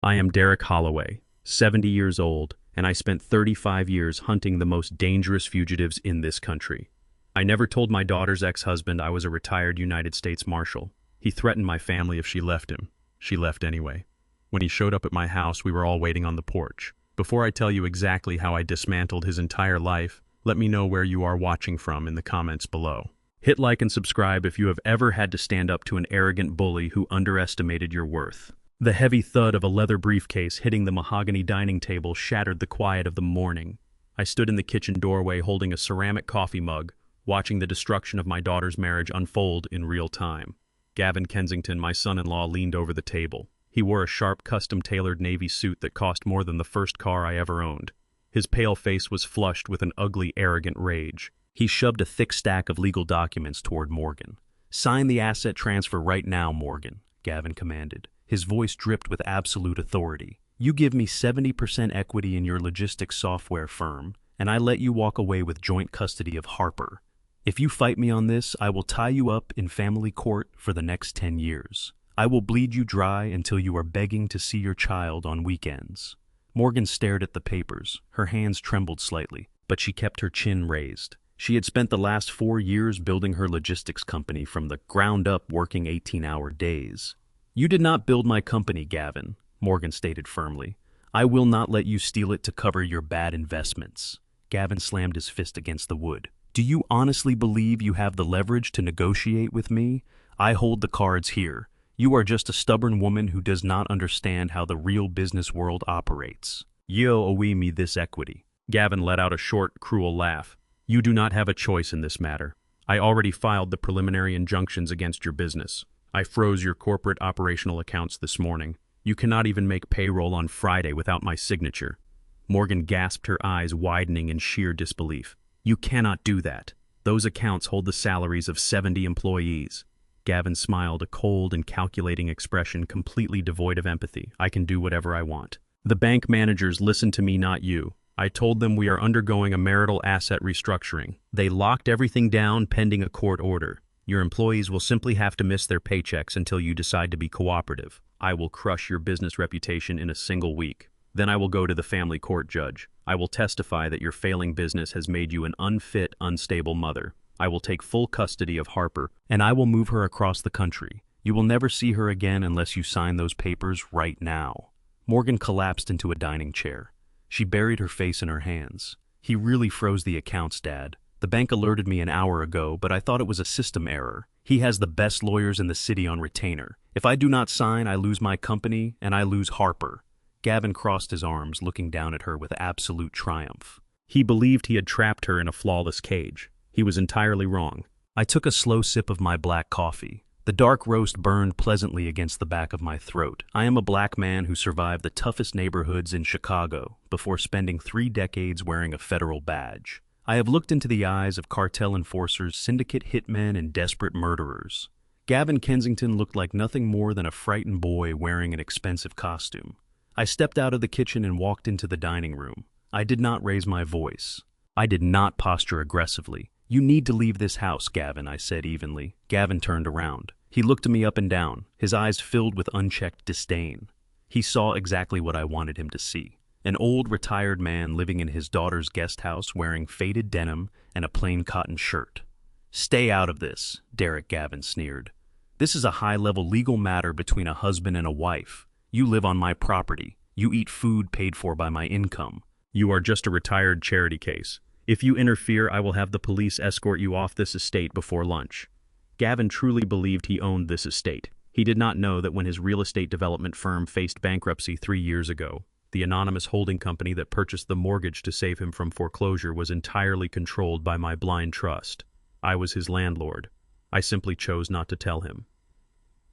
I am Derek Holloway, 70 years old, and I spent 35 years hunting the most dangerous fugitives in this country. I never told my daughter's ex-husband I was a retired United States Marshal. He threatened my family if she left him. She left anyway. When he showed up at my house, we were all waiting on the porch. Before I tell you exactly how I dismantled his entire life, let me know where you are watching from in the comments below. Hit like and subscribe if you have ever had to stand up to an arrogant bully who underestimated your worth. The heavy thud of a leather briefcase hitting the mahogany dining table shattered the quiet of the morning. I stood in the kitchen doorway holding a ceramic coffee mug, watching the destruction of my daughter's marriage unfold in real time. Gavin Kensington, my son-in-law, leaned over the table. He wore a sharp, custom-tailored navy suit that cost more than the first car I ever owned. His pale face was flushed with an ugly, arrogant rage. He shoved a thick stack of legal documents toward Morgan. "Sign the asset transfer right now, Morgan," Gavin commanded. His voice dripped with absolute authority. "You give me 70% equity in your logistics software firm, and I let you walk away with joint custody of Harper. If you fight me on this, I will tie you up in family court for the next 10 years. I will bleed you dry until you are begging to see your child on weekends." Morgan stared at the papers. Her hands trembled slightly, but she kept her chin raised. She had spent the last 4 years building her logistics company from the ground up, working 18-hour days. "You did not build my company, Gavin," Morgan stated firmly. "I will not let you steal it to cover your bad investments." Gavin slammed his fist against the wood. "Do you honestly believe you have the leverage to negotiate with me? I hold the cards here. You are just a stubborn woman who does not understand how the real business world operates. You owe me this equity." Gavin let out a short, cruel laugh. "You do not have a choice in this matter. I already filed the preliminary injunctions against your business. I froze your corporate operational accounts this morning. You cannot even make payroll on Friday without my signature." Morgan gasped, her eyes widening in sheer disbelief. "You cannot do that. Those accounts hold the salaries of 70 employees. Gavin smiled, a cold and calculating expression completely devoid of empathy. "I can do whatever I want. The bank managers listen to me, not you. I told them we are undergoing a marital asset restructuring. They locked everything down pending a court order. Your employees will simply have to miss their paychecks until you decide to be cooperative. I will crush your business reputation in a single week. Then I will go to the family court judge. I will testify that your failing business has made you an unfit, unstable mother. I will take full custody of Harper, and I will move her across the country. You will never see her again unless you sign those papers right now." Morgan collapsed into a dining chair. She buried her face in her hands. "He really froze the accounts, Dad. The bank alerted me an hour ago, but I thought it was a system error. He has the best lawyers in the city on retainer. If I do not sign, I lose my company, and I lose Harper." Gavin crossed his arms, looking down at her with absolute triumph. He believed he had trapped her in a flawless cage. He was entirely wrong. I took a slow sip of my black coffee. The dark roast burned pleasantly against the back of my throat. I am a black man who survived the toughest neighborhoods in Chicago before spending 3 decades wearing a federal badge. I have looked into the eyes of cartel enforcers, syndicate hitmen, and desperate murderers. Gavin Kensington looked like nothing more than a frightened boy wearing an expensive costume. I stepped out of the kitchen and walked into the dining room. I did not raise my voice. I did not posture aggressively. "You need to leave this house, Gavin," I said evenly. Gavin turned around. He looked me up and down, his eyes filled with unchecked disdain. He saw exactly what I wanted him to see. An old retired man living in his daughter's guest house wearing faded denim and a plain cotton shirt. "Stay out of this," Derek Gavin sneered. "This is a high-level legal matter between a husband and a wife. You live on my property. You eat food paid for by my income. You are just a retired charity case. If you interfere, I will have the police escort you off this estate before lunch." Gavin truly believed he owned this estate. He did not know that when his real estate development firm faced bankruptcy 3 years ago, the anonymous holding company that purchased the mortgage to save him from foreclosure was entirely controlled by my blind trust. I was his landlord. I simply chose not to tell him.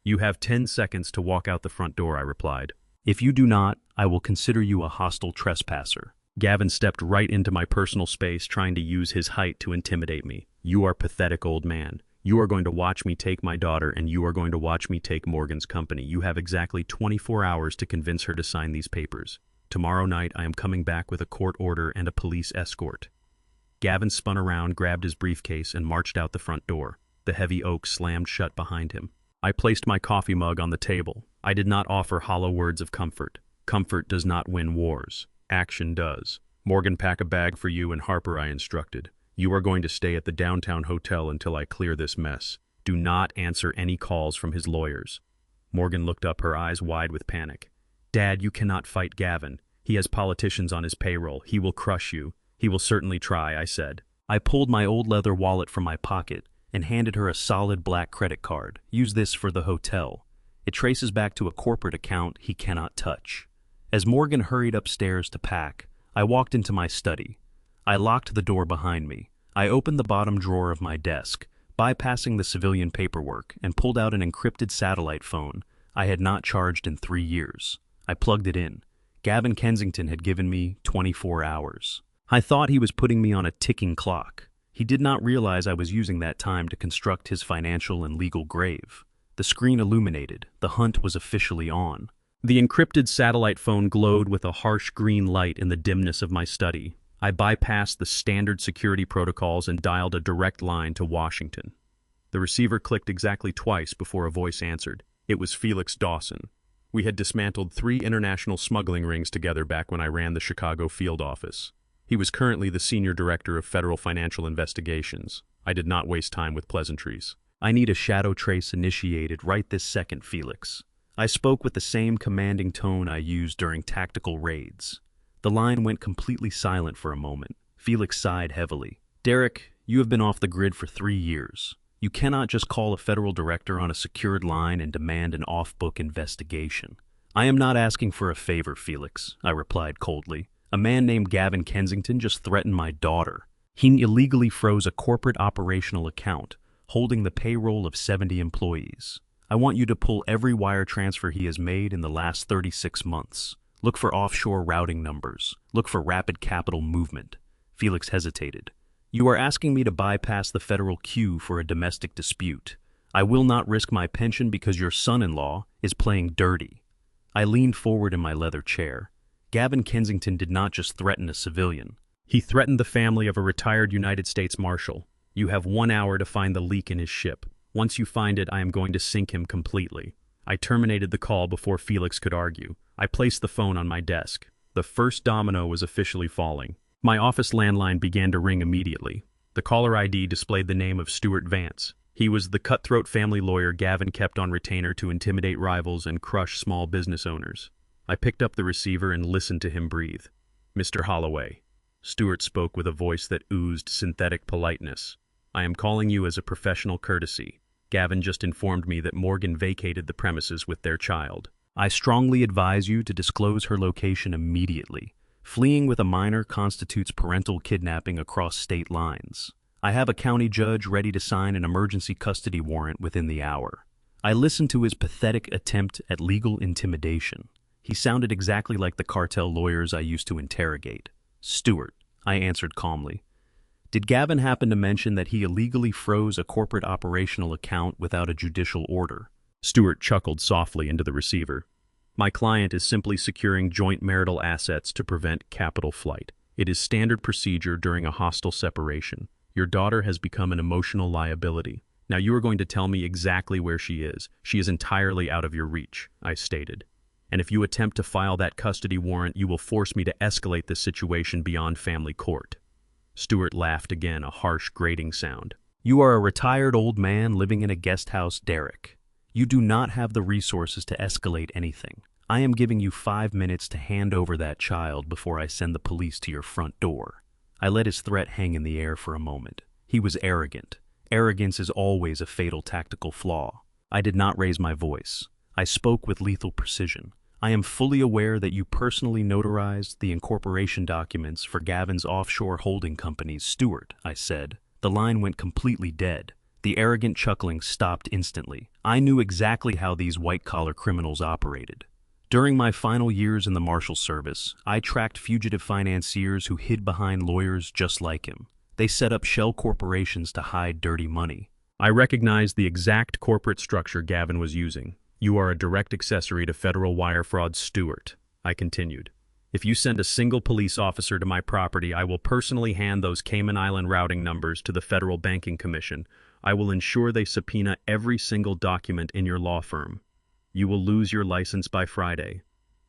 "You have 10 seconds to walk out the front door," I replied. "If you do not, I will consider you a hostile trespasser." Gavin stepped right into my personal space, trying to use his height to intimidate me. "You are pathetic, old man. You are going to watch me take my daughter, and you are going to watch me take Morgan's company. You have exactly 24 hours to convince her to sign these papers. Tomorrow night, I am coming back with a court order and a police escort." Gavin spun around, grabbed his briefcase, and marched out the front door. The heavy oak slammed shut behind him. I placed my coffee mug on the table. I did not offer hollow words of comfort. Comfort does not win wars. Action does. Morgan, pack a bag for you and Harper, I instructed. You are going to stay at the downtown hotel until I clear this mess. Do not answer any calls from his lawyers. Morgan looked up, her eyes wide with panic. Dad, you cannot fight Gavin. He has politicians on his payroll. He will crush you. He will certainly try, I said. I pulled my old leather wallet from my pocket and handed her a solid black credit card. Use this for the hotel. It traces back to a corporate account he cannot touch. As Morgan hurried upstairs to pack, I walked into my study. I locked the door behind me. I opened the bottom drawer of my desk, bypassing the civilian paperwork, and pulled out an encrypted satellite phone I had not charged in 3 years. I plugged it in. Gavin Kensington had given me 24 hours. I thought he was putting me on a ticking clock. He did not realize I was using that time to construct his financial and legal grave. The screen illuminated. The hunt was officially on. The encrypted satellite phone glowed with a harsh green light in the dimness of my study. I bypassed the standard security protocols and dialed a direct line to Washington. The receiver clicked exactly twice before a voice answered. It was Felix Dawson. We had dismantled 3 international smuggling rings together back when I ran the Chicago field office. He was currently the senior director of federal financial investigations. I did not waste time with pleasantries. I need a shadow trace initiated right this second, Felix. I spoke with the same commanding tone I used during tactical raids. The line went completely silent for a moment. Felix sighed heavily. Derek, you have been off the grid for 3 years. You cannot just call a federal director on a secured line and demand an off-book investigation. I am not asking for a favor, Felix, I replied coldly. A man named Gavin Kensington just threatened my daughter. He illegally froze a corporate operational account, holding the payroll of 70 employees. I want you to pull every wire transfer he has made in the last 36 months. Look for offshore routing numbers. Look for rapid capital movement. Felix hesitated. You are asking me to bypass the federal queue for a domestic dispute. I will not risk my pension because your son-in-law is playing dirty. I leaned forward in my leather chair. Gavin Kensington did not just threaten a civilian. He threatened the family of a retired United States Marshal. You have 1 hour to find the leak in his ship. Once you find it, I am going to sink him completely. I terminated the call before Felix could argue. I placed the phone on my desk. The first domino was officially falling. My office landline began to ring immediately. The caller ID displayed the name of Stuart Vance. He was the cutthroat family lawyer Gavin kept on retainer to intimidate rivals and crush small business owners. I picked up the receiver and listened to him breathe. Mr. Holloway. Stuart spoke with a voice that oozed synthetic politeness. I am calling you as a professional courtesy. Gavin just informed me that Morgan vacated the premises with their child. I strongly advise you to disclose her location immediately. Fleeing with a minor constitutes parental kidnapping across state lines. I have a county judge ready to sign an emergency custody warrant within the hour. I listened to his pathetic attempt at legal intimidation. He sounded exactly like the cartel lawyers I used to interrogate. Stuart, I answered calmly. Did Gavin happen to mention that he illegally froze a corporate operational account without a judicial order? Stuart chuckled softly into the receiver. My client is simply securing joint marital assets to prevent capital flight. It is standard procedure during a hostile separation. Your daughter has become an emotional liability. Now you are going to tell me exactly where she is. She is entirely out of your reach, I stated. And if you attempt to file that custody warrant, you will force me to escalate this situation beyond family court. Stuart laughed again, a harsh, grating sound. You are a retired old man living in a guest house, Derek. You do not have the resources to escalate anything. I am giving you 5 minutes to hand over that child before I send the police to your front door. I let his threat hang in the air for a moment. He was arrogant. Arrogance is always a fatal tactical flaw. I did not raise my voice. I spoke with lethal precision. I am fully aware that you personally notarized the incorporation documents for Gavin's offshore holding companies, Stuart, I said. The line went completely dead. The arrogant chuckling stopped instantly. I knew exactly how these white-collar criminals operated. During my final years in the Marshal Service, I tracked fugitive financiers who hid behind lawyers just like him. They set up shell corporations to hide dirty money. I recognized the exact corporate structure Gavin was using. You are a direct accessory to federal wire fraud, Stuart, I continued. If you send a single police officer to my property, I will personally hand those Cayman Island routing numbers to the Federal Banking Commission. I will ensure they subpoena every single document in your law firm. You will lose your license by Friday.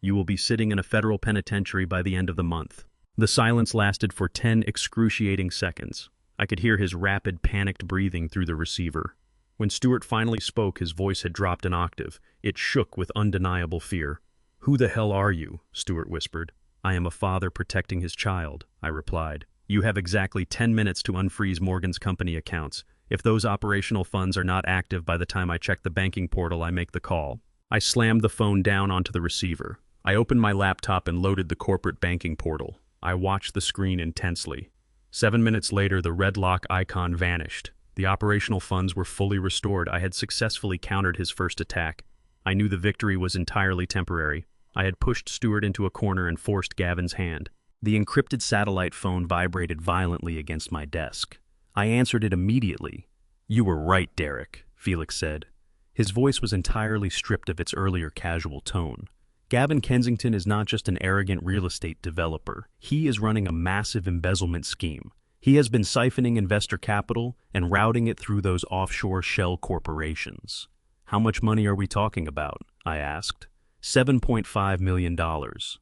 You will be sitting in a federal penitentiary by the end of the month." The silence lasted for 10 excruciating seconds. I could hear his rapid, panicked breathing through the receiver. When Stewart finally spoke, his voice had dropped an octave. It shook with undeniable fear. "Who the hell are you?" Stewart whispered. "I am a father protecting his child," I replied. "You have exactly 10 minutes to unfreeze Morgan's company accounts. If those operational funds are not active by the time I check the banking portal, I make the call." I slammed the phone down onto the receiver. I opened my laptop and loaded the corporate banking portal. I watched the screen intensely. 7 minutes later, the red lock icon vanished. The operational funds were fully restored. I had successfully countered his first attack. I knew the victory was entirely temporary. I had pushed Stewart into a corner and forced Gavin's hand. The encrypted satellite phone vibrated violently against my desk. I answered it immediately. "You were right, Derek," Felix said. His voice was entirely stripped of its earlier casual tone. "Gavin Kensington is not just an arrogant real estate developer. He is running a massive embezzlement scheme. He has been siphoning investor capital and routing it through those offshore shell corporations." "How much money are we talking about?" I asked. $7.5 million,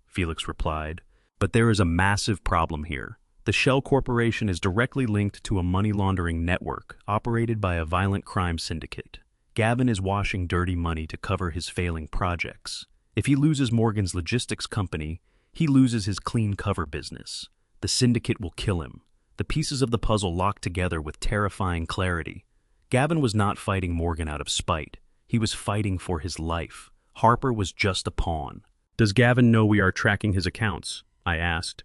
Felix replied. "But there is a massive problem here. The Shell Corporation is directly linked to a money laundering network operated by a violent crime syndicate. Gavin is washing dirty money to cover his failing projects. If he loses Morgan's logistics company, he loses his clean cover business. The syndicate will kill him." The pieces of the puzzle locked together with terrifying clarity. Gavin was not fighting Morgan out of spite. He was fighting for his life. Harper was just a pawn. "Does Gavin know we are tracking his accounts?" I asked.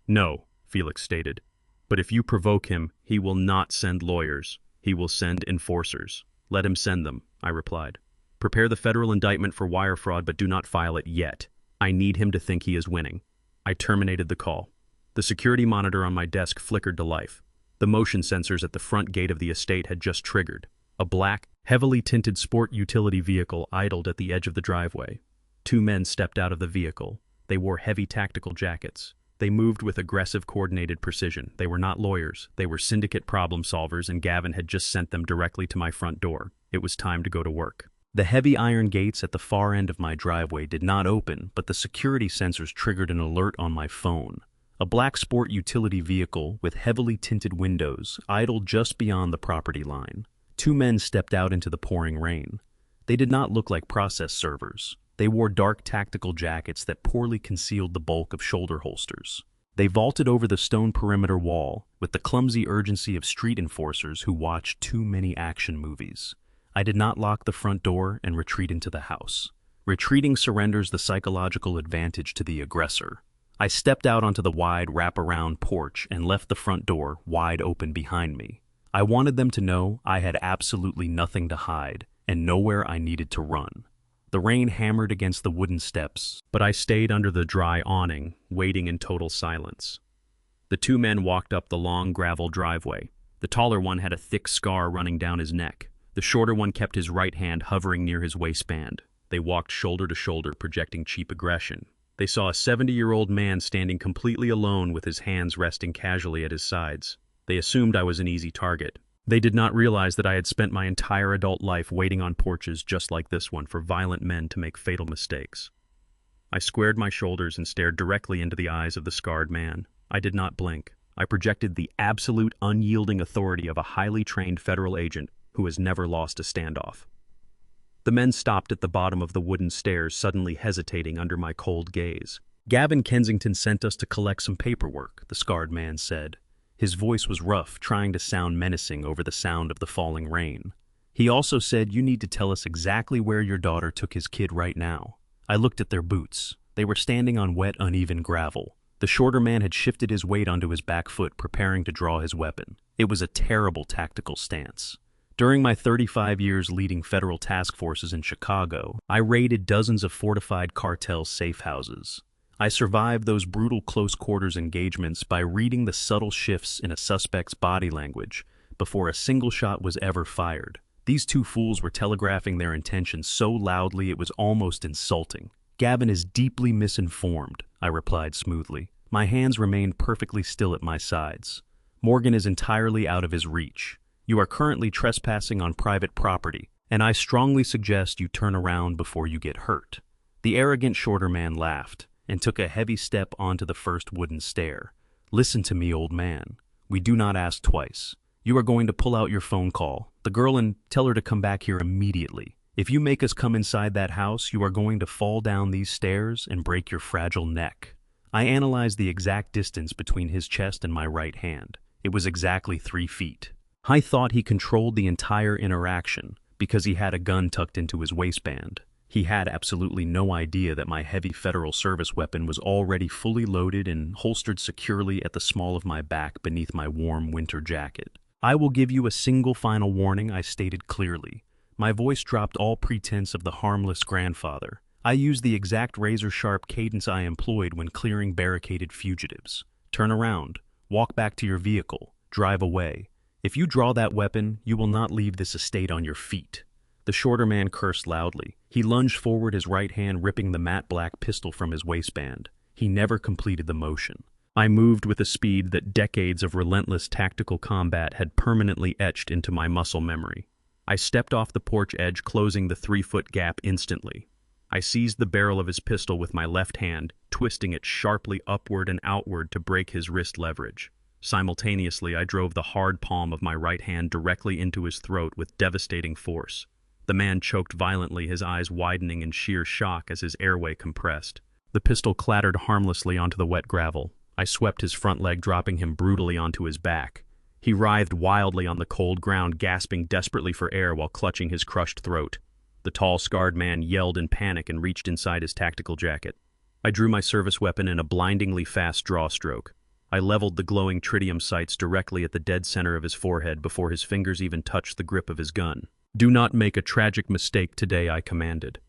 "No," Felix stated. "But if you provoke him, he will not send lawyers. He will send enforcers." "Let him send them," I replied. "Prepare the federal indictment for wire fraud, but do not file it yet. I need him to think he is winning." I terminated the call. The security monitor on my desk flickered to life. The motion sensors at the front gate of the estate had just triggered. A black, heavily tinted sport utility vehicle idled at the edge of the driveway. 2 men stepped out of the vehicle. They wore heavy tactical jackets. They moved with aggressive, coordinated precision. They were not lawyers. They were syndicate problem solvers, and Gavin had just sent them directly to my front door. It was time to go to work. The heavy iron gates at the far end of my driveway did not open, but the security sensors triggered an alert on my phone. A black sport utility vehicle with heavily tinted windows idled just beyond the property line. 2 men stepped out into the pouring rain. They did not look like process servers. They wore dark tactical jackets that poorly concealed the bulk of shoulder holsters. They vaulted over the stone perimeter wall with the clumsy urgency of street enforcers who watch too many action movies. I did not lock the front door and retreat into the house. Retreating surrenders the psychological advantage to the aggressor. I stepped out onto the wide wraparound porch and left the front door wide open behind me. I wanted them to know I had absolutely nothing to hide and nowhere I needed to run. The rain hammered against the wooden steps, but I stayed under the dry awning, waiting in total silence. The 2 men walked up the long gravel driveway. The taller one had a thick scar running down his neck. The shorter one kept his right hand hovering near his waistband. They walked shoulder to shoulder, projecting cheap aggression. They saw a 70-year-old man standing completely alone with his hands resting casually at his sides. They assumed I was an easy target. They did not realize that I had spent my entire adult life waiting on porches just like this one for violent men to make fatal mistakes. I squared my shoulders and stared directly into the eyes of the scarred man. I did not blink. I projected the absolute unyielding authority of a highly trained federal agent who has never lost a standoff. The men stopped at the bottom of the wooden stairs, suddenly hesitating under my cold gaze. "Gavin Kensington sent us to collect some paperwork," the scarred man said. His voice was rough, trying to sound menacing over the sound of the falling rain. "He also said you need to tell us exactly where your daughter took his kid right now." I looked at their boots. They were standing on wet, uneven gravel. The shorter man had shifted his weight onto his back foot, preparing to draw his weapon. It was a terrible tactical stance. During my 35 years leading federal task forces in Chicago, I raided dozens of fortified cartel safe houses. I survived those brutal close-quarters engagements by reading the subtle shifts in a suspect's body language before a single shot was ever fired. These 2 fools were telegraphing their intentions so loudly it was almost insulting. "Gavin is deeply misinformed," I replied smoothly. My hands remained perfectly still at my sides. "Morgan is entirely out of his reach. You are currently trespassing on private property, and I strongly suggest you turn around before you get hurt." The arrogant shorter man laughed and took a heavy step onto the first wooden stair. "Listen to me, old man. We do not ask twice. You are going to pull out your phone, call the girl and tell her to come back here immediately. If you make us come inside that house, you are going to fall down these stairs and break your fragile neck." I analyzed the exact distance between his chest and my right hand. It was exactly 3 feet. I thought he controlled the entire interaction because he had a gun tucked into his waistband. He had absolutely no idea that my heavy Federal Service weapon was already fully loaded and holstered securely at the small of my back beneath my warm winter jacket. "I will give you a single final warning," I stated clearly. My voice dropped all pretense of the harmless grandfather. I used the exact razor-sharp cadence I employed when clearing barricaded fugitives. "Turn around, walk back to your vehicle, drive away. If you draw that weapon, you will not leave this estate on your feet." The shorter man cursed loudly. He lunged forward, his right hand ripping the matte black pistol from his waistband. He never completed the motion. I moved with a speed that decades of relentless tactical combat had permanently etched into my muscle memory. I stepped off the porch edge, closing the 3-foot gap instantly. I seized the barrel of his pistol with my left hand, twisting it sharply upward and outward to break his wrist leverage. Simultaneously, I drove the hard palm of my right hand directly into his throat with devastating force. The man choked violently, his eyes widening in sheer shock as his airway compressed. The pistol clattered harmlessly onto the wet gravel. I swept his front leg, dropping him brutally onto his back. He writhed wildly on the cold ground, gasping desperately for air while clutching his crushed throat. The tall, scarred man yelled in panic and reached inside his tactical jacket. I drew my service weapon in a blindingly fast draw stroke. I leveled the glowing tritium sights directly at the dead center of his forehead before his fingers even touched the grip of his gun. "Do not make a tragic mistake today," I commanded.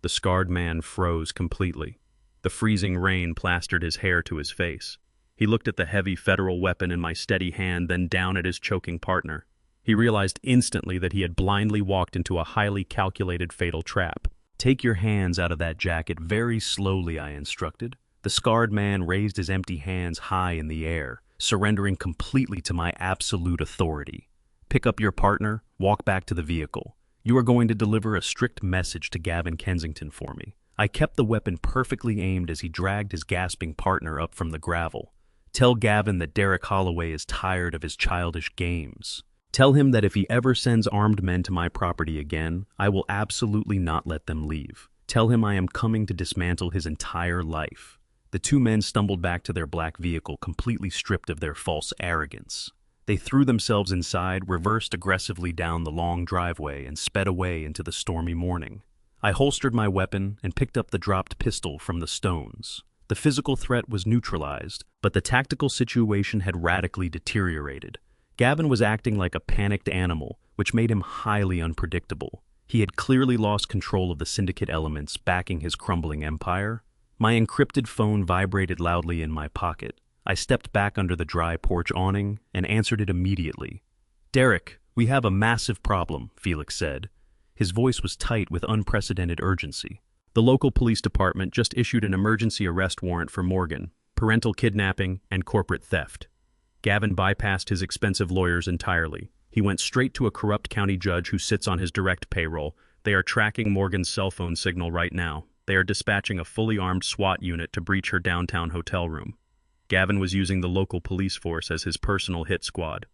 The scarred man froze completely. The freezing rain plastered his hair to his face. He looked at the heavy Federal weapon in my steady hand, then down at his choking partner. He realized instantly that he had blindly walked into a highly calculated fatal trap. "Take your hands out of that jacket very slowly," I instructed. The scarred man raised his empty hands high in the air, surrendering completely to my absolute authority. "Pick up your partner, walk back to the vehicle. You are going to deliver a strict message to Gavin Kensington for me." I kept the weapon perfectly aimed as he dragged his gasping partner up from the gravel. "Tell Gavin that Derek Holloway is tired of his childish games. Tell him that if he ever sends armed men to my property again, I will absolutely not let them leave. Tell him I am coming to dismantle his entire life." The 2 men stumbled back to their black vehicle, completely stripped of their false arrogance. They threw themselves inside, reversed aggressively down the long driveway, and sped away into the stormy morning. I holstered my weapon and picked up the dropped pistol from the stones. The physical threat was neutralized, but the tactical situation had radically deteriorated. Gavin was acting like a panicked animal, which made him highly unpredictable. He had clearly lost control of the syndicate elements backing his crumbling empire. My encrypted phone vibrated loudly in my pocket. I stepped back under the dry porch awning and answered it immediately. "Derek, we have a massive problem," Felix said. His voice was tight with unprecedented urgency. "The local police department just issued an emergency arrest warrant for Morgan, parental kidnapping, and corporate theft." Gavin bypassed his expensive lawyers entirely. He went straight to a corrupt county judge who sits on his direct payroll. "They are tracking Morgan's cell phone signal right now. They are dispatching a fully armed SWAT unit to breach her downtown hotel room." Gavin was using the local police force as his personal hit squad.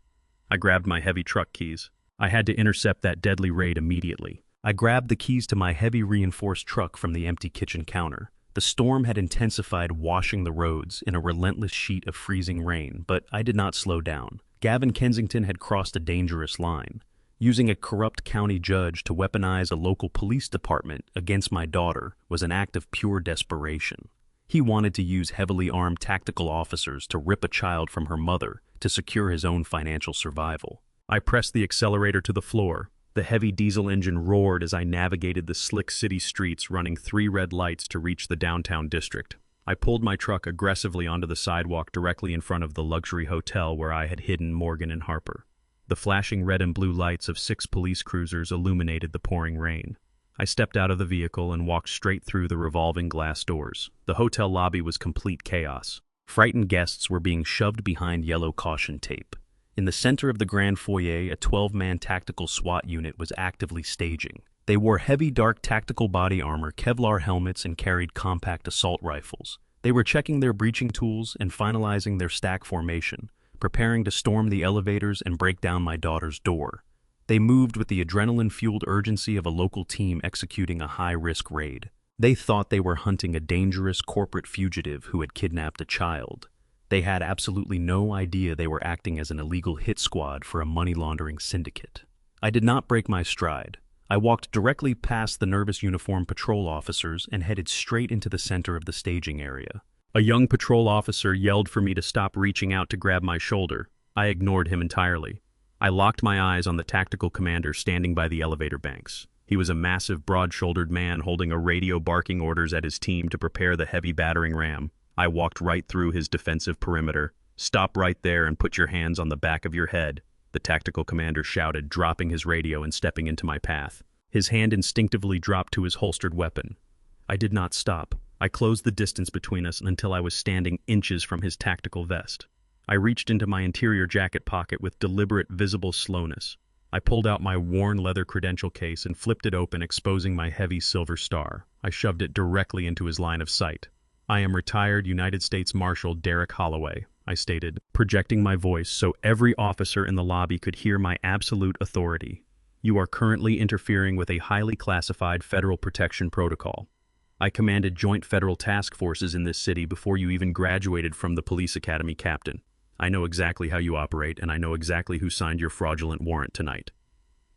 I grabbed my heavy truck keys. I had to intercept that deadly raid immediately. I grabbed the keys to my heavy reinforced truck from the empty kitchen counter. The storm had intensified, washing the roads in a relentless sheet of freezing rain, but I did not slow down. Gavin Kensington had crossed a dangerous line. Using a corrupt county judge to weaponize a local police department against my daughter was an act of pure desperation. He wanted to use heavily armed tactical officers to rip a child from her mother to secure his own financial survival. I pressed the accelerator to the floor. The heavy diesel engine roared as I navigated the slick city streets, running 3 red lights to reach the downtown district. I pulled my truck aggressively onto the sidewalk directly in front of the luxury hotel where I had hidden Morgan and Harper. The flashing red and blue lights of 6 police cruisers illuminated the pouring rain. I stepped out of the vehicle and walked straight through the revolving glass doors. The hotel lobby was complete chaos. Frightened guests were being shoved behind yellow caution tape. In the center of the grand foyer, a 12-man tactical SWAT unit was actively staging. They wore heavy, dark tactical body armor, Kevlar helmets, and carried compact assault rifles. They were checking their breaching tools and finalizing their stack formation, preparing to storm the elevators and break down my daughter's door. They moved with the adrenaline-fueled urgency of a local team executing a high-risk raid. They thought they were hunting a dangerous corporate fugitive who had kidnapped a child. They had absolutely no idea they were acting as an illegal hit squad for a money-laundering syndicate. I did not break my stride. I walked directly past the nervous uniformed patrol officers and headed straight into the center of the staging area. A young patrol officer yelled for me to stop reaching out to grab my shoulder. I ignored him entirely. I locked my eyes on the tactical commander standing by the elevator banks. He was a massive, broad-shouldered man holding a radio barking orders at his team to prepare the heavy battering ram. I walked right through his defensive perimeter. "Stop right there and put your hands on the back of your head," the tactical commander shouted, dropping his radio and stepping into my path. His hand instinctively dropped to his holstered weapon. I did not stop. I closed the distance between us until I was standing inches from his tactical vest. I reached into my interior jacket pocket with deliberate, visible slowness. I pulled out my worn leather credential case and flipped it open, exposing my heavy silver star. I shoved it directly into his line of sight. "I am retired United States Marshal Derek Holloway," I stated, projecting my voice so every officer in the lobby could hear my absolute authority. "You are currently interfering with a highly classified federal protection protocol. I commanded joint federal task forces in this city before you even graduated from the police academy, Captain. I know exactly how you operate, and I know exactly who signed your fraudulent warrant tonight."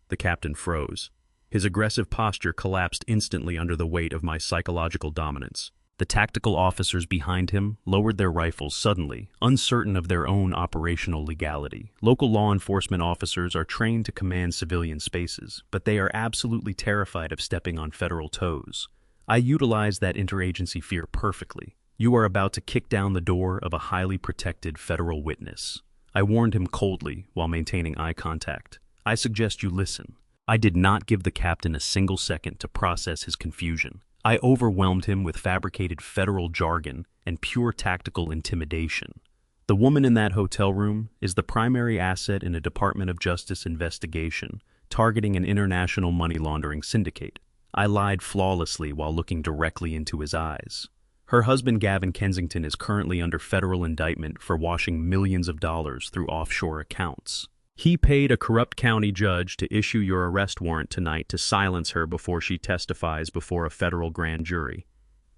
The captain froze. His aggressive posture collapsed instantly under the weight of my psychological dominance. The tactical officers behind him lowered their rifles suddenly, uncertain of their own operational legality. Local law enforcement officers are trained to command civilian spaces, but they are absolutely terrified of stepping on federal toes. I utilized that interagency fear perfectly. "You are about to kick down the door of a highly protected federal witness." I warned him coldly while maintaining eye contact. "I suggest you listen." I did not give the captain a single second to process his confusion. I overwhelmed him with fabricated federal jargon and pure tactical intimidation. "The woman in that hotel room is the primary asset in a Department of Justice investigation targeting an international money laundering syndicate." I lied flawlessly while looking directly into his eyes. "Her husband, Gavin Kensington, is currently under federal indictment for washing millions of dollars through offshore accounts. He paid a corrupt county judge to issue your arrest warrant tonight to silence her before she testifies before a federal grand jury."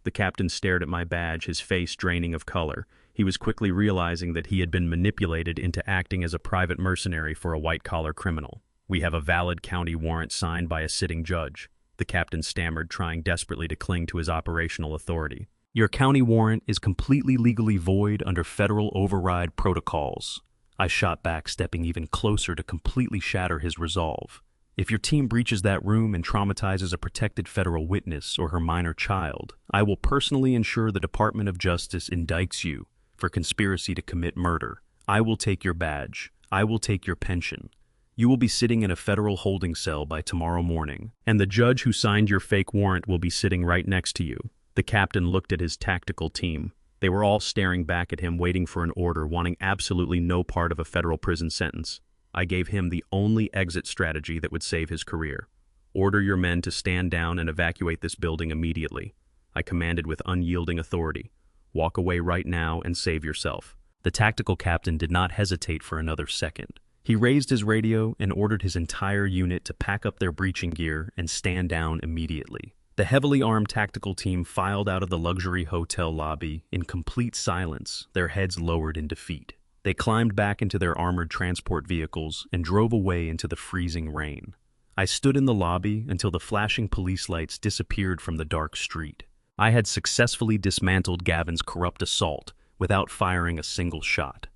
The captain stared at my badge, his face draining of color. He was quickly realizing that he had been manipulated into acting as a private mercenary for a white-collar criminal. "We have a valid county warrant signed by a sitting judge," the captain stammered, trying desperately to cling to his operational authority. "Your county warrant is completely legally void under federal override protocols." I shot back, stepping even closer to completely shatter his resolve. "If your team breaches that room and traumatizes a protected federal witness or her minor child, I will personally ensure the Department of Justice indicts you for conspiracy to commit murder. I will take your badge. I will take your pension. You will be sitting in a federal holding cell by tomorrow morning, and the judge who signed your fake warrant will be sitting right next to you." The captain looked at his tactical team. They were all staring back at him, waiting for an order, wanting absolutely no part of a federal prison sentence. I gave him the only exit strategy that would save his career. "Order your men to stand down and evacuate this building immediately," I commanded with unyielding authority. "Walk away right now and save yourself." The tactical captain did not hesitate for another second. He raised his radio and ordered his entire unit to pack up their breaching gear and stand down immediately. The heavily armed tactical team filed out of the luxury hotel lobby in complete silence, their heads lowered in defeat. They climbed back into their armored transport vehicles and drove away into the freezing rain. I stood in the lobby until the flashing police lights disappeared from the dark street. I had successfully dismantled Gavin's corrupt assault without firing a single shot.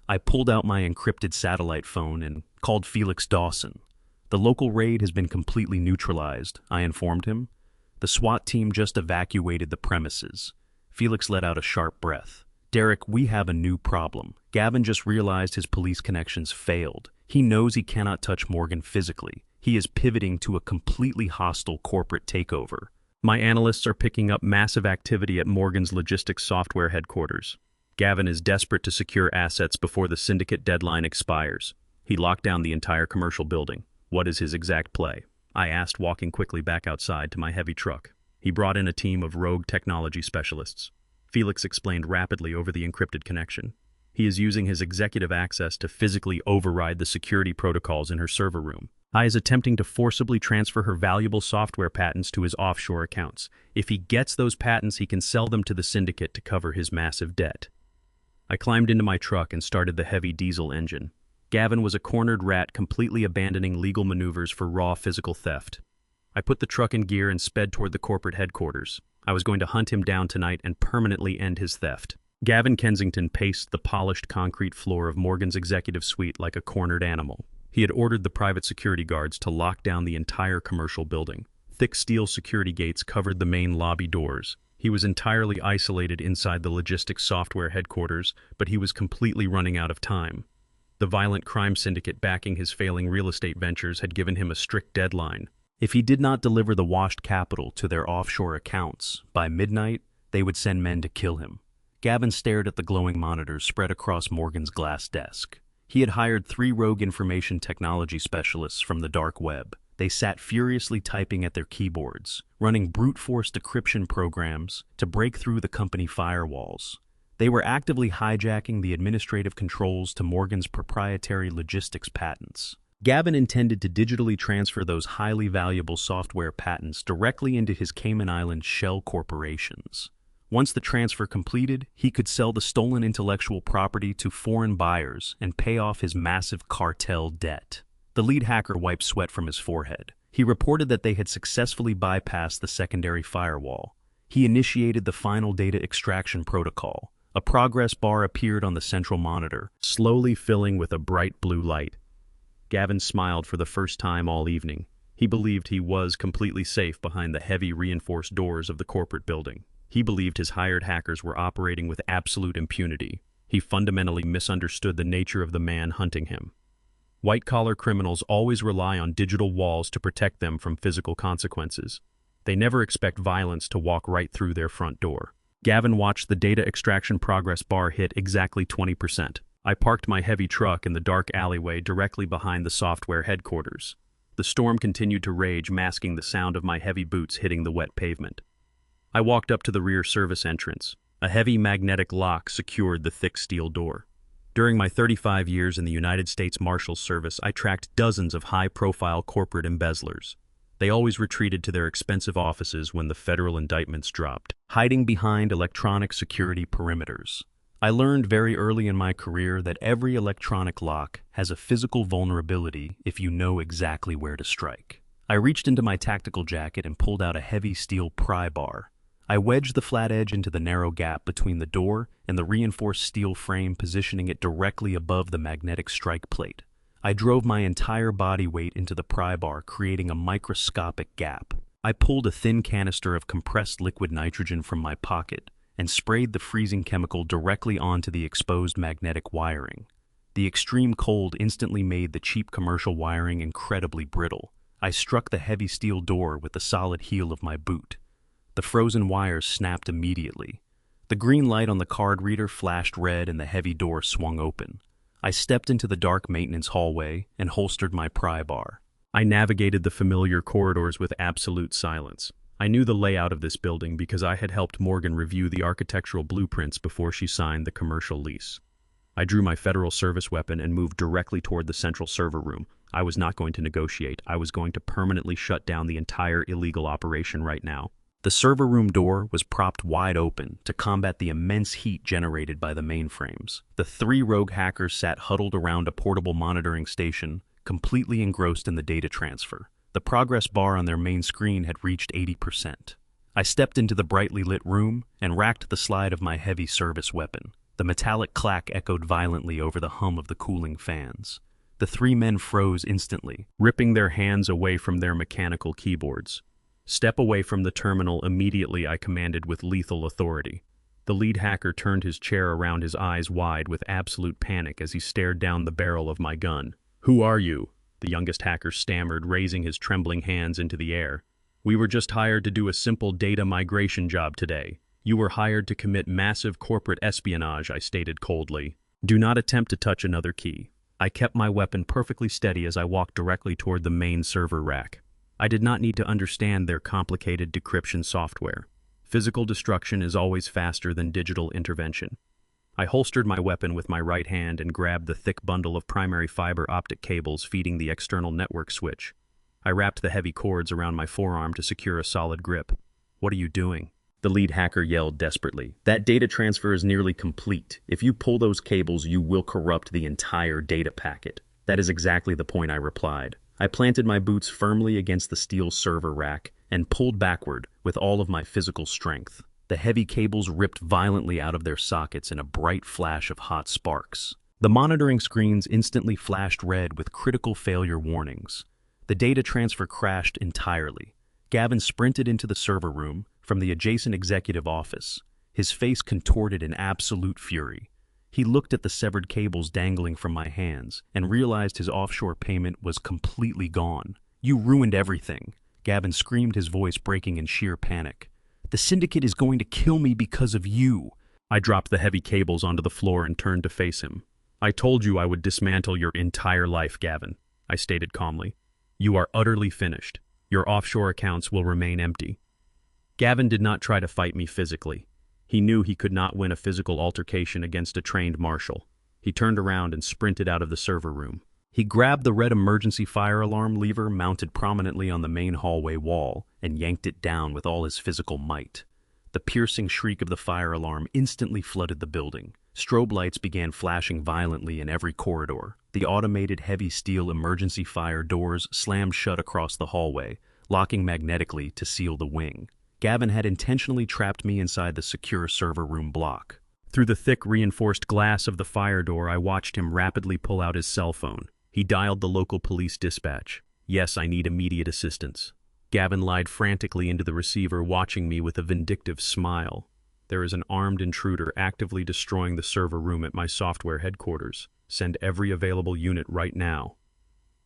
I pulled out my encrypted satellite phone and called Felix Dawson. "The local raid has been completely neutralized," I informed him. "The SWAT team just evacuated the premises." Felix let out a sharp breath. "Derek, we have a new problem. Gavin just realized his police connections failed. He knows he cannot touch Morgan physically. He is pivoting to a completely hostile corporate takeover. My analysts are picking up massive activity at Morgan's logistics software headquarters. Gavin is desperate to secure assets before the syndicate deadline expires. He locked down the entire commercial building. What is his exact play?" I asked, walking quickly back outside to my heavy truck. He brought in a team of rogue technology specialists. Felix explained rapidly over the encrypted connection. He is using his executive access to physically override the security protocols in her server room. I is attempting to forcibly transfer her valuable software patents to his offshore accounts. If he gets those patents, he can sell them to the syndicate to cover his massive debt. I climbed into my truck and started the heavy diesel engine. Gavin was a cornered rat, completely abandoning legal maneuvers for raw physical theft. I put the truck in gear and sped toward the corporate headquarters. I was going to hunt him down tonight and permanently end his theft. Gavin Kensington paced the polished concrete floor of Morgan's executive suite like a cornered animal. He had ordered the private security guards to lock down the entire commercial building. Thick steel security gates covered the main lobby doors. He was entirely isolated inside the logistics software headquarters, but he was completely running out of time. The violent crime syndicate backing his failing real estate ventures had given him a strict deadline. If he did not deliver the washed capital to their offshore accounts by midnight, they would send men to kill him. Gavin stared at the glowing monitors spread across Morgan's glass desk. He had hired 3 rogue information technology specialists from the dark web. They sat furiously typing at their keyboards, running brute force decryption programs to break through the company firewalls. They were actively hijacking the administrative controls to Morgan's proprietary logistics patents. Gavin intended to digitally transfer those highly valuable software patents directly into his Cayman Islands shell corporations. Once the transfer completed, he could sell the stolen intellectual property to foreign buyers and pay off his massive cartel debt. The lead hacker wiped sweat from his forehead. He reported that they had successfully bypassed the secondary firewall. He initiated the final data extraction protocol. A progress bar appeared on the central monitor, slowly filling with a bright blue light. Gavin smiled for the first time all evening. He believed he was completely safe behind the heavy reinforced doors of the corporate building. He believed his hired hackers were operating with absolute impunity. He fundamentally misunderstood the nature of the man hunting him. White-collar criminals always rely on digital walls to protect them from physical consequences. They never expect violence to walk right through their front door. Gavin watched the data extraction progress bar hit exactly 20%. I parked my heavy truck in the dark alleyway directly behind the software headquarters. The storm continued to rage, masking the sound of my heavy boots hitting the wet pavement. I walked up to the rear service entrance. A heavy magnetic lock secured the thick steel door. During my 35 years in the United States Marshal Service, I tracked dozens of high-profile corporate embezzlers. They always retreated to their expensive offices when the federal indictments dropped, hiding behind electronic security perimeters. I learned very early in my career that every electronic lock has a physical vulnerability if you know exactly where to strike. I reached into my tactical jacket and pulled out a heavy steel pry bar. I wedged the flat edge into the narrow gap between the door and the reinforced steel frame, positioning it directly above the magnetic strike plate. I drove my entire body weight into the pry bar, creating a microscopic gap. I pulled a thin canister of compressed liquid nitrogen from my pocket and sprayed the freezing chemical directly onto the exposed magnetic wiring. The extreme cold instantly made the cheap commercial wiring incredibly brittle. I struck the heavy steel door with the solid heel of my boot. The frozen wires snapped immediately. The green light on the card reader flashed red and the heavy door swung open. I stepped into the dark maintenance hallway and holstered my pry bar. I navigated the familiar corridors with absolute silence. I knew the layout of this building because I had helped Morgan review the architectural blueprints before she signed the commercial lease. I drew my federal service weapon and moved directly toward the central server room. I was not going to negotiate. I was going to permanently shut down the entire illegal operation right now. The server room door was propped wide open to combat the immense heat generated by the mainframes. The 3 rogue hackers sat huddled around a portable monitoring station, completely engrossed in the data transfer. The progress bar on their main screen had reached 80%. I stepped into the brightly lit room and racked the slide of my heavy service weapon. The metallic clack echoed violently over the hum of the cooling fans. The 3 men froze instantly, ripping their hands away from their mechanical keyboards. "Step away from the terminal immediately," I commanded with lethal authority. The lead hacker turned his chair around, his eyes wide with absolute panic as he stared down the barrel of my gun. "Who are you?" the youngest hacker stammered, raising his trembling hands into the air. "We were just hired to do a simple data migration job today. You were hired to commit massive corporate espionage," I stated coldly. "Do not attempt to touch another key." I kept my weapon perfectly steady as I walked directly toward the main server rack. I did not need to understand their complicated decryption software. Physical destruction is always faster than digital intervention. I holstered my weapon with my right hand and grabbed the thick bundle of primary fiber optic cables feeding the external network switch. I wrapped the heavy cords around my forearm to secure a solid grip. "What are you doing?" the lead hacker yelled desperately. "That data transfer is nearly complete. If you pull those cables, you will corrupt the entire data packet." "That is exactly the point," I replied. I planted my boots firmly against the steel server rack and pulled backward with all of my physical strength. The heavy cables ripped violently out of their sockets in a bright flash of hot sparks. The monitoring screens instantly flashed red with critical failure warnings. The data transfer crashed entirely. Gavin sprinted into the server room from the adjacent executive office, his face contorted in absolute fury. He looked at the severed cables dangling from my hands and realized his offshore payment was completely gone. "You ruined everything," Gavin screamed, his voice breaking in sheer panic. "The syndicate is going to kill me because of you." I dropped the heavy cables onto the floor and turned to face him. "I told you I would dismantle your entire life, Gavin," I stated calmly. "You are utterly finished. Your offshore accounts will remain empty." Gavin did not try to fight me physically. He knew he could not win a physical altercation against a trained marshal. He turned around and sprinted out of the server room. He grabbed the red emergency fire alarm lever mounted prominently on the main hallway wall and yanked it down with all his physical might. The piercing shriek of the fire alarm instantly flooded the building. Strobe lights began flashing violently in every corridor. The automated heavy steel emergency fire doors slammed shut across the hallway, locking magnetically to seal the wing. Gavin had intentionally trapped me inside the secure server room block. Through the thick, reinforced glass of the fire door, I watched him rapidly pull out his cell phone. He dialed the local police dispatch. "Yes, I need immediate assistance." Gavin lied frantically into the receiver, watching me with a vindictive smile. "There is an armed intruder actively destroying the server room at my software headquarters. Send every available unit right now."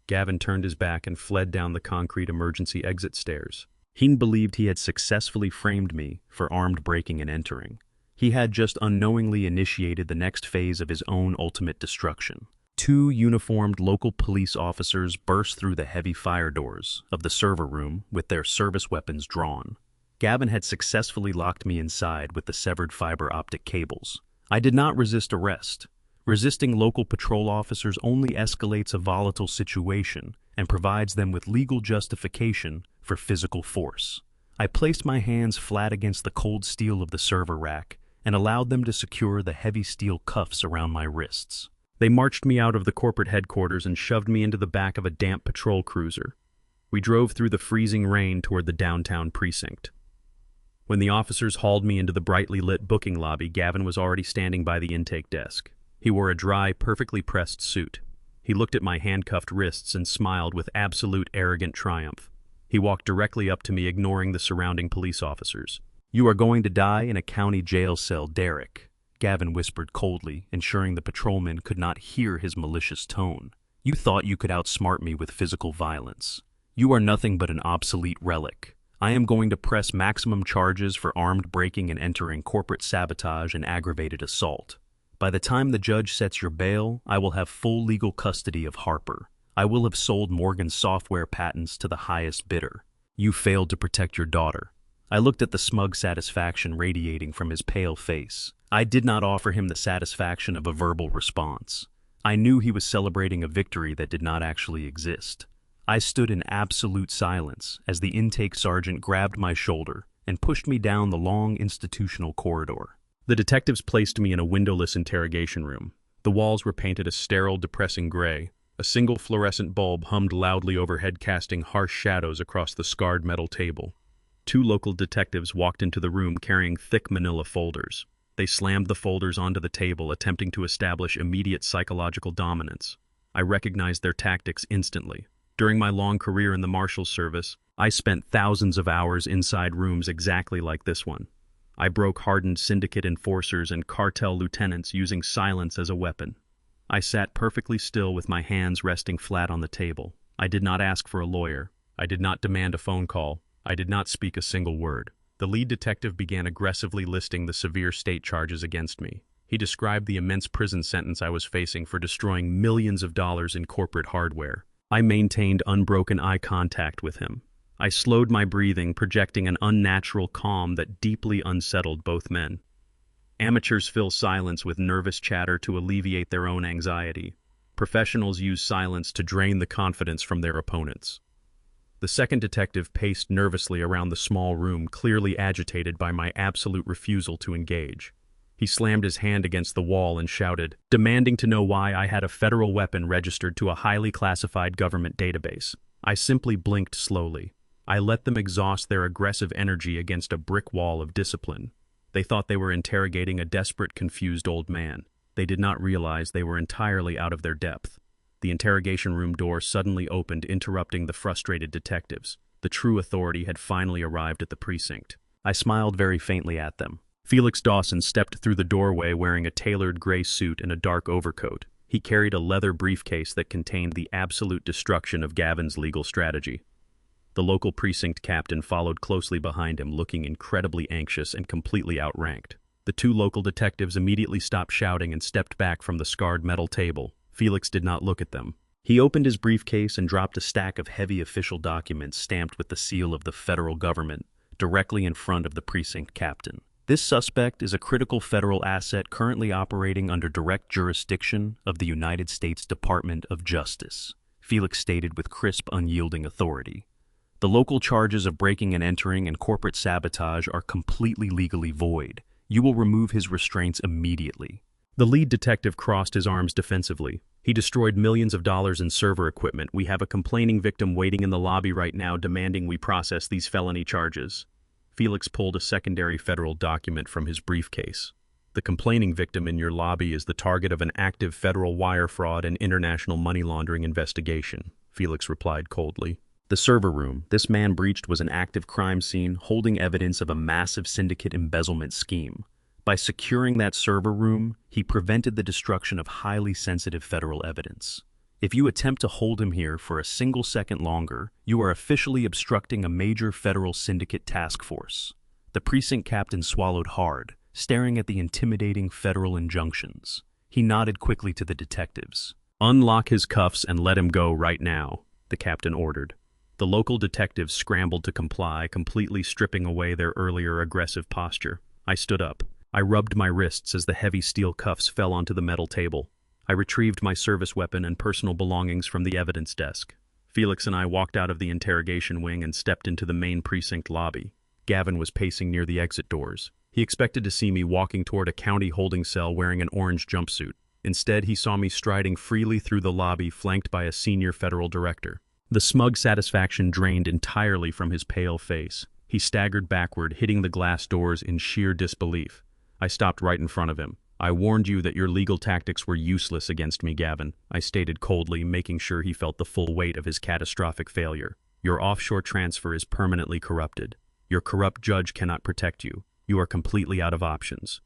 Gavin turned his back and fled down the concrete emergency exit stairs. He believed he had successfully framed me for armed breaking and entering. He had just unknowingly initiated the next phase of his own ultimate destruction. Two uniformed local police officers burst through the heavy fire doors of the server room with their service weapons drawn. Gavin had successfully locked me inside with the severed fiber optic cables. I did not resist arrest. Resisting local patrol officers only escalates a volatile situation and provides them with legal justification for physical force. I placed my hands flat against the cold steel of the server rack and allowed them to secure the heavy steel cuffs around my wrists. They marched me out of the corporate headquarters and shoved me into the back of a damp patrol cruiser. We drove through the freezing rain toward the downtown precinct. When the officers hauled me into the brightly lit booking lobby, Gavin was already standing by the intake desk. He wore a dry, perfectly pressed suit. He looked at my handcuffed wrists and smiled with absolute arrogant triumph. He walked directly up to me, ignoring the surrounding police officers. "You are going to die in a county jail cell, Derek," Gavin whispered coldly, ensuring the patrolman could not hear his malicious tone. "You thought you could outsmart me with physical violence. You are nothing but an obsolete relic. I am going to press maximum charges for armed breaking and entering, corporate sabotage, and aggravated assault. By the time the judge sets your bail, I will have full legal custody of Harper. I will have sold Morgan's software patents to the highest bidder. You failed to protect your daughter." I looked at the smug satisfaction radiating from his pale face. I did not offer him the satisfaction of a verbal response. I knew he was celebrating a victory that did not actually exist. I stood in absolute silence as the intake sergeant grabbed my shoulder and pushed me down the long institutional corridor. The detectives placed me in a windowless interrogation room. The walls were painted a sterile, depressing gray. A single fluorescent bulb hummed loudly overhead, casting harsh shadows across the scarred metal table. Two local detectives walked into the room carrying thick manila folders. They slammed the folders onto the table, attempting to establish immediate psychological dominance. I recognized their tactics instantly. During my long career in the Marshal service, I spent thousands of hours inside rooms exactly like this one. I broke hardened syndicate enforcers and cartel lieutenants using silence as a weapon. I sat perfectly still with my hands resting flat on the table. I did not ask for a lawyer. I did not demand a phone call. I did not speak a single word. The lead detective began aggressively listing the severe state charges against me. He described the immense prison sentence I was facing for destroying millions of dollars in corporate hardware. I maintained unbroken eye contact with him. I slowed my breathing, projecting an unnatural calm that deeply unsettled both men. Amateurs fill silence with nervous chatter to alleviate their own anxiety. Professionals use silence to drain the confidence from their opponents. The second detective paced nervously around the small room, clearly agitated by my absolute refusal to engage. He slammed his hand against the wall and shouted, demanding to know why I had a federal weapon registered to a highly classified government database. I simply blinked slowly. I let them exhaust their aggressive energy against a brick wall of discipline. They thought they were interrogating a desperate, confused old man. They did not realize they were entirely out of their depth. The interrogation room door suddenly opened, interrupting the frustrated detectives. The true authority had finally arrived at the precinct. I smiled very faintly at them. Felix Dawson stepped through the doorway wearing a tailored gray suit and a dark overcoat. He carried a leather briefcase that contained the absolute destruction of Gavin's legal strategy. The local precinct captain followed closely behind him, looking incredibly anxious and completely outranked. The two local detectives immediately stopped shouting and stepped back from the scarred metal table. Felix did not look at them. He opened his briefcase and dropped a stack of heavy official documents stamped with the seal of the federal government directly in front of the precinct captain. This suspect is a critical federal asset currently operating under direct jurisdiction of the United States Department of Justice, Felix stated with crisp, unyielding authority. The local charges of breaking and entering and corporate sabotage are completely legally void. You will remove his restraints immediately. The lead detective crossed his arms defensively. He destroyed millions of dollars in server equipment. We have a complaining victim waiting in the lobby right now demanding we process these felony charges. Felix pulled a secondary federal document from his briefcase. The complaining victim in your lobby is the target of an active federal wire fraud and international money laundering investigation, Felix replied coldly. The server room this man breached was an active crime scene holding evidence of a massive syndicate embezzlement scheme. By securing that server room, he prevented the destruction of highly sensitive federal evidence. If you attempt to hold him here for a single second longer, you are officially obstructing a major federal syndicate task force. The precinct captain swallowed hard, staring at the intimidating federal injunctions. He nodded quickly to the detectives. Unlock his cuffs and let him go right now, the captain ordered. The local detectives scrambled to comply, completely stripping away their earlier aggressive posture. I stood up. I rubbed my wrists as the heavy steel cuffs fell onto the metal table. I retrieved my service weapon and personal belongings from the evidence desk. Felix and I walked out of the interrogation wing and stepped into the main precinct lobby. Gavin was pacing near the exit doors. He expected to see me walking toward a county holding cell wearing an orange jumpsuit. Instead, he saw me striding freely through the lobby, flanked by a senior federal director. The smug satisfaction drained entirely from his pale face. He staggered backward, hitting the glass doors in sheer disbelief. I stopped right in front of him. I warned you that your legal tactics were useless against me, Gavin, I stated coldly, making sure he felt the full weight of his catastrophic failure. Your offshore transfer is permanently corrupted. Your corrupt judge cannot protect you. You are completely out of options.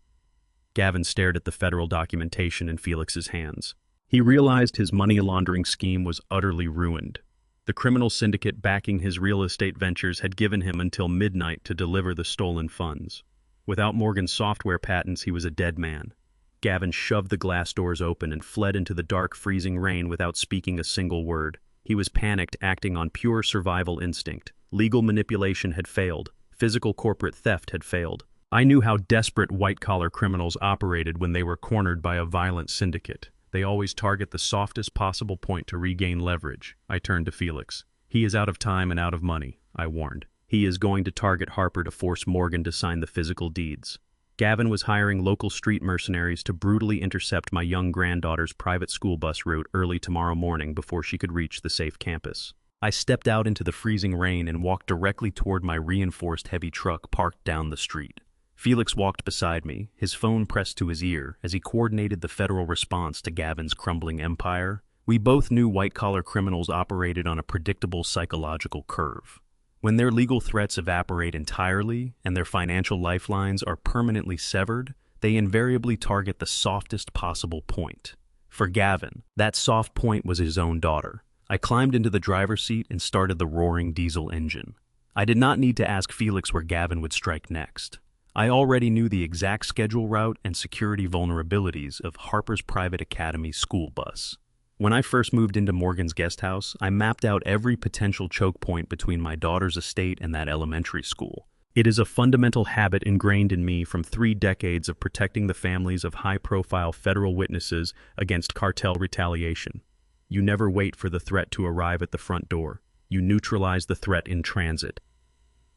Gavin stared at the federal documentation in Felix's hands. He realized his money laundering scheme was utterly ruined. The criminal syndicate backing his real estate ventures had given him until midnight to deliver the stolen funds. Without Morgan's software patents, he was a dead man. Gavin shoved the glass doors open and fled into the dark, freezing rain without speaking a single word. He was panicked, acting on pure survival instinct. Legal manipulation had failed. Physical corporate theft had failed. I knew how desperate white-collar criminals operated when they were cornered by a violent syndicate. They always target the softest possible point to regain leverage. I turned to Felix. He is out of time and out of money, I warned. He is going to target Harper to force Morgan to sign the physical deeds. Gavin was hiring local street mercenaries to brutally intercept my young granddaughter's private school bus route early tomorrow morning before she could reach the safe campus. I stepped out into the freezing rain and walked directly toward my reinforced heavy truck parked down the street. Felix walked beside me, his phone pressed to his ear as he coordinated the federal response to Gavin's crumbling empire. We both knew white-collar criminals operated on a predictable psychological curve. When their legal threats evaporate entirely and their financial lifelines are permanently severed, they invariably target the softest possible point. For Gavin, that soft point was his own daughter. I climbed into the driver's seat and started the roaring diesel engine. I did not need to ask Felix where Gavin would strike next. I already knew the exact schedule route and security vulnerabilities of Harper's Private Academy school bus. When I first moved into Morgan's guest house, I mapped out every potential choke point between my daughter's estate and that elementary school. It is a fundamental habit ingrained in me from 3 decades of protecting the families of high-profile federal witnesses against cartel retaliation. You never wait for the threat to arrive at the front door. You neutralize the threat in transit.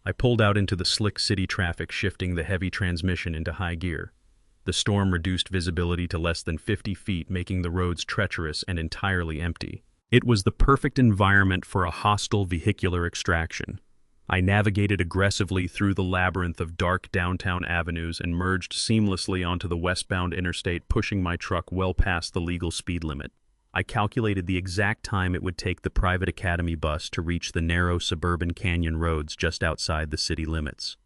I pulled out into the slick city traffic, shifting the heavy transmission into high gear. The storm reduced visibility to less than 50 feet, making the roads treacherous and entirely empty. It was the perfect environment for a hostile vehicular extraction. I navigated aggressively through the labyrinth of dark downtown avenues and merged seamlessly onto the westbound interstate, pushing my truck well past the legal speed limit. I calculated the exact time it would take the private academy bus to reach the narrow suburban canyon roads just outside the city limits.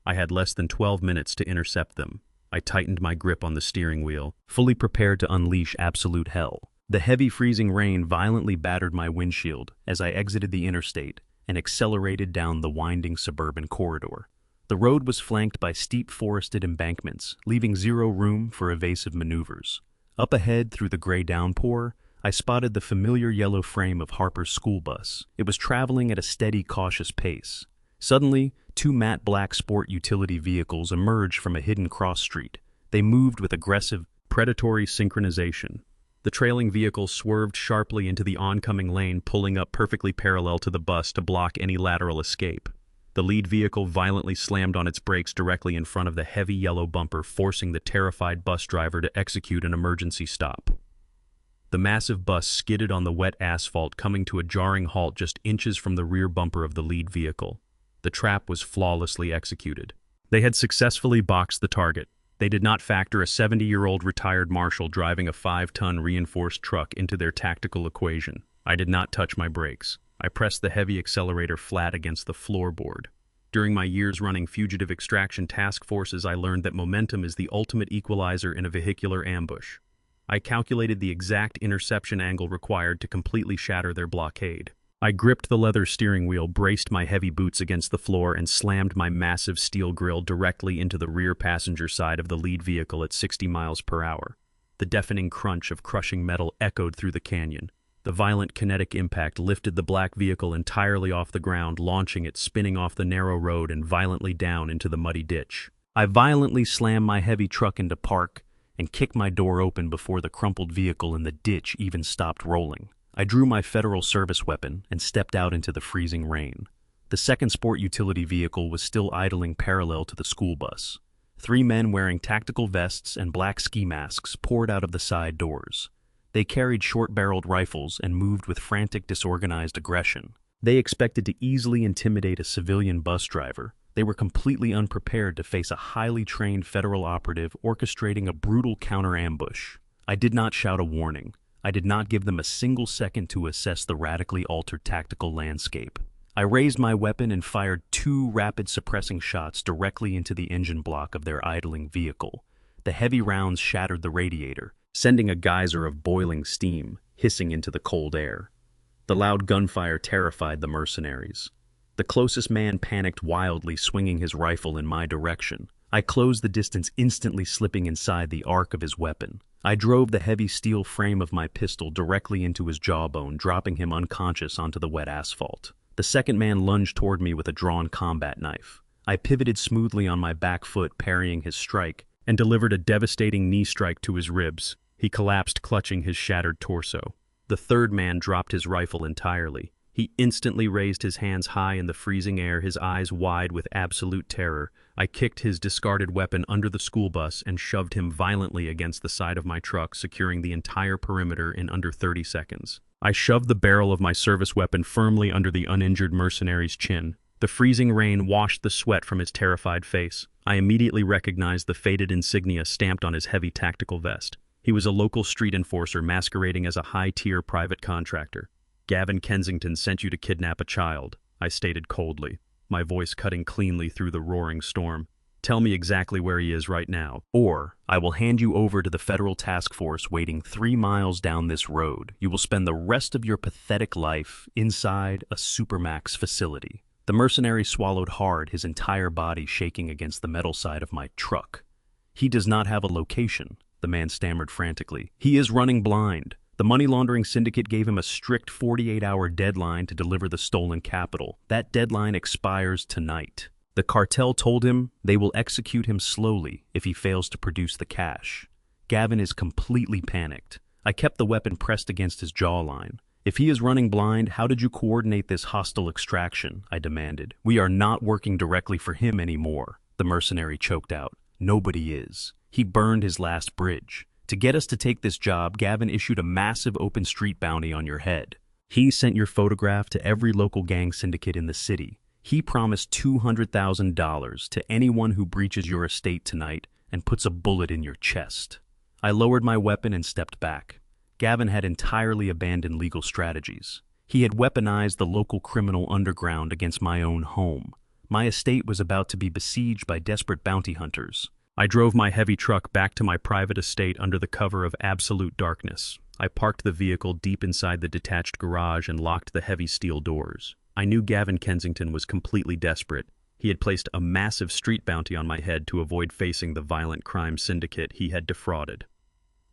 I had less than 12 minutes to intercept them. I tightened my grip on the steering wheel, fully prepared to unleash absolute hell. The heavy freezing rain violently battered my windshield as I exited the interstate and accelerated down the winding suburban corridor. The road was flanked by steep forested embankments, leaving zero room for evasive maneuvers. Up ahead through the gray downpour, I spotted the familiar yellow frame of Harper's school bus. It was traveling at a steady, cautious pace. Suddenly, 2 matte black sport utility vehicles emerged from a hidden cross street. They moved with aggressive, predatory synchronization. The trailing vehicle swerved sharply into the oncoming lane, pulling up perfectly parallel to the bus to block any lateral escape. The lead vehicle violently slammed on its brakes directly in front of the heavy yellow bumper, forcing the terrified bus driver to execute an emergency stop. The massive bus skidded on the wet asphalt, coming to a jarring halt just inches from the rear bumper of the lead vehicle. The trap was flawlessly executed. They had successfully boxed the target. They did not factor a 70-year-old retired Marshal driving a 5-ton reinforced truck into their tactical equation. I did not touch my brakes. I pressed the heavy accelerator flat against the floorboard. During my years running fugitive extraction task forces, I learned that momentum is the ultimate equalizer in a vehicular ambush. I calculated the exact interception angle required to completely shatter their blockade. I gripped the leather steering wheel, braced my heavy boots against the floor, and slammed my massive steel grille directly into the rear passenger side of the lead vehicle at 60 miles per hour. The deafening crunch of crushing metal echoed through the canyon. The violent kinetic impact lifted the black vehicle entirely off the ground, launching it spinning off the narrow road and violently down into the muddy ditch. I violently slammed my heavy truck into park and kicked my door open before the crumpled vehicle in the ditch even stopped rolling. I drew my Federal Service weapon and stepped out into the freezing rain. The second sport utility vehicle was still idling parallel to the school bus. 3 men wearing tactical vests and black ski masks poured out of the side doors. They carried short-barreled rifles and moved with frantic, disorganized aggression. They expected to easily intimidate a civilian bus driver. They were completely unprepared to face a highly trained federal operative orchestrating a brutal counter-ambush. I did not shout a warning. I did not give them a single second to assess the radically altered tactical landscape. I raised my weapon and fired 2 rapid suppressing shots directly into the engine block of their idling vehicle. The heavy rounds shattered the radiator, sending a geyser of boiling steam hissing into the cold air. The loud gunfire terrified the mercenaries. The closest man panicked wildly, swinging his rifle in my direction. I closed the distance, instantly slipping inside the arc of his weapon. I drove the heavy steel frame of my pistol directly into his jawbone, dropping him unconscious onto the wet asphalt. The second man lunged toward me with a drawn combat knife. I pivoted smoothly on my back foot, parrying his strike, and delivered a devastating knee strike to his ribs. He collapsed, clutching his shattered torso. The third man dropped his rifle entirely. He instantly raised his hands high in the freezing air, his eyes wide with absolute terror. I kicked his discarded weapon under the school bus and shoved him violently against the side of my truck, securing the entire perimeter in under 30 seconds. I shoved the barrel of my service weapon firmly under the uninjured mercenary's chin. The freezing rain washed the sweat from his terrified face. I immediately recognized the faded insignia stamped on his heavy tactical vest. He was a local street enforcer masquerading as a high-tier private contractor. "Gavin Kensington sent you to kidnap a child," I stated coldly, my voice cutting cleanly through the roaring storm. "Tell me exactly where he is right now, or I will hand you over to the federal task force waiting 3 miles down this road. You will spend the rest of your pathetic life inside a Supermax facility." The mercenary swallowed hard, his entire body shaking against the metal side of my truck. "He does not have a location," the man stammered frantically. "He is running blind. The money laundering syndicate gave him a strict 48-hour deadline to deliver the stolen capital. That deadline expires tonight. The cartel told him they will execute him slowly if he fails to produce the cash. Gavin is completely panicked. I kept the weapon pressed against his jawline. If he is running blind, how did you coordinate this hostile extraction? I demanded. We are not working directly for him anymore, the mercenary choked out. Nobody is. He burned his last bridge. To get us to take this job, Gavin issued a massive open street bounty on your head. He sent your photograph to every local gang syndicate in the city. He promised $200,000 to anyone who breaches your estate tonight and puts a bullet in your chest. I lowered my weapon and stepped back. Gavin had entirely abandoned legal strategies. He had weaponized the local criminal underground against my own home. My estate was about to be besieged by desperate bounty hunters. I drove my heavy truck back to my private estate under the cover of absolute darkness. I parked the vehicle deep inside the detached garage and locked the heavy steel doors. I knew Gavin Kensington was completely desperate. He had placed a massive street bounty on my head to avoid facing the violent crime syndicate he had defrauded.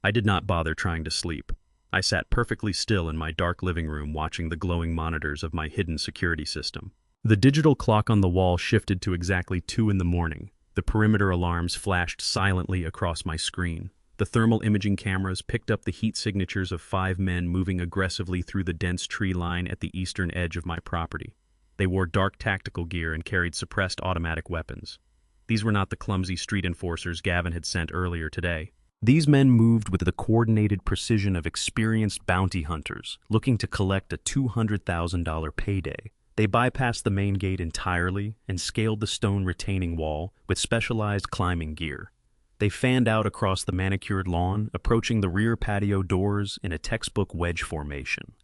I did not bother trying to sleep. I sat perfectly still in my dark living room watching the glowing monitors of my hidden security system. The digital clock on the wall shifted to exactly 2 in the morning. The perimeter alarms flashed silently across my screen. The thermal imaging cameras picked up the heat signatures of 5 men moving aggressively through the dense tree line at the eastern edge of my property. They wore dark tactical gear and carried suppressed automatic weapons. These were not the clumsy street enforcers Gavin had sent earlier today. These men moved with the coordinated precision of experienced bounty hunters looking to collect a $200,000 payday. They bypassed the main gate entirely and scaled the stone retaining wall with specialized climbing gear. They fanned out across the manicured lawn, approaching the rear patio doors in a textbook wedge formation.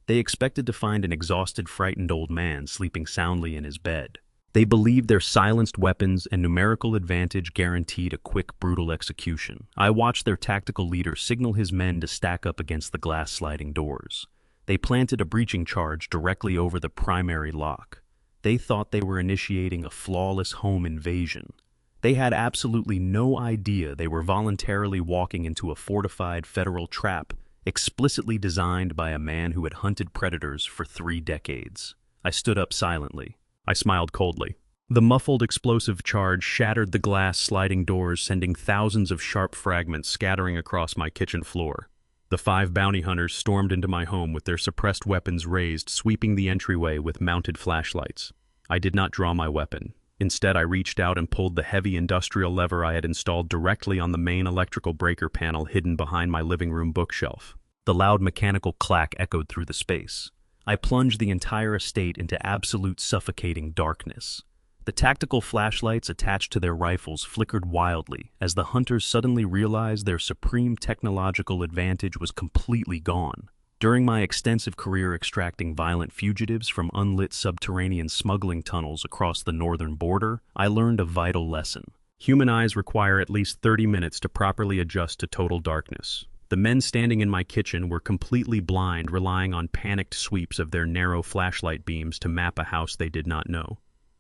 They expected to find an exhausted, frightened old man sleeping soundly in his bed. They believed their silenced weapons and numerical advantage guaranteed a quick, brutal execution. I watched their tactical leader signal his men to stack up against the glass sliding doors. They planted a breaching charge directly over the primary lock. They thought they were initiating a flawless home invasion. They had absolutely no idea they were voluntarily walking into a fortified federal trap explicitly designed by a man who had hunted predators for 3 decades. I stood up silently. I smiled coldly. The muffled explosive charge shattered the glass sliding doors, sending thousands of sharp fragments scattering across my kitchen floor. The 5 bounty hunters stormed into my home with their suppressed weapons raised, sweeping the entryway with mounted flashlights. I did not draw my weapon. Instead, I reached out and pulled the heavy industrial lever I had installed directly on the main electrical breaker panel hidden behind my living room bookshelf. The loud mechanical clack echoed through the space. I plunged the entire estate into absolute suffocating darkness. The tactical flashlights attached to their rifles flickered wildly as the hunters suddenly realized their supreme technological advantage was completely gone. During my extensive career extracting violent fugitives from unlit subterranean smuggling tunnels across the northern border, I learned a vital lesson. Human eyes require at least 30 minutes to properly adjust to total darkness. The men standing in my kitchen were completely blind, relying on panicked sweeps of their narrow flashlight beams to map a house they did not know.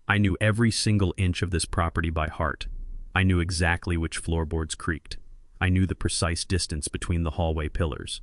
I knew every single inch of this property by heart. I knew exactly which floorboards creaked. I knew the precise distance between the hallway pillars.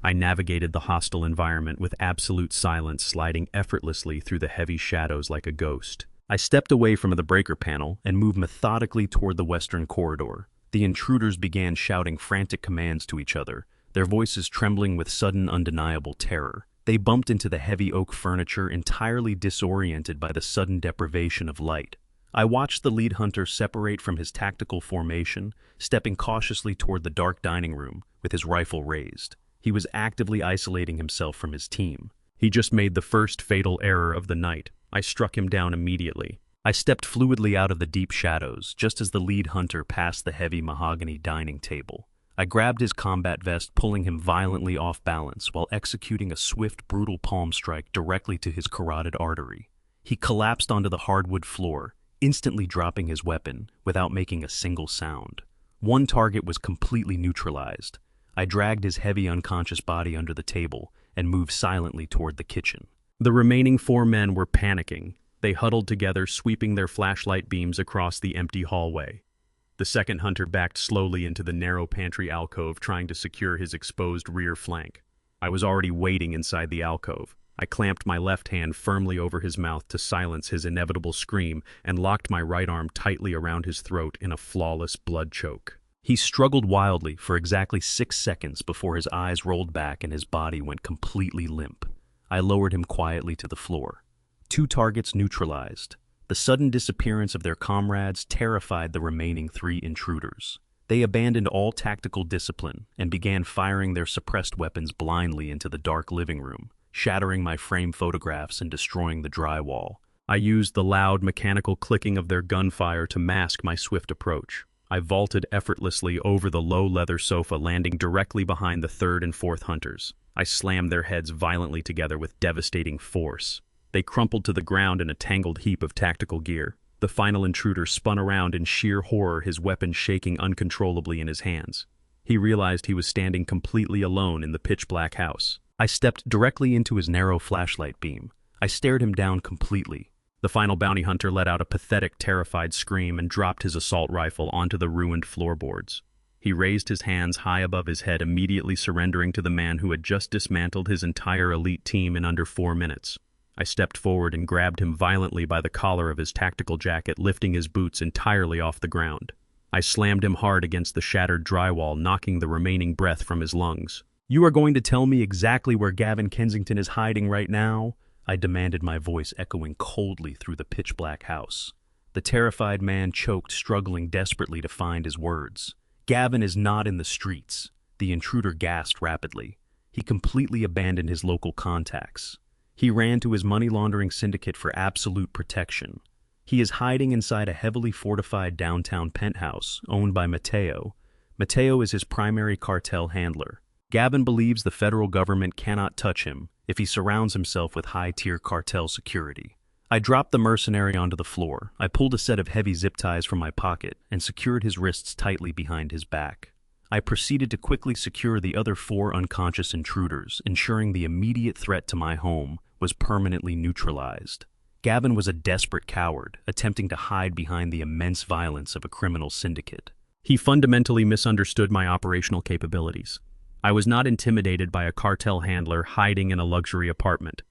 I navigated the hostile environment with absolute silence, sliding effortlessly through the heavy shadows like a ghost. I stepped away from the breaker panel and moved methodically toward the western corridor. The intruders began shouting frantic commands to each other, their voices trembling with sudden, undeniable terror. They bumped into the heavy oak furniture, entirely disoriented by the sudden deprivation of light. I watched the lead hunter separate from his tactical formation, stepping cautiously toward the dark dining room with his rifle raised. He was actively isolating himself from his team. He just made the first fatal error of the night. I struck him down immediately. I stepped fluidly out of the deep shadows, just as the lead hunter passed the heavy mahogany dining table. I grabbed his combat vest, pulling him violently off balance while executing a swift, brutal palm strike directly to his carotid artery. He collapsed onto the hardwood floor, instantly dropping his weapon without making a single sound. One target was completely neutralized. I dragged his heavy, unconscious body under the table and moved silently toward the kitchen. The remaining 4 men were panicking. They huddled together, sweeping their flashlight beams across the empty hallway. The second hunter backed slowly into the narrow pantry alcove, trying to secure his exposed rear flank. I was already waiting inside the alcove. I clamped my left hand firmly over his mouth to silence his inevitable scream and locked my right arm tightly around his throat in a flawless blood choke. He struggled wildly for exactly 6 seconds before his eyes rolled back and his body went completely limp. I lowered him quietly to the floor. 2 targets neutralized. The sudden disappearance of their comrades terrified the remaining 3 intruders. They abandoned all tactical discipline and began firing their suppressed weapons blindly into the dark living room, shattering my frame photographs and destroying the drywall. I used the loud mechanical clicking of their gunfire to mask my swift approach. I vaulted effortlessly over the low leather sofa, landing directly behind the 3rd and 4th hunters. I slammed their heads violently together with devastating force. They crumpled to the ground in a tangled heap of tactical gear. The final intruder spun around in sheer horror, his weapon shaking uncontrollably in his hands. He realized he was standing completely alone in the pitch-black house. I stepped directly into his narrow flashlight beam. I stared him down completely. The final bounty hunter let out a pathetic, terrified scream and dropped his assault rifle onto the ruined floorboards. He raised his hands high above his head, immediately surrendering to the man who had just dismantled his entire elite team in under 4 minutes. I stepped forward and grabbed him violently by the collar of his tactical jacket, lifting his boots entirely off the ground. I slammed him hard against the shattered drywall, knocking the remaining breath from his lungs. "You are going to tell me exactly where Gavin Kensington is hiding right now?" I demanded, my voice echoing coldly through the pitch-black house. The terrified man choked, struggling desperately to find his words. "Gavin is not in the streets." The intruder gasped rapidly. He completely abandoned his local contacts. He ran to his money-laundering syndicate for absolute protection. He is hiding inside a heavily fortified downtown penthouse owned by Mateo. Mateo is his primary cartel handler. Gavin believes the federal government cannot touch him if he surrounds himself with high-tier cartel security. I dropped the mercenary onto the floor. I pulled a set of heavy zip ties from my pocket and secured his wrists tightly behind his back. I proceeded to quickly secure the other 4 unconscious intruders, ensuring the immediate threat to my home was permanently neutralized. Gavin was a desperate coward, attempting to hide behind the immense violence of a criminal syndicate. He fundamentally misunderstood my operational capabilities. I was not intimidated by a cartel handler hiding in a luxury apartment.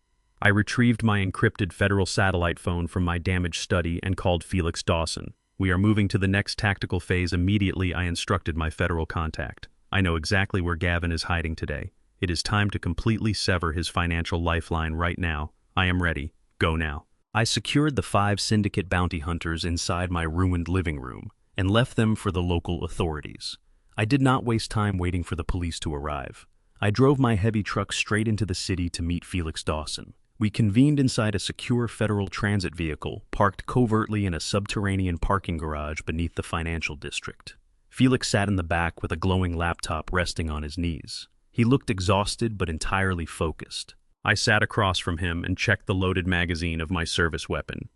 I retrieved my encrypted federal satellite phone from my damaged study and called Felix Dawson. "We are moving to the next tactical phase immediately," I instructed my federal contact. "I know exactly where Gavin is hiding today. It is time to completely sever his financial lifeline right now. I am ready. Go now." I secured the 5 syndicate bounty hunters inside my ruined living room and left them for the local authorities. I did not waste time waiting for the police to arrive. I drove my heavy truck straight into the city to meet Felix Dawson. We convened inside a secure federal transit vehicle, parked covertly in a subterranean parking garage beneath the financial district. Felix sat in the back with a glowing laptop resting on his knees. He looked exhausted but entirely focused. I sat across from him and checked the loaded magazine of my service weapon.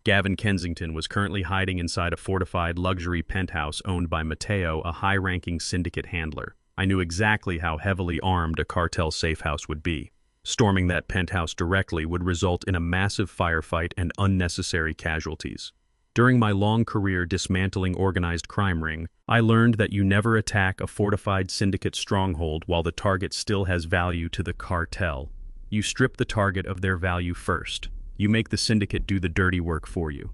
Gavin Kensington was currently hiding inside a fortified luxury penthouse owned by Mateo, a high-ranking syndicate handler. I knew exactly how heavily armed a cartel safehouse would be. Storming that penthouse directly would result in a massive firefight and unnecessary casualties. During my long career dismantling organized crime ring, I learned that you never attack a fortified syndicate stronghold while the target still has value to the cartel. You strip the target of their value first. You make the syndicate do the dirty work for you.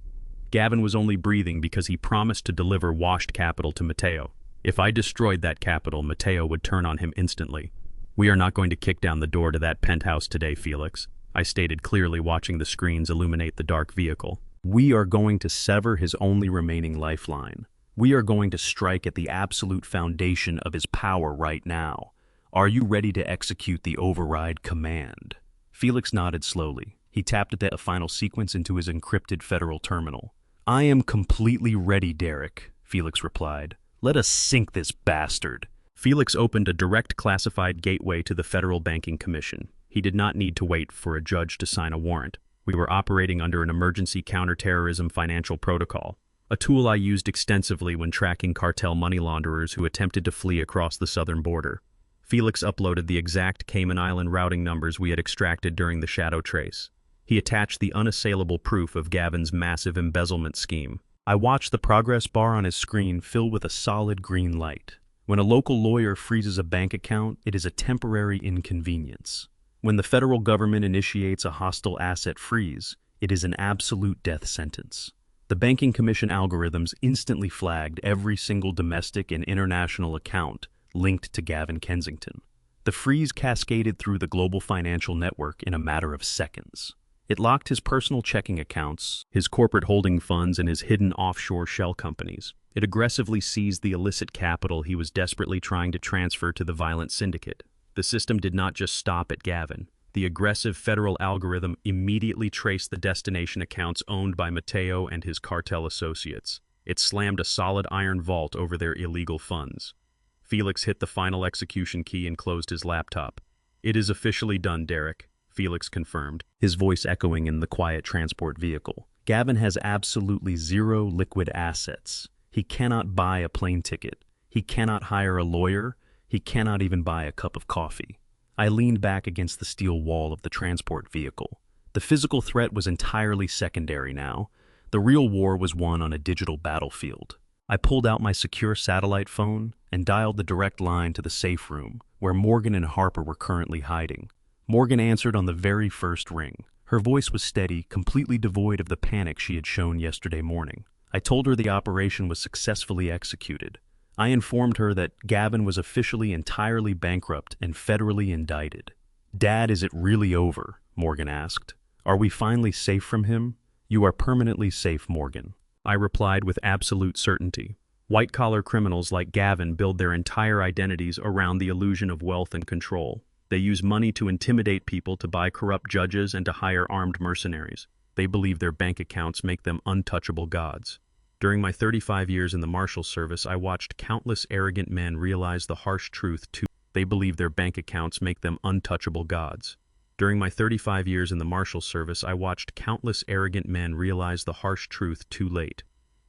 Gavin was only breathing because he promised to deliver washed capital to Mateo. If I destroyed that capital, Mateo would turn on him instantly. "We are not going to kick down the door to that penthouse today, Felix," I stated clearly, watching the screens illuminate the dark vehicle. "We are going to sever his only remaining lifeline. We are going to strike at the absolute foundation of his power right now. Are you ready to execute the override command?" Felix nodded slowly. He tapped the final sequence into his encrypted federal terminal. "I am completely ready, Derek," Felix replied. "Let us sink this bastard." Felix opened a direct classified gateway to the Federal Banking Commission. He did not need to wait for a judge to sign a warrant. We were operating under an emergency counterterrorism financial protocol, a tool I used extensively when tracking cartel money launderers who attempted to flee across the southern border. Felix uploaded the exact Cayman Island routing numbers we had extracted during the shadow trace. He attached the unassailable proof of Gavin's massive embezzlement scheme. I watched the progress bar on his screen fill with a solid green light. When a local lawyer freezes a bank account, it is a temporary inconvenience. When the federal government initiates a hostile asset freeze, it is an absolute death sentence. The Banking Commission algorithms instantly flagged every single domestic and international account linked to Gavin Kensington. The freeze cascaded through the global financial network in a matter of seconds. It locked his personal checking accounts, his corporate holding funds, and his hidden offshore shell companies. It aggressively seized the illicit capital he was desperately trying to transfer to the violent syndicate. The system did not just stop at Gavin. The aggressive federal algorithm immediately traced the destination accounts owned by Mateo and his cartel associates. It slammed a solid iron vault over their illegal funds. Felix hit the final execution key and closed his laptop. "It is officially done, Derek," Felix confirmed, his voice echoing in the quiet transport vehicle. Gavin has absolutely zero liquid assets. He cannot buy a plane ticket. He cannot hire a lawyer. He cannot even buy a cup of coffee. I leaned back against the steel wall of the transport vehicle. The physical threat was entirely secondary now. The real war was won on a digital battlefield. I pulled out my secure satellite phone and dialed the direct line to the safe room, where Morgan and Harper were currently hiding. Morgan answered on the very first ring. Her voice was steady, completely devoid of the panic she had shown yesterday morning. I told her the operation was successfully executed. I informed her that Gavin was officially entirely bankrupt and federally indicted. "Dad, is it really over?" Morgan asked. "Are we finally safe from him?" "You are permanently safe, Morgan," I replied with absolute certainty. White-collar criminals like Gavin build their entire identities around the illusion of wealth and control. They use money to intimidate people, to buy corrupt judges, and to hire armed mercenaries. They believe their bank accounts make them untouchable gods. During my 35 years in the Marshal service, I watched countless arrogant men realize the harsh truth too. They believe their bank accounts make them untouchable gods. During my 35 years in the Marshal service, I watched countless arrogant men realize the harsh truth too late.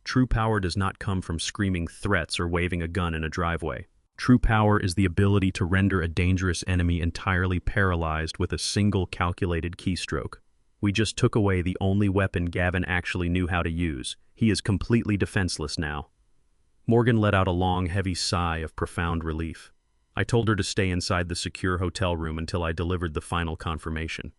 True power does not come from screaming threats or waving a gun in a driveway. True power is the ability to render a dangerous enemy entirely paralyzed with a single calculated keystroke. We just took away the only weapon Gavin actually knew how to use. He is completely defenseless now. Morgan let out a long, heavy sigh of profound relief. I told her to stay inside the secure hotel room until I delivered the final confirmation.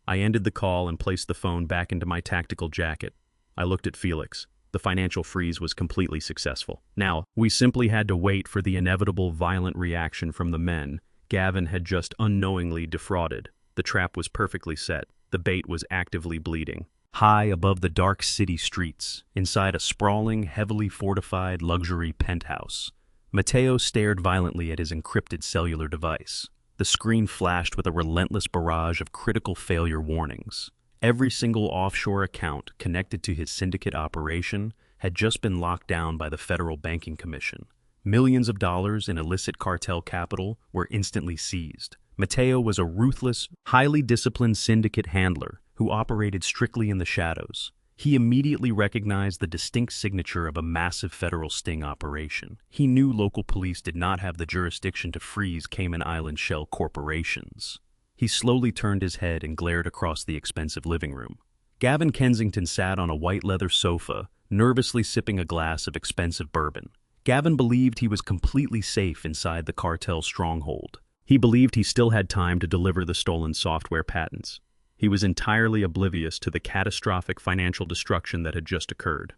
I ended the call and placed the phone back into my tactical jacket. I looked at Felix. The financial freeze was completely successful. Now, we simply had to wait for the inevitable violent reaction from the men Gavin had just unknowingly defrauded. The trap was perfectly set. The bait was actively bleeding. High above the dark city streets, inside a sprawling, heavily fortified luxury penthouse, Mateo stared violently at his encrypted cellular device. The screen flashed with a relentless barrage of critical failure warnings. Every single offshore account connected to his syndicate operation had just been locked down by the Federal Banking Commission. Millions of dollars in illicit cartel capital were instantly seized. Mateo was a ruthless, highly disciplined syndicate handler who operated strictly in the shadows. He immediately recognized the distinct signature of a massive federal sting operation. He knew local police did not have the jurisdiction to freeze Cayman Island shell corporations. He slowly turned his head and glared across the expensive living room. Gavin Kensington sat on a white leather sofa, nervously sipping a glass of expensive bourbon. Gavin believed he was completely safe inside the cartel stronghold. He believed he still had time to deliver the stolen software patents. He was entirely oblivious to the catastrophic financial destruction that had just occurred.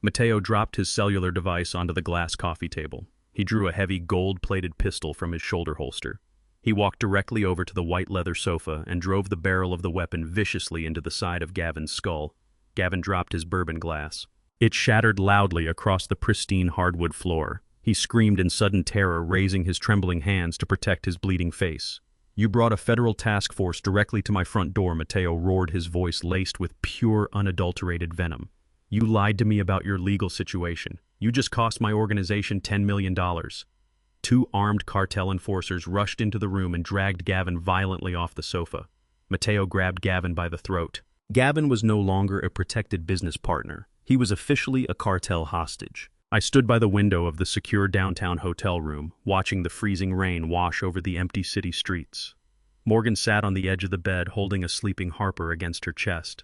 Mateo dropped his cellular device onto the glass coffee table. He drew a heavy gold-plated pistol from his shoulder holster. He walked directly over to the white leather sofa and drove the barrel of the weapon viciously into the side of Gavin's skull. Gavin dropped his bourbon glass. It shattered loudly across the pristine hardwood floor. He screamed in sudden terror, raising his trembling hands to protect his bleeding face. "You brought a federal task force directly to my front door," Mateo roared, his voice laced with pure, unadulterated venom. "You lied to me about your legal situation. You just cost my organization $10 million. Two armed cartel enforcers rushed into the room and dragged Gavin violently off the sofa. Mateo grabbed Gavin by the throat. Gavin was no longer a protected business partner. He was officially a cartel hostage. I stood by the window of the secure downtown hotel room, watching the freezing rain wash over the empty city streets. Morgan sat on the edge of the bed, holding a sleeping Harper against her chest.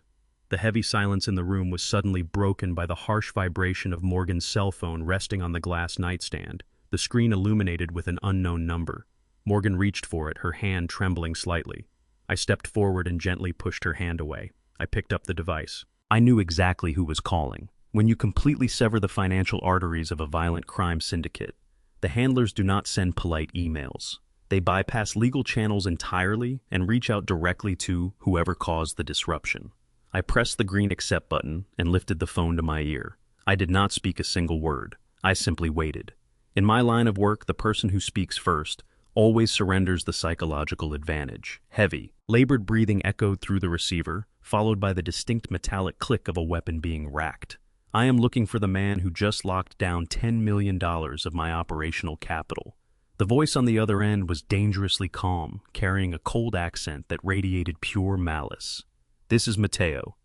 The heavy silence in the room was suddenly broken by the harsh vibration of Morgan's cell phone resting on the glass nightstand. The the screen illuminated with an unknown number. Morgan reached for it, her hand trembling slightly. I stepped forward and gently pushed her hand away. I picked up the device. I knew exactly who was calling. When you completely sever the financial arteries of a violent crime syndicate, the handlers do not send polite emails. They bypass legal channels entirely and reach out directly to whoever caused the disruption. I pressed the green accept button and lifted the phone to my ear. I did not speak a single word. I simply waited. In my line of work, the person who speaks first always surrenders the psychological advantage. Heavy, labored breathing echoed through the receiver, followed by the distinct metallic click of a weapon being racked. I am looking for the man who just locked down $10 million of my operational capital. The voice on the other end was dangerously calm, carrying a cold accent that radiated pure malice. This is Mateo.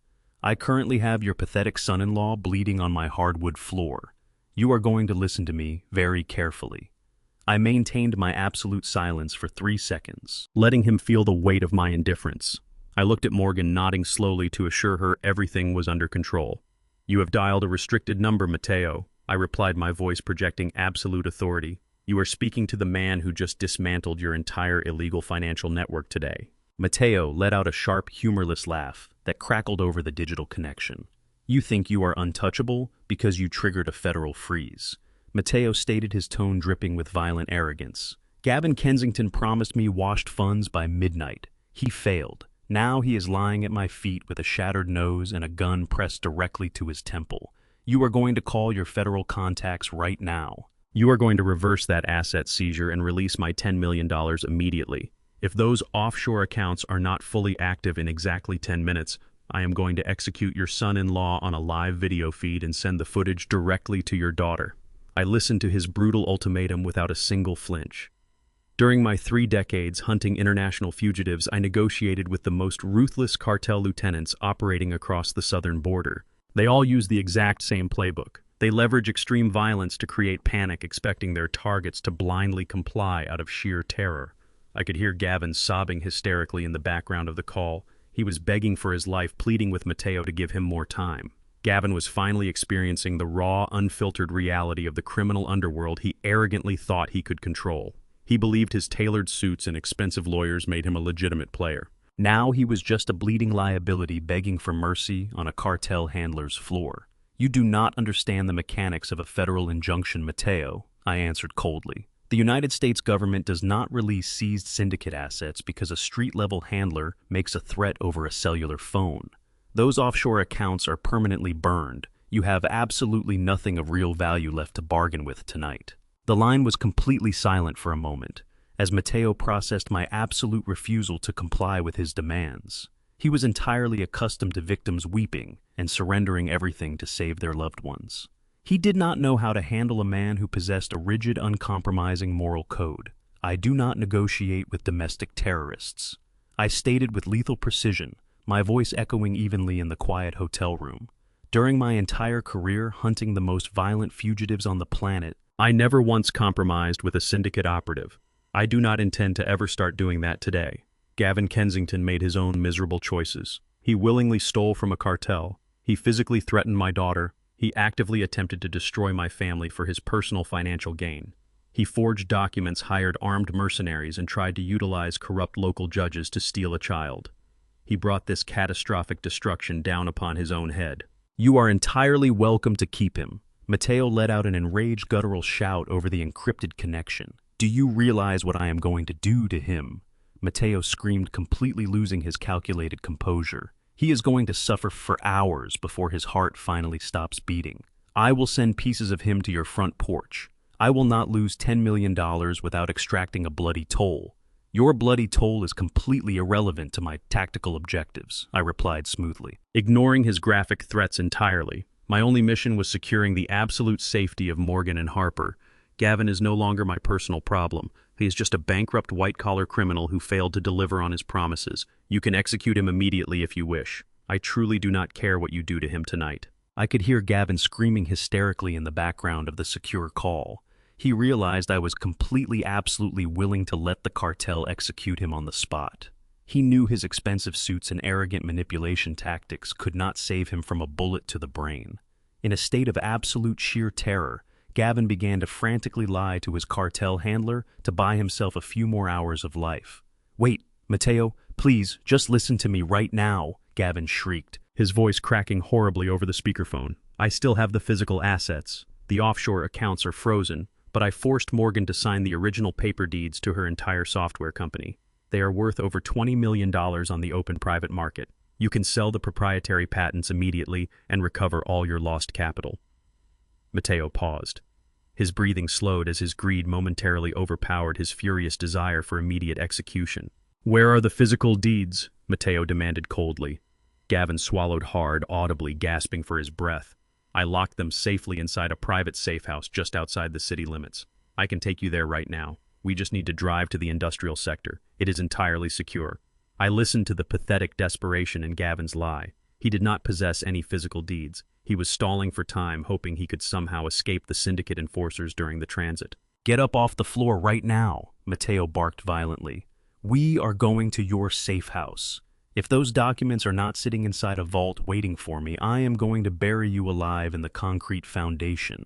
I currently have your pathetic son-in-law bleeding on my hardwood floor. You are going to listen to me very carefully. I maintained my absolute silence for 3 seconds, letting him feel the weight of my indifference. I looked at Morgan, nodding slowly to assure her everything was under control. You have dialed a restricted number, Mateo, I replied, my voice projecting absolute authority. You are speaking to the man who just dismantled your entire illegal financial network today. Mateo let out a sharp, humorless laugh that crackled over the digital connection. You think you are untouchable because you triggered a federal freeze. Mateo stated, his tone dripping with violent arrogance. Gavin Kensington promised me washed funds by midnight. He failed. Now he is lying at my feet with a shattered nose and a gun pressed directly to his temple. You are going to call your federal contacts right now. You are going to reverse that asset seizure and release my $10 million immediately. If those offshore accounts are not fully active in exactly 10 minutes, I am going to execute your son-in-law on a live video feed and send the footage directly to your daughter. I listened to his brutal ultimatum without a single flinch. During my 3 decades hunting international fugitives, I negotiated with the most ruthless cartel lieutenants operating across the southern border. They all use the exact same playbook. They leverage extreme violence to create panic, expecting their targets to blindly comply out of sheer terror. I could hear Gavin sobbing hysterically in the background of the call. He was begging for his life, pleading with Mateo to give him more time. Gavin was finally experiencing the raw, unfiltered reality of the criminal underworld he arrogantly thought he could control. He believed his tailored suits and expensive lawyers made him a legitimate player. Now he was just a bleeding liability begging for mercy on a cartel handler's floor. You do not understand the mechanics of a federal injunction, Mateo, I answered coldly. The United States government does not release seized syndicate assets because a street-level handler makes a threat over a cellular phone. Those offshore accounts are permanently burned. You have absolutely nothing of real value left to bargain with tonight. The line was completely silent for a moment, as Mateo processed my absolute refusal to comply with his demands. He was entirely accustomed to victims weeping and surrendering everything to save their loved ones. He did not know how to handle a man who possessed a rigid, uncompromising moral code. I do not negotiate with domestic terrorists. I stated with lethal precision, my voice echoing evenly in the quiet hotel room. During my entire career hunting the most violent fugitives on the planet, I never once compromised with a syndicate operative. I do not intend to ever start doing that today. Gavin Kensington made his own miserable choices. He willingly stole from a cartel. He physically threatened my daughter. He actively attempted to destroy my family for his personal financial gain. He forged documents, hired armed mercenaries, and tried to utilize corrupt local judges to steal a child. He brought this catastrophic destruction down upon his own head. You are entirely welcome to keep him. Mateo let out an enraged guttural shout over the encrypted connection. Do you realize what I am going to do to him? Mateo screamed, completely losing his calculated composure. He is going to suffer for hours before his heart finally stops beating. I will send pieces of him to your front porch. I will not lose $10 million without extracting a bloody toll. Your bloody toll is completely irrelevant to my tactical objectives, I replied smoothly. Ignoring his graphic threats entirely, my only mission was securing the absolute safety of Morgan and Harper. Gavin is no longer my personal problem. He is just a bankrupt white-collar criminal who failed to deliver on his promises. You can execute him immediately if you wish. I truly do not care what you do to him tonight. I could hear Gavin screaming hysterically in the background of the secure call. He realized I was completely, absolutely willing to let the cartel execute him on the spot. He knew his expensive suits and arrogant manipulation tactics could not save him from a bullet to the brain. In a state of absolute sheer terror, Gavin began to frantically lie to his cartel handler to buy himself a few more hours of life. "Wait, Mateo, please, just listen to me right now," Gavin shrieked, his voice cracking horribly over the speakerphone. "I still have the physical assets. The offshore accounts are frozen, but I forced Morgan to sign the original paper deeds to her entire software company. They are worth over $20 million on the open private market. You can sell the proprietary patents immediately and recover all your lost capital." Mateo paused. His breathing slowed as his greed momentarily overpowered his furious desire for immediate execution. "Where are the physical deeds?" Mateo demanded coldly. Gavin swallowed hard, audibly gasping for his breath. "I locked them safely inside a private safe house just outside the city limits. I can take you there right now. We just need to drive to the industrial sector. It is entirely secure." I listened to the pathetic desperation in Gavin's lie. He did not possess any physical deeds. He was stalling for time, hoping he could somehow escape the syndicate enforcers during the transit. "Get up off the floor right now," Mateo barked violently. "We are going to your safe house. If those documents are not sitting inside a vault waiting for me, I am going to bury you alive in the concrete foundation."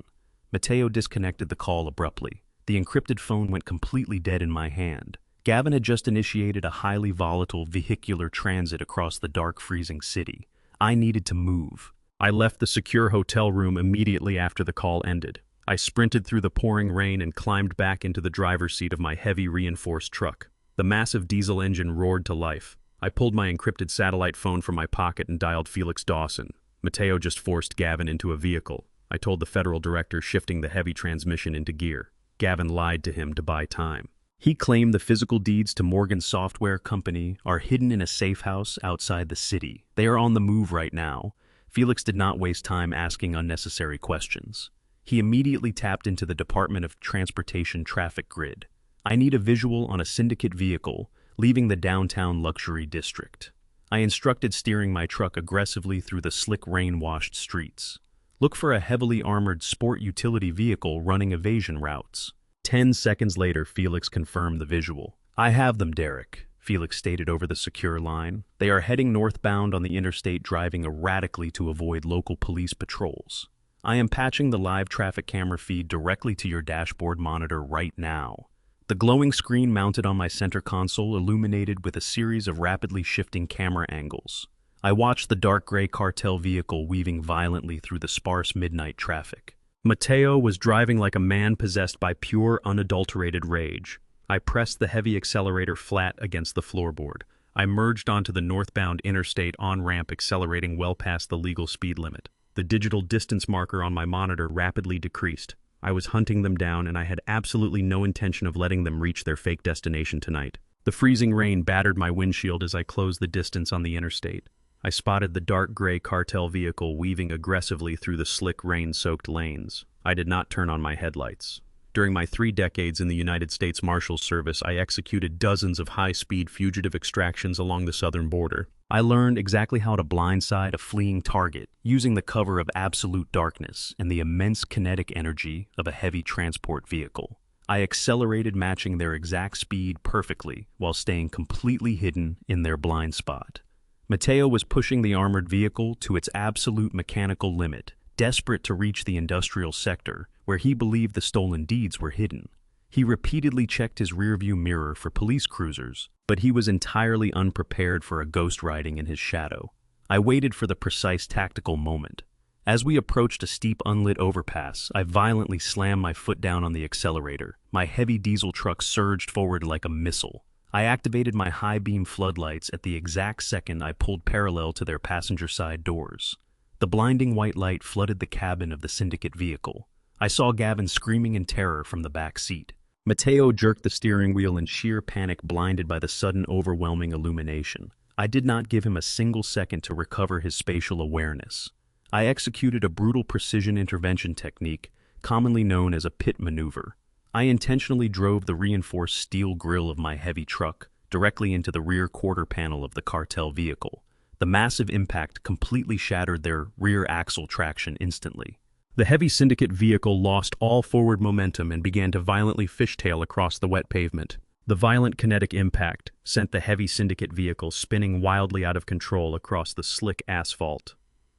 Mateo disconnected the call abruptly. The encrypted phone went completely dead in my hand. Gavin had just initiated a highly volatile vehicular transit across the dark, freezing city. I needed to move. I left the secure hotel room immediately after the call ended. I sprinted through the pouring rain and climbed back into the driver's seat of my heavy reinforced truck. The massive diesel engine roared to life. I pulled my encrypted satellite phone from my pocket and dialed Felix Dawson. Mateo just forced Gavin into a vehicle. I told the federal director, shifting the heavy transmission into gear. Gavin lied to him to buy time. He claimed the physical deeds to Morgan's software company are hidden in a safe house outside the city. They are on the move right now. Felix did not waste time asking unnecessary questions. He immediately tapped into the Department of Transportation traffic grid. "I need a visual on a syndicate vehicle leaving the downtown luxury district." I instructed, steering my truck aggressively through the slick rain-washed streets. "Look for a heavily armored sport utility vehicle running evasion routes." 10 seconds later, Felix confirmed the visual. "I have them, Derek," Felix stated over the secure line. "They are heading northbound on the interstate, driving erratically to avoid local police patrols. I am patching the live traffic camera feed directly to your dashboard monitor right now." The glowing screen mounted on my center console illuminated with a series of rapidly shifting camera angles. I watched the dark gray cartel vehicle weaving violently through the sparse midnight traffic. Mateo was driving like a man possessed by pure, unadulterated rage. I pressed the heavy accelerator flat against the floorboard. I merged onto the northbound interstate on-ramp, accelerating well past the legal speed limit. The digital distance marker on my monitor rapidly decreased. I was hunting them down, and I had absolutely no intention of letting them reach their fake destination tonight. The freezing rain battered my windshield as I closed the distance on the interstate. I spotted the dark gray cartel vehicle weaving aggressively through the slick, rain-soaked lanes. I did not turn on my headlights. During my 3 decades in the United States Marshal Service, I executed dozens of high-speed fugitive extractions along the southern border. I learned exactly how to blindside a fleeing target, using the cover of absolute darkness and the immense kinetic energy of a heavy transport vehicle. I accelerated, matching their exact speed perfectly while staying completely hidden in their blind spot. Mateo was pushing the armored vehicle to its absolute mechanical limit, desperate to reach the industrial sector, where he believed the stolen deeds were hidden. He repeatedly checked his rearview mirror for police cruisers, but he was entirely unprepared for a ghost riding in his shadow. I waited for the precise tactical moment. As we approached a steep, unlit overpass, I violently slammed my foot down on the accelerator. My heavy diesel truck surged forward like a missile. I activated my high-beam floodlights at the exact second I pulled parallel to their passenger side doors. The blinding white light flooded the cabin of the syndicate vehicle. I saw Gavin screaming in terror from the back seat. Mateo jerked the steering wheel in sheer panic, blinded by the sudden, overwhelming illumination. I did not give him a single second to recover his spatial awareness. I executed a brutal precision intervention technique, commonly known as a pit maneuver. I intentionally drove the reinforced steel grille of my heavy truck directly into the rear quarter panel of the cartel vehicle. The massive impact completely shattered their rear axle traction instantly. The heavy syndicate vehicle lost all forward momentum and began to violently fishtail across the wet pavement. The violent kinetic impact sent the heavy syndicate vehicle spinning wildly out of control across the slick asphalt.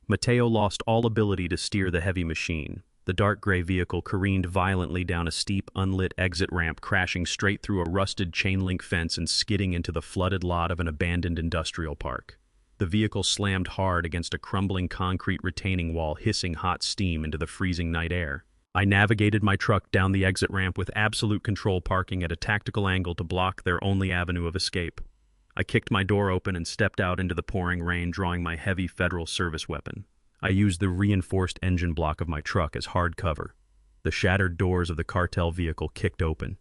Mateo lost all ability to steer the heavy machine. The dark gray vehicle careened violently down a steep, unlit exit ramp, crashing straight through a rusted chain-link fence and skidding into the flooded lot of an abandoned industrial park. The vehicle slammed hard against a crumbling concrete retaining wall, hissing hot steam into the freezing night air. I navigated my truck down the exit ramp with absolute control, parking at a tactical angle to block their only avenue of escape. I kicked my door open and stepped out into the pouring rain, drawing my heavy federal service weapon. I used the reinforced engine block of my truck as hard cover. The shattered doors of the cartel vehicle kicked open.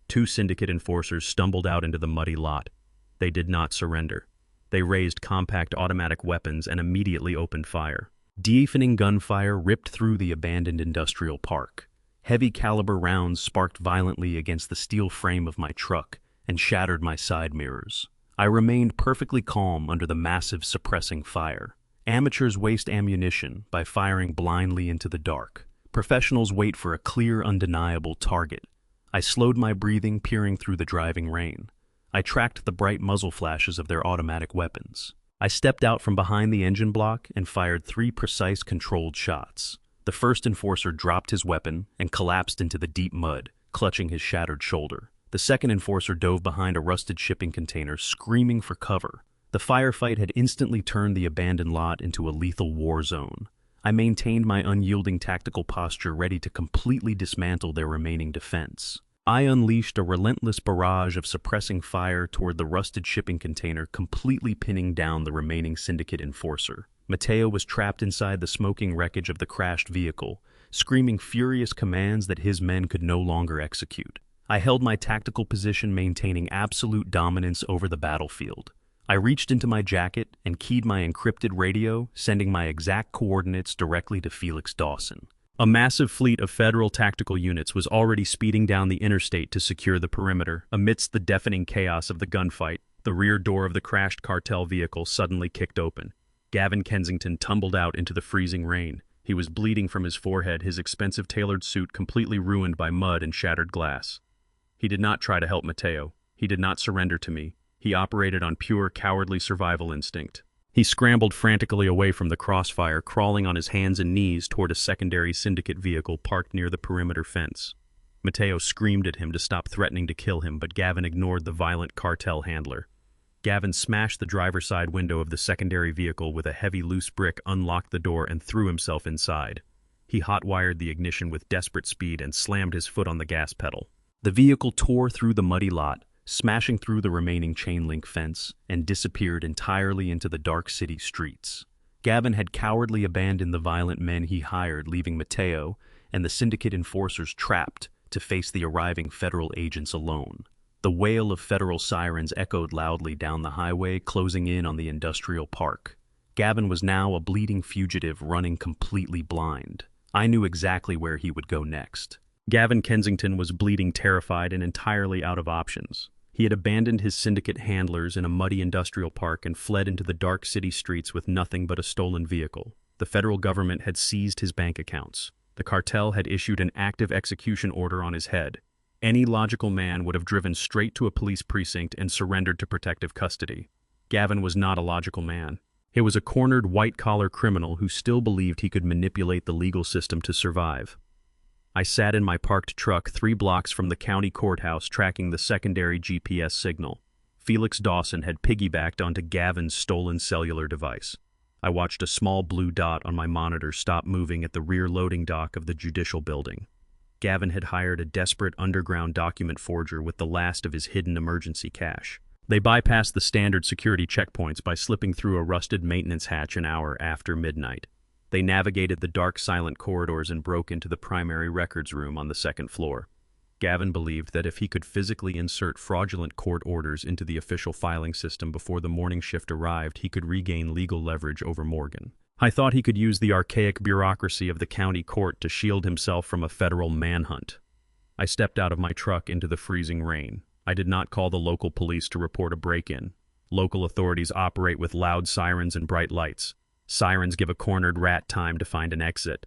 2 syndicate enforcers stumbled out into the muddy lot. They did not surrender. They raised compact automatic weapons and immediately opened fire. Deafening gunfire ripped through the abandoned industrial park. Heavy caliber rounds sparked violently against the steel frame of my truck and shattered my side mirrors. I remained perfectly calm under the massive suppressing fire. Amateurs waste ammunition by firing blindly into the dark. Professionals wait for a clear, undeniable target. I slowed my breathing, peering through the driving rain. I tracked the bright muzzle flashes of their automatic weapons. I stepped out from behind the engine block and fired 3 precise, controlled shots. The first enforcer dropped his weapon and collapsed into the deep mud, clutching his shattered shoulder. The second enforcer dove behind a rusted shipping container, screaming for cover. The firefight had instantly turned the abandoned lot into a lethal war zone. I maintained my unyielding tactical posture, ready to completely dismantle their remaining defense. I unleashed a relentless barrage of suppressing fire toward the rusted shipping container, completely pinning down the remaining syndicate enforcer. Mateo was trapped inside the smoking wreckage of the crashed vehicle, screaming furious commands that his men could no longer execute. I held my tactical position, maintaining absolute dominance over the battlefield. I reached into my jacket and keyed my encrypted radio, sending my exact coordinates directly to Felix Dawson. A massive fleet of federal tactical units was already speeding down the interstate to secure the perimeter. Amidst the deafening chaos of the gunfight, the rear door of the crashed cartel vehicle suddenly kicked open. Gavin Kensington tumbled out into the freezing rain. He was bleeding from his forehead, his expensive tailored suit completely ruined by mud and shattered glass. He did not try to help Mateo. He did not surrender to me. He operated on pure, cowardly survival instinct. He scrambled frantically away from the crossfire, crawling on his hands and knees toward a secondary syndicate vehicle parked near the perimeter fence. Mateo screamed at him to stop threatening to kill him, but Gavin ignored the violent cartel handler. Gavin smashed the driver's side window of the secondary vehicle with a heavy loose brick, unlocked the door, and threw himself inside. He hot-wired the ignition with desperate speed and slammed his foot on the gas pedal. The vehicle tore through the muddy lot, smashing through the remaining chain-link fence, and disappeared entirely into the dark city streets. Gavin had cowardly abandoned the violent men he hired, leaving Mateo and the syndicate enforcers trapped to face the arriving federal agents alone. The wail of federal sirens echoed loudly down the highway, closing in on the industrial park. Gavin was now a bleeding fugitive, running completely blind. I knew exactly where he would go next. Gavin Kensington was bleeding, terrified, and entirely out of options. He had abandoned his syndicate handlers in a muddy industrial park and fled into the dark city streets with nothing but a stolen vehicle. The federal government had seized his bank accounts. The cartel had issued an active execution order on his head. Any logical man would have driven straight to a police precinct and surrendered to protective custody. Gavin was not a logical man. He was a cornered, white-collar criminal who still believed he could manipulate the legal system to survive. I sat in my parked truck 3 blocks from the county courthouse, tracking the secondary GPS signal. Felix Dawson had piggybacked onto Gavin's stolen cellular device. I watched a small blue dot on my monitor stop moving at the rear loading dock of the judicial building. Gavin had hired a desperate underground document forger with the last of his hidden emergency cash. They bypassed the standard security checkpoints by slipping through a rusted maintenance hatch an hour after midnight. They navigated the dark, silent corridors and broke into the primary records room on the 2nd floor. Gavin believed that if he could physically insert fraudulent court orders into the official filing system before the morning shift arrived, he could regain legal leverage over Morgan. I thought he could use the archaic bureaucracy of the county court to shield himself from a federal manhunt. I stepped out of my truck into the freezing rain. I did not call the local police to report a break-in. Local authorities operate with loud sirens and bright lights. Sirens give a cornered rat time to find an exit.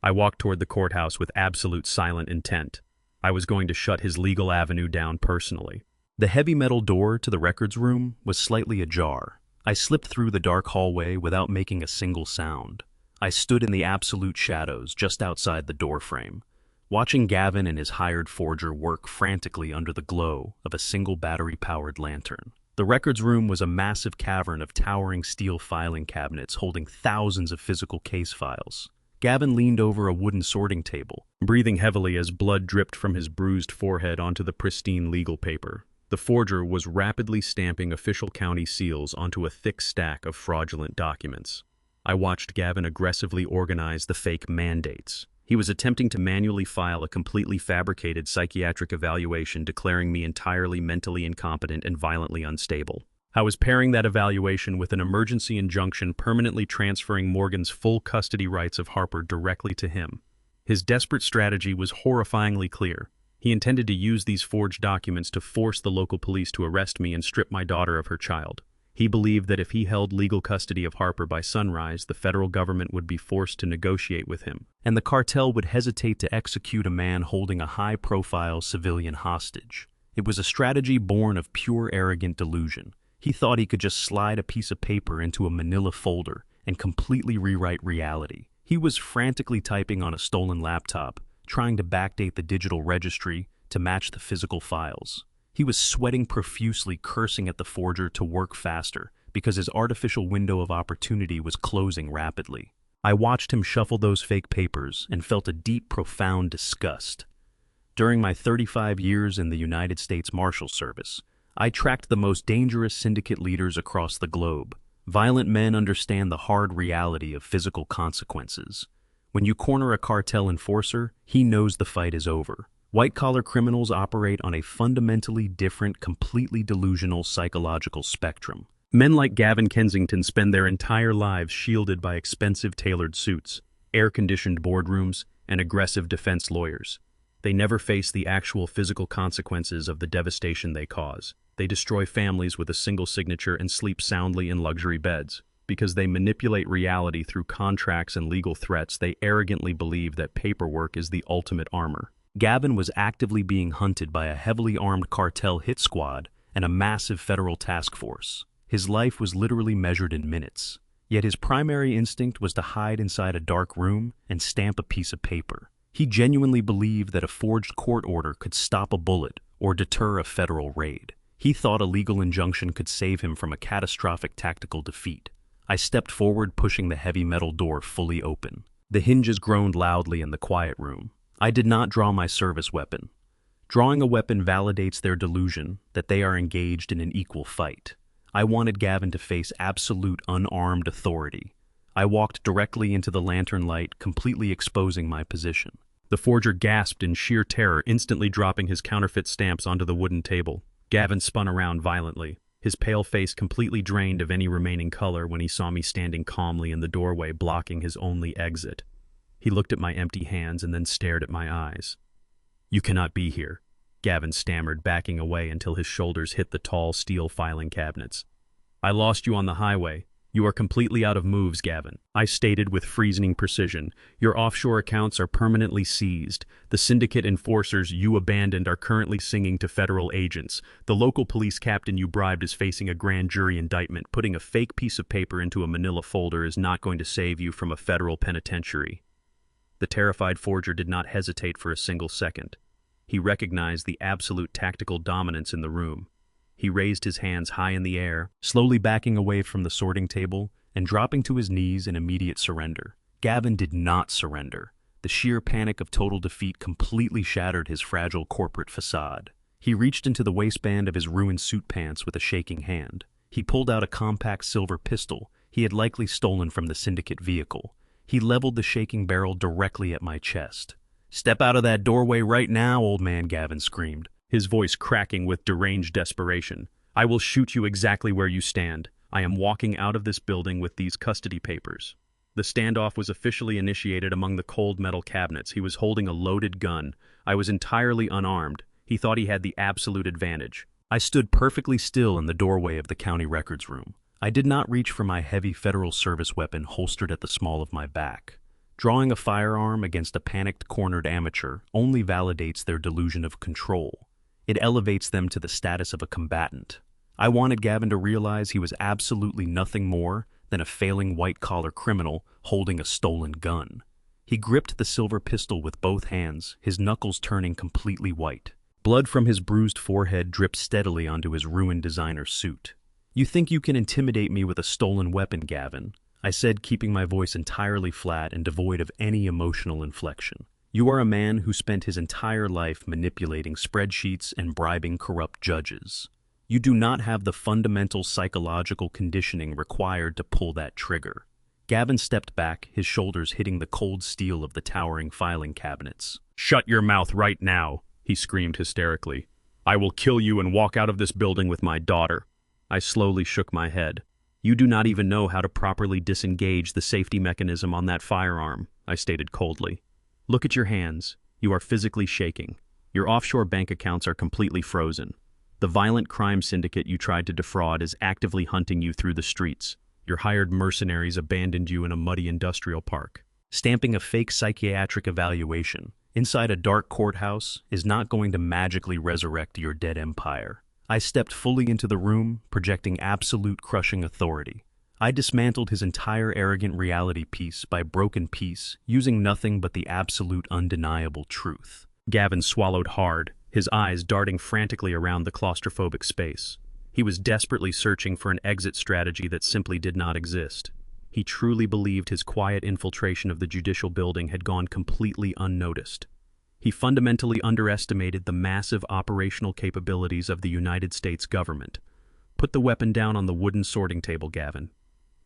I walked toward the courthouse with absolute silent intent. I was going to shut his legal avenue down personally. The heavy metal door to the records room was slightly ajar. I slipped through the dark hallway without making a single sound. I stood in the absolute shadows just outside the doorframe, watching Gavin and his hired forger work frantically under the glow of a single battery-powered lantern. The records room was a massive cavern of towering steel filing cabinets holding thousands of physical case files. Gavin leaned over a wooden sorting table, breathing heavily as blood dripped from his bruised forehead onto the pristine legal paper. The forger was rapidly stamping official county seals onto a thick stack of fraudulent documents. I watched Gavin aggressively organize the fake mandates. He was attempting to manually file a completely fabricated psychiatric evaluation declaring me entirely mentally incompetent and violently unstable. I was pairing that evaluation with an emergency injunction permanently transferring Morgan's full custody rights of Harper directly to him. His desperate strategy was horrifyingly clear. He intended to use these forged documents to force the local police to arrest me and strip my daughter of her child. He believed that if he held legal custody of Harper by sunrise, the federal government would be forced to negotiate with him, and the cartel would hesitate to execute a man holding a high-profile civilian hostage. It was a strategy born of pure arrogant delusion. He thought he could just slide a piece of paper into a manila folder and completely rewrite reality. He was frantically typing on a stolen laptop, trying to backdate the digital registry to match the physical files. He was sweating profusely, cursing at the forger to work faster because his artificial window of opportunity was closing rapidly. I watched him shuffle those fake papers and felt a deep, profound disgust. During my 35 years in the United States Marshal Service, I tracked the most dangerous syndicate leaders across the globe. Violent men understand the hard reality of physical consequences. When you corner a cartel enforcer, he knows the fight is over. White-collar criminals operate on a fundamentally different, completely delusional psychological spectrum. Men like Gavin Kensington spend their entire lives shielded by expensive tailored suits, air-conditioned boardrooms, and aggressive defense lawyers. They never face the actual physical consequences of the devastation they cause. They destroy families with a single signature and sleep soundly in luxury beds. Because they manipulate reality through contracts and legal threats, they arrogantly believe that paperwork is the ultimate armor. Gavin was actively being hunted by a heavily armed cartel hit squad and a massive federal task force. His life was literally measured in minutes. Yet his primary instinct was to hide inside a dark room and stamp a piece of paper. He genuinely believed that a forged court order could stop a bullet or deter a federal raid. He thought a legal injunction could save him from a catastrophic tactical defeat. I stepped forward, pushing the heavy metal door fully open. The hinges groaned loudly in the quiet room. I did not draw my service weapon. Drawing a weapon validates their delusion that they are engaged in an equal fight. I wanted Gavin to face absolute unarmed authority. I walked directly into the lantern light, completely exposing my position. The forger gasped in sheer terror, instantly dropping his counterfeit stamps onto the wooden table. Gavin spun around violently, his pale face completely drained of any remaining color when he saw me standing calmly in the doorway, blocking his only exit. He looked at my empty hands and then stared at my eyes. "You cannot be here," Gavin stammered, backing away until his shoulders hit the tall steel filing cabinets. "I lost you on the highway. You are completely out of moves, Gavin," I stated with freezing precision. "Your offshore accounts are permanently seized. The syndicate enforcers you abandoned are currently singing to federal agents. The local police captain you bribed is facing a grand jury indictment. Putting a fake piece of paper into a manila folder is not going to save you from a federal penitentiary." The terrified forger did not hesitate for a single second. He recognized the absolute tactical dominance in the room. He raised his hands high in the air, slowly backing away from the sorting table and dropping to his knees in immediate surrender. Gavin did not surrender. The sheer panic of total defeat completely shattered his fragile corporate facade. He reached into the waistband of his ruined suit pants with a shaking hand. He pulled out a compact silver pistol he had likely stolen from the syndicate vehicle. He leveled the shaking barrel directly at my chest. "Step out of that doorway right now, old man," Gavin screamed, his voice cracking with deranged desperation. "I will shoot you exactly where you stand. I am walking out of this building with these custody papers." The standoff was officially initiated among the cold metal cabinets. He was holding a loaded gun. I was entirely unarmed. He thought he had the absolute advantage. I stood perfectly still in the doorway of the county records room. I did not reach for my heavy federal service weapon holstered at the small of my back. Drawing a firearm against a panicked, cornered amateur only validates their delusion of control. It elevates them to the status of a combatant. I wanted Gavin to realize he was absolutely nothing more than a failing white-collar criminal holding a stolen gun. He gripped the silver pistol with both hands, his knuckles turning completely white. Blood from his bruised forehead dripped steadily onto his ruined designer suit. "You think you can intimidate me with a stolen weapon, Gavin?" I said, keeping my voice entirely flat and devoid of any emotional inflection. "You are a man who spent his entire life manipulating spreadsheets and bribing corrupt judges. You do not have the fundamental psychological conditioning required to pull that trigger." Gavin stepped back, his shoulders hitting the cold steel of the towering filing cabinets. "Shut your mouth right now," he screamed hysterically. "I will kill you and walk out of this building with my daughter." I slowly shook my head. "You do not even know how to properly disengage the safety mechanism on that firearm," I stated coldly. "Look at your hands. You are physically shaking. Your offshore bank accounts are completely frozen. The violent crime syndicate you tried to defraud is actively hunting you through the streets. Your hired mercenaries abandoned you in a muddy industrial park. Stamping a fake psychiatric evaluation inside a dark courthouse is not going to magically resurrect your dead empire." I stepped fully into the room, projecting absolute crushing authority. I dismantled his entire arrogant reality piece by broken piece, using nothing but the absolute undeniable truth. Gavin swallowed hard, his eyes darting frantically around the claustrophobic space. He was desperately searching for an exit strategy that simply did not exist. He truly believed his quiet infiltration of the judicial building had gone completely unnoticed. He fundamentally underestimated the massive operational capabilities of the United States government. "Put the weapon down on the wooden sorting table, Gavin,"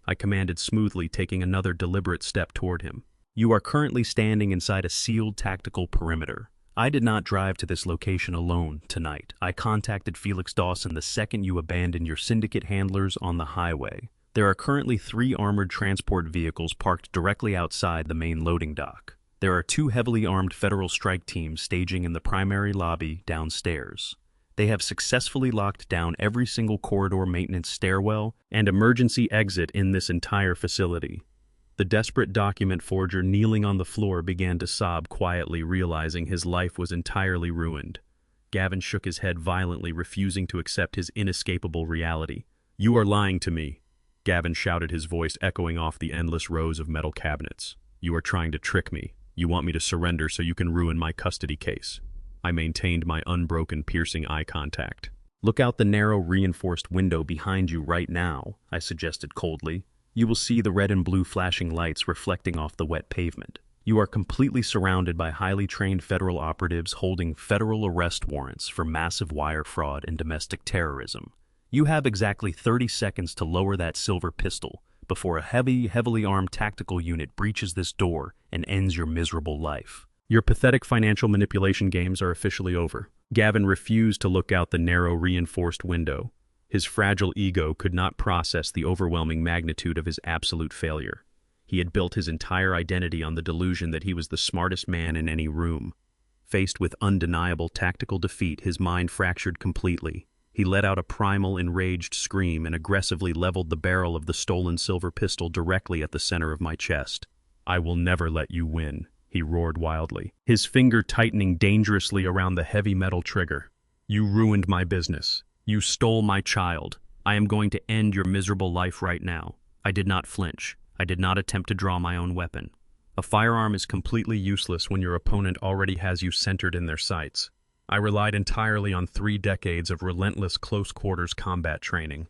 I commanded smoothly, taking another deliberate step toward him. "You are currently standing inside a sealed tactical perimeter. I did not drive to this location alone tonight. I contacted Felix Dawson the second you abandoned your syndicate handlers on the highway. There are currently 3 armored transport vehicles parked directly outside the main loading dock. There are 2 heavily armed federal strike teams staging in the primary lobby downstairs. They have successfully locked down every single corridor maintenance stairwell and emergency exit in this entire facility." The desperate document forger kneeling on the floor began to sob quietly, realizing his life was entirely ruined. Gavin shook his head violently, refusing to accept his inescapable reality. "You are lying to me," Gavin shouted, his voice echoing off the endless rows of metal cabinets. "You are trying to trick me. You want me to surrender so you can ruin my custody case." I maintained my unbroken, piercing eye contact. "Look out the narrow, reinforced window behind you right now," I suggested coldly. "You will see the red and blue flashing lights reflecting off the wet pavement. You are completely surrounded by highly trained federal operatives holding federal arrest warrants for massive wire fraud and domestic terrorism. You have exactly 30 seconds to lower that silver pistol before a heavily armed tactical unit breaches this door and ends your miserable life." Your pathetic financial manipulation games are officially over. Gavin refused to look out the narrow, reinforced window. His fragile ego could not process the overwhelming magnitude of his absolute failure. He had built his entire identity on the delusion that he was the smartest man in any room. Faced with undeniable tactical defeat, his mind fractured completely. He let out a primal, enraged scream and aggressively leveled the barrel of the stolen silver pistol directly at the center of my chest. "I will never let you win," he roared wildly, his finger tightening dangerously around the heavy metal trigger. "You ruined my business. You stole my child. I am going to end your miserable life right now." I did not flinch. I did not attempt to draw my own weapon. A firearm is completely useless when your opponent already has you centered in their sights. I relied entirely on 3 decades of relentless close-quarters combat training.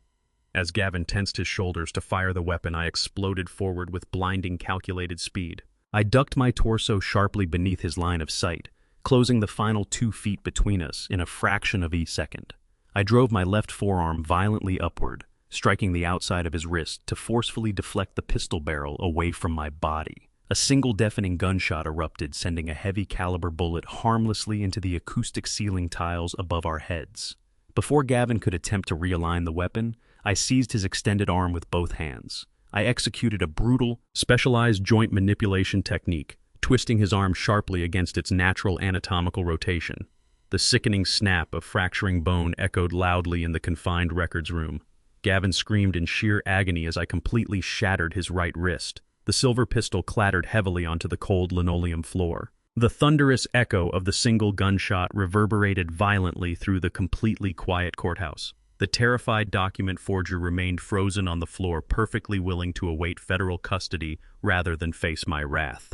As Gavin tensed his shoulders to fire the weapon, I exploded forward with blinding, calculated speed. I ducked my torso sharply beneath his line of sight, closing the final 2 feet between us in a fraction of a second. I drove my left forearm violently upward, striking the outside of his wrist to forcefully deflect the pistol barrel away from my body. A single deafening gunshot erupted, sending a heavy-caliber bullet harmlessly into the acoustic ceiling tiles above our heads. Before Gavin could attempt to realign the weapon, I seized his extended arm with both hands. I executed a brutal, specialized joint manipulation technique, twisting his arm sharply against its natural anatomical rotation. The sickening snap of fracturing bone echoed loudly in the confined records room. Gavin screamed in sheer agony as I completely shattered his right wrist. The silver pistol clattered heavily onto the cold linoleum floor. The thunderous echo of the single gunshot reverberated violently through the completely quiet courthouse. The terrified document forger remained frozen on the floor, perfectly willing to await federal custody rather than face my wrath.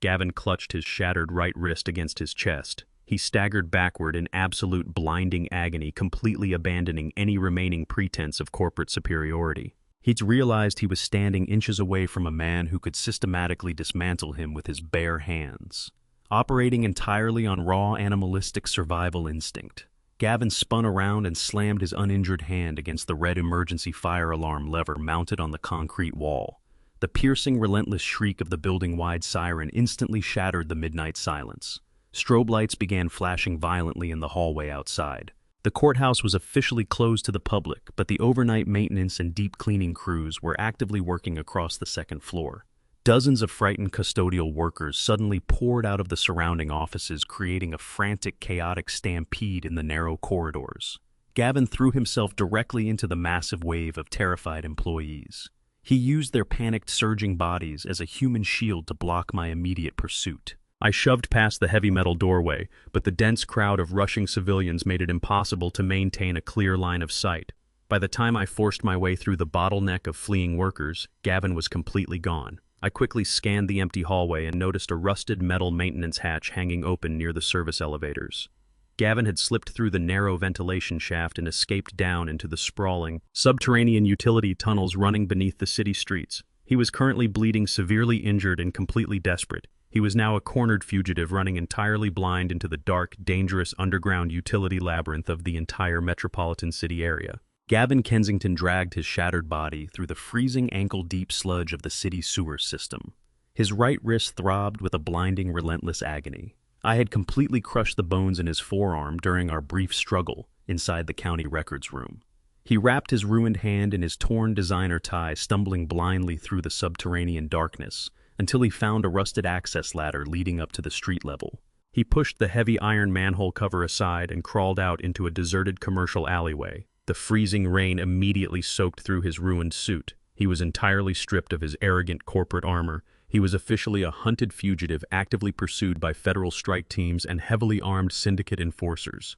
Gavin clutched his shattered right wrist against his chest. He staggered backward in absolute blinding agony, completely abandoning any remaining pretense of corporate superiority. He'd realized he was standing inches away from a man who could systematically dismantle him with his bare hands. Operating entirely on raw animalistic survival instinct, Gavin spun around and slammed his uninjured hand against the red emergency fire alarm lever mounted on the concrete wall. The piercing, relentless shriek of the building-wide siren instantly shattered the midnight silence. Strobe lights began flashing violently in the hallway outside. The courthouse was officially closed to the public, but the overnight maintenance and deep cleaning crews were actively working across the second floor. Dozens of frightened custodial workers suddenly poured out of the surrounding offices, creating a frantic, chaotic stampede in the narrow corridors. Gavin threw himself directly into the massive wave of terrified employees. He used their panicked, surging bodies as a human shield to block my immediate pursuit. I shoved past the heavy metal doorway, but the dense crowd of rushing civilians made it impossible to maintain a clear line of sight. By the time I forced my way through the bottleneck of fleeing workers, Gavin was completely gone. I quickly scanned the empty hallway and noticed a rusted metal maintenance hatch hanging open near the service elevators. Gavin had slipped through the narrow ventilation shaft and escaped down into the sprawling, subterranean utility tunnels running beneath the city streets. He was currently bleeding, severely injured, and completely desperate. He was now a cornered fugitive running entirely blind into the dark, dangerous underground utility labyrinth of the entire metropolitan city area. Gavin Kensington dragged his shattered body through the freezing ankle-deep sludge of the city sewer system. His right wrist throbbed with a blinding, relentless agony. I had completely crushed the bones in his forearm during our brief struggle inside the county records room. He wrapped his ruined hand in his torn designer tie, stumbling blindly through the subterranean darkness, until he found a rusted access ladder leading up to the street level. He pushed the heavy iron manhole cover aside and crawled out into a deserted commercial alleyway. The freezing rain immediately soaked through his ruined suit. He was entirely stripped of his arrogant corporate armor. He was officially a hunted fugitive, actively pursued by federal strike teams and heavily armed syndicate enforcers.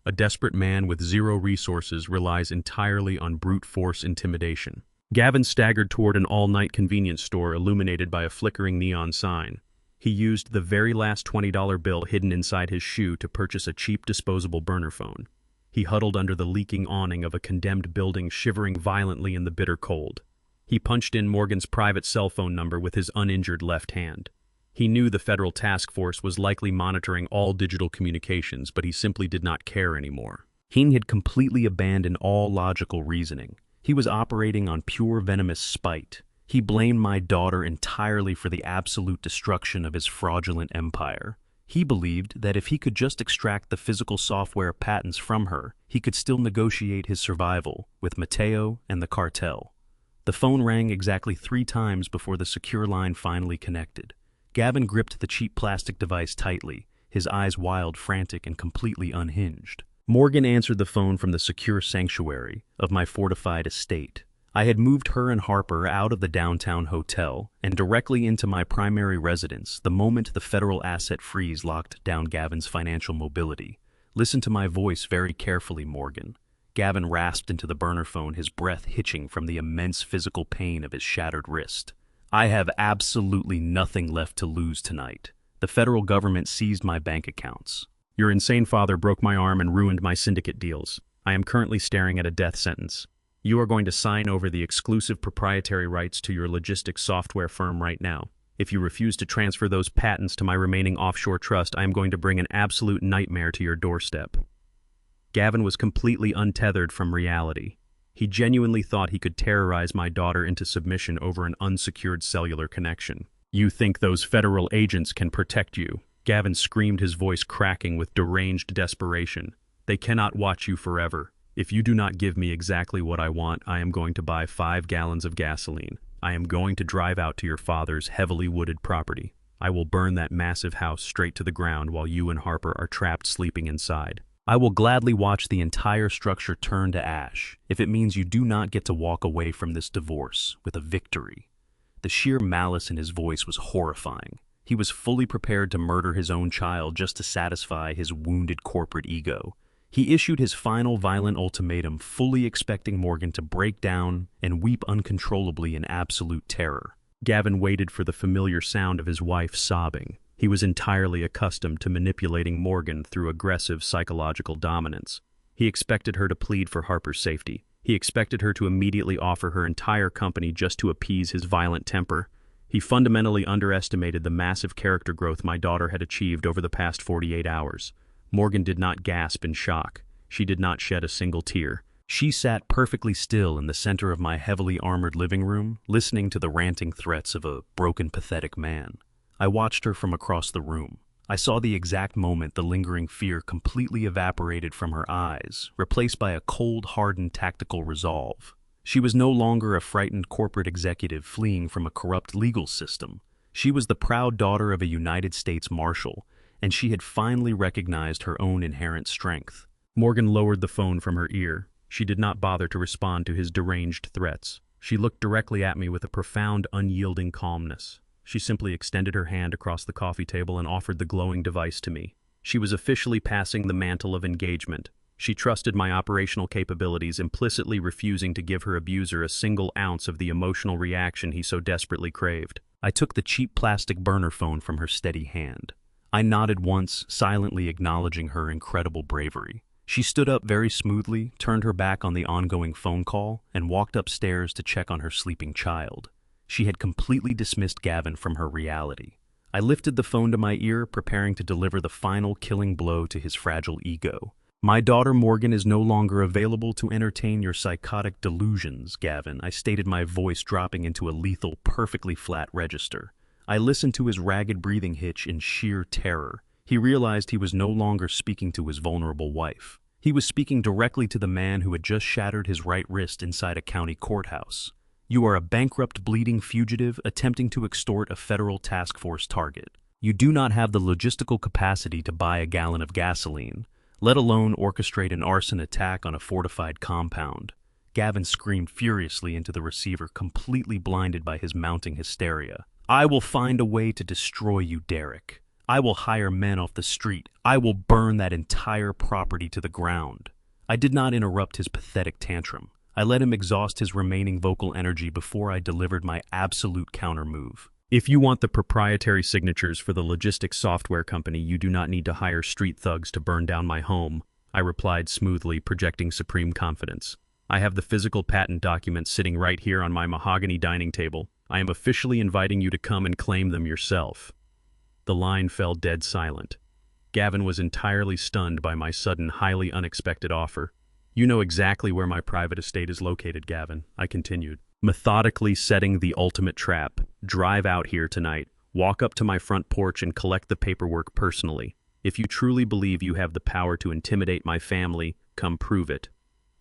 A desperate man with zero resources relies entirely on brute force intimidation. Gavin staggered toward an all-night convenience store illuminated by a flickering neon sign. He used the very last $20 bill hidden inside his shoe to purchase a cheap disposable burner phone. He huddled under the leaking awning of a condemned building, shivering violently in the bitter cold. He punched in Morgan's private cell phone number with his uninjured left hand. He knew the federal task force was likely monitoring all digital communications, but he simply did not care anymore. He had completely abandoned all logical reasoning. He was operating on pure venomous spite. He blamed my daughter entirely for the absolute destruction of his fraudulent empire. He believed that if he could just extract the physical software patents from her, he could still negotiate his survival with Mateo and the cartel. The phone rang exactly 3 times before the secure line finally connected. Gavin gripped the cheap plastic device tightly, his eyes wild, frantic, and completely unhinged. Morgan answered the phone from the secure sanctuary of my fortified estate. I had moved her and Harper out of the downtown hotel and directly into my primary residence the moment the federal asset freeze locked down Gavin's financial mobility. Listen to my voice very carefully, Morgan. Gavin rasped into the burner phone, his breath hitching from the immense physical pain of his shattered wrist. I have absolutely nothing left to lose tonight. The federal government seized my bank accounts. Your insane father broke my arm and ruined my syndicate deals. I am currently staring at a death sentence. You are going to sign over the exclusive proprietary rights to your logistics software firm right now. If you refuse to transfer those patents to my remaining offshore trust, I am going to bring an absolute nightmare to your doorstep. Gavin was completely untethered from reality. He genuinely thought he could terrorize my daughter into submission over an unsecured cellular connection. You think those federal agents can protect you? Gavin screamed, his voice cracking with deranged desperation. They cannot watch you forever. If you do not give me exactly what I want, I am going to buy 5 gallons of gasoline. I am going to drive out to your father's heavily wooded property. I will burn that massive house straight to the ground while you and Harper are trapped sleeping inside. I will gladly watch the entire structure turn to ash if it means you do not get to walk away from this divorce with a victory. The sheer malice in his voice was horrifying. He was fully prepared to murder his own child just to satisfy his wounded corporate ego. He issued his final violent ultimatum, fully expecting Morgan to break down and weep uncontrollably in absolute terror. Gavin waited for the familiar sound of his wife sobbing. He was entirely accustomed to manipulating Morgan through aggressive psychological dominance. He expected her to plead for Harper's safety. He expected her to immediately offer her entire company just to appease his violent temper. He fundamentally underestimated the massive character growth my daughter had achieved over the past 48 hours. Morgan did not gasp in shock. She did not shed a single tear. She sat perfectly still in the center of my heavily armored living room, listening to the ranting threats of a broken, pathetic man. I watched her from across the room. I saw the exact moment the lingering fear completely evaporated from her eyes, replaced by a cold, hardened, tactical resolve. She was no longer a frightened corporate executive fleeing from a corrupt legal system. She was the proud daughter of a United States Marshal, and she had finally recognized her own inherent strength. Morgan lowered the phone from her ear. She did not bother to respond to his deranged threats. She looked directly at me with a profound, unyielding calmness. She simply extended her hand across the coffee table and offered the glowing device to me. She was officially passing the mantle of engagement. She trusted my operational capabilities, implicitly refusing to give her abuser a single ounce of the emotional reaction he so desperately craved. I took the cheap plastic burner phone from her steady hand. I nodded once, silently acknowledging her incredible bravery. She stood up very smoothly, turned her back on the ongoing phone call, and walked upstairs to check on her sleeping child. She had completely dismissed Gavin from her reality. I lifted the phone to my ear, preparing to deliver the final killing blow to his fragile ego. "My daughter Morgan is no longer available to entertain your psychotic delusions, Gavin," I stated, my voice dropping into a lethal, perfectly flat register. I listened to his ragged breathing hitch in sheer terror. He realized he was no longer speaking to his vulnerable wife. He was speaking directly to the man who had just shattered his right wrist inside a county courthouse. "You are a bankrupt, bleeding fugitive attempting to extort a federal task force target. You do not have the logistical capacity to buy a gallon of gasoline, let alone orchestrate an arson attack on a fortified compound." Gavin screamed furiously into the receiver, completely blinded by his mounting hysteria. "I will find a way to destroy you, Derek. I will hire men off the street. I will burn that entire property to the ground." I did not interrupt his pathetic tantrum. I let him exhaust his remaining vocal energy before I delivered my absolute counter-move. "If you want the proprietary signatures for the logistics software company, you do not need to hire street thugs to burn down my home," I replied smoothly, projecting supreme confidence. "I have the physical patent documents sitting right here on my mahogany dining table. I am officially inviting you to come and claim them yourself." The line fell dead silent. Gavin was entirely stunned by my sudden, highly unexpected offer. "You know exactly where my private estate is located, Gavin," I continued, methodically setting the ultimate trap. "Drive out here tonight, walk up to my front porch and collect the paperwork personally. If you truly believe you have the power to intimidate my family, come prove it."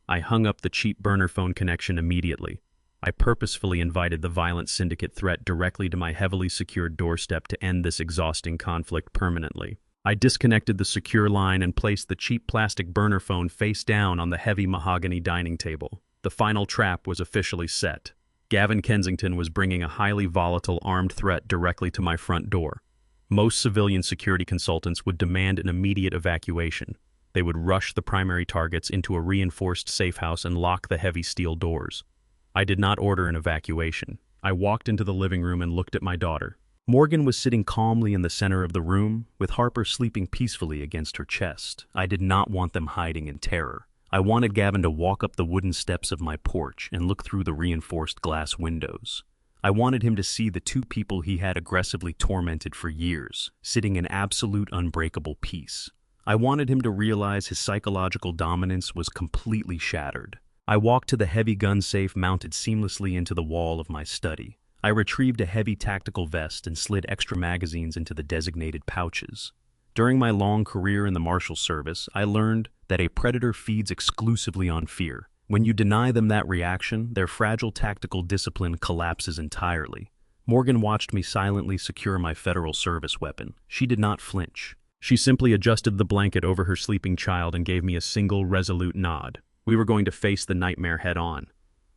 I hung up the cheap burner phone connection immediately. I purposefully invited the violent syndicate threat directly to my heavily secured doorstep to end this exhausting conflict permanently. I disconnected the secure line and placed the cheap plastic burner phone face down on the heavy mahogany dining table. The final trap was officially set. Gavin Kensington was bringing a highly volatile armed threat directly to my front door. Most civilian security consultants would demand an immediate evacuation. They would rush the primary targets into a reinforced safe house and lock the heavy steel doors. I did not order an evacuation. I walked into the living room and looked at my daughter. Morgan was sitting calmly in the center of the room, with Harper sleeping peacefully against her chest. I did not want them hiding in terror. I wanted Gavin to walk up the wooden steps of my porch and look through the reinforced glass windows. I wanted him to see the two people he had aggressively tormented for years, sitting in absolute unbreakable peace. I wanted him to realize his psychological dominance was completely shattered. I walked to the heavy gun safe mounted seamlessly into the wall of my study. I retrieved a heavy tactical vest and slid extra magazines into the designated pouches. During my long career in the Marshal Service, I learned that a predator feeds exclusively on fear. When you deny them that reaction, their fragile tactical discipline collapses entirely. Morgan watched me silently secure my Federal Service weapon. She did not flinch. She simply adjusted the blanket over her sleeping child and gave me a single resolute nod. We were going to face the nightmare head-on.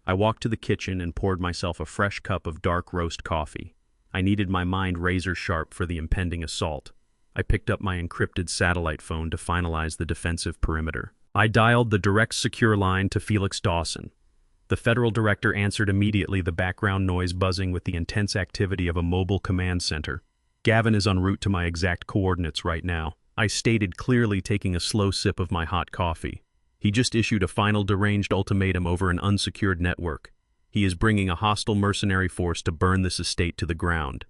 I walked to the kitchen and poured myself a fresh cup of dark roast coffee. I needed my mind razor-sharp for the impending assault. I picked up my encrypted satellite phone to finalize the defensive perimeter. I dialed the direct secure line to Felix Dawson. The federal director answered immediately, the background noise buzzing with the intense activity of a mobile command center. Gavin is en route to my exact coordinates right now, I stated clearly, taking a slow sip of my hot coffee. He just issued a final deranged ultimatum over an unsecured network. He is bringing a hostile mercenary force to burn this estate to the ground.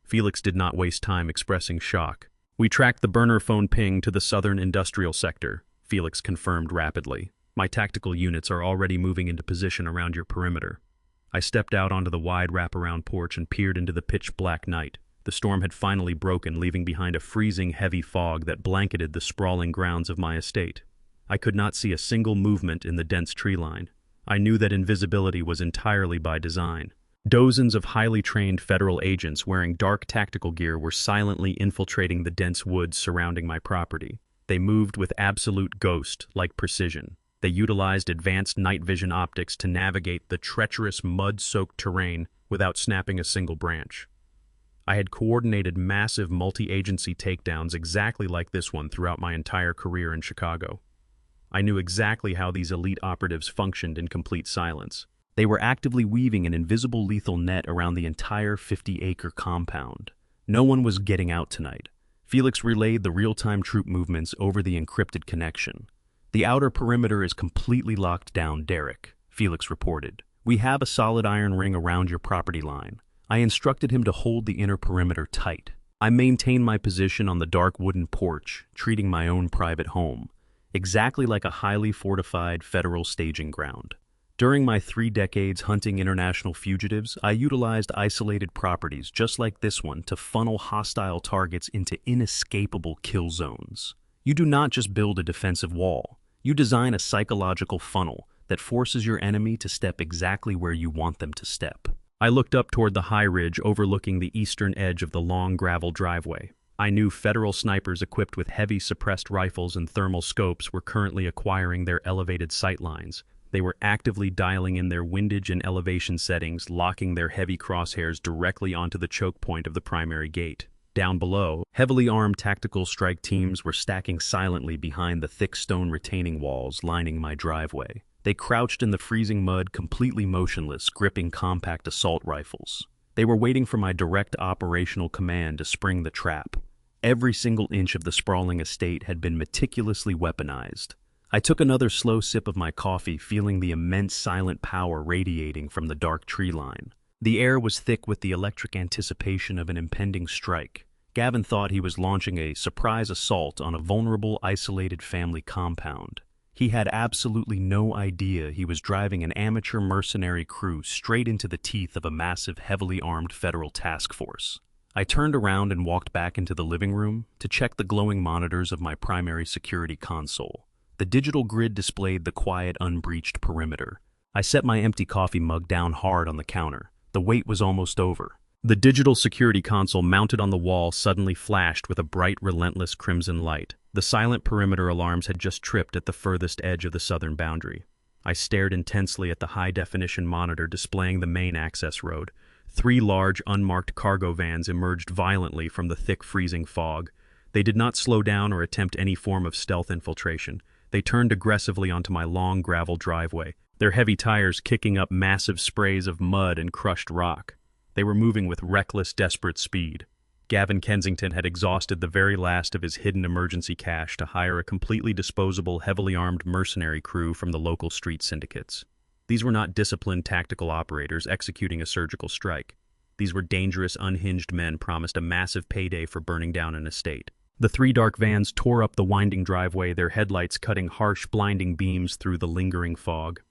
Felix did not waste time expressing shock. We tracked the burner phone ping to the southern industrial sector, Felix confirmed rapidly. My tactical units are already moving into position around your perimeter. I stepped out onto the wide wraparound porch and peered into the pitch-black night. The storm had finally broken, leaving behind a freezing, heavy fog that blanketed the sprawling grounds of my estate. I could not see a single movement in the dense tree line. I knew that invisibility was entirely by design. Dozens of highly trained federal agents wearing dark tactical gear were silently infiltrating the dense woods surrounding my property. They moved with absolute ghost-like precision. They utilized advanced night vision optics to navigate the treacherous, mud-soaked terrain without snapping a single branch. I had coordinated massive multi-agency takedowns exactly like this one throughout my entire career in Chicago. I knew exactly how these elite operatives functioned in complete silence. They were actively weaving an invisible lethal net around the entire 50-acre compound. No one was getting out tonight. Felix relayed the real-time troop movements over the encrypted connection. The outer perimeter is completely locked down, Derek, Felix reported. We have a solid iron ring around your property line. I instructed him to hold the inner perimeter tight. I maintained my position on the dark wooden porch, treating my own private home, exactly like a highly fortified federal staging ground. During my 3 decades hunting international fugitives, I utilized isolated properties just like this one to funnel hostile targets into inescapable kill zones. You do not just build a defensive wall. You design a psychological funnel that forces your enemy to step exactly where you want them to step. I looked up toward the high ridge overlooking the eastern edge of the long gravel driveway. I knew federal snipers equipped with heavy suppressed rifles and thermal scopes were currently acquiring their elevated sightlines. They were actively dialing in their windage and elevation settings, locking their heavy crosshairs directly onto the choke point of the primary gate. Down below, heavily armed tactical strike teams were stacking silently behind the thick stone retaining walls lining my driveway. They crouched in the freezing mud, completely motionless, gripping compact assault rifles. They were waiting for my direct operational command to spring the trap. Every single inch of the sprawling estate had been meticulously weaponized. I took another slow sip of my coffee, feeling the immense silent power radiating from the dark tree line. The air was thick with the electric anticipation of an impending strike. Gavin thought he was launching a surprise assault on a vulnerable, isolated family compound. He had absolutely no idea he was driving an amateur mercenary crew straight into the teeth of a massive, heavily armed federal task force. I turned around and walked back into the living room to check the glowing monitors of my primary security console. The digital grid displayed the quiet, unbreached perimeter. I set my empty coffee mug down hard on the counter. The wait was almost over. The digital security console mounted on the wall suddenly flashed with a bright, relentless crimson light. The silent perimeter alarms had just tripped at the furthest edge of the southern boundary. I stared intensely at the high-definition monitor displaying the main access road. 3 large, unmarked cargo vans emerged violently from the thick, freezing fog. They did not slow down or attempt any form of stealth infiltration. They turned aggressively onto my long gravel driveway, their heavy tires kicking up massive sprays of mud and crushed rock. They were moving with reckless, desperate speed. Gavin Kensington had exhausted the very last of his hidden emergency cash to hire a completely disposable, heavily armed mercenary crew from the local street syndicates. These were not disciplined tactical operators executing a surgical strike. These were dangerous, unhinged men promised a massive payday for burning down an estate. The 3 dark vans tore up the winding driveway, their headlights cutting harsh, blinding beams through the lingering fog.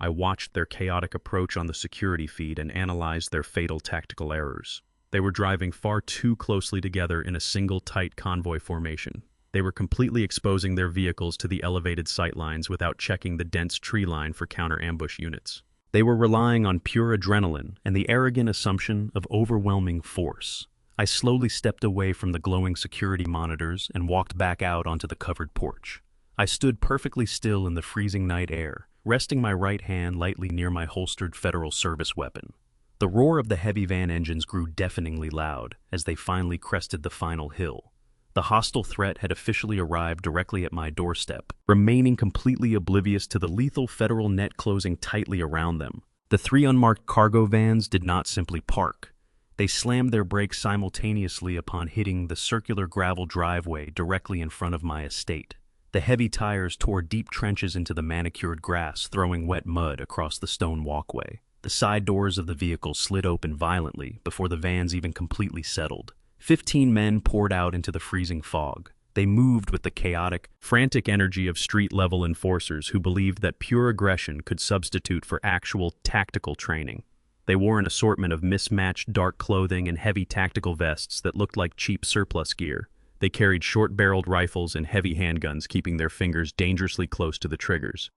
I watched their chaotic approach on the security feed and analyzed their fatal tactical errors. They were driving far too closely together in a single tight convoy formation. They were completely exposing their vehicles to the elevated sightlines without checking the dense tree line for counter-ambush units. They were relying on pure adrenaline and the arrogant assumption of overwhelming force. I slowly stepped away from the glowing security monitors and walked back out onto the covered porch. I stood perfectly still in the freezing night air, resting my right hand lightly near my holstered Federal Service weapon. The roar of the heavy van engines grew deafeningly loud as they finally crested the final hill. The hostile threat had officially arrived directly at my doorstep, remaining completely oblivious to the lethal federal net closing tightly around them. The three unmarked cargo vans did not simply park. They slammed their brakes simultaneously upon hitting the circular gravel driveway directly in front of my estate. The heavy tires tore deep trenches into the manicured grass, throwing wet mud across the stone walkway. The side doors of the vehicle slid open violently before the vans even completely settled. 15 men poured out into the freezing fog. They moved with the chaotic, frantic energy of street-level enforcers who believed that pure aggression could substitute for actual tactical training. They wore an assortment of mismatched dark clothing and heavy tactical vests that looked like cheap surplus gear. They carried short-barreled rifles and heavy handguns, keeping their fingers dangerously close to the triggers.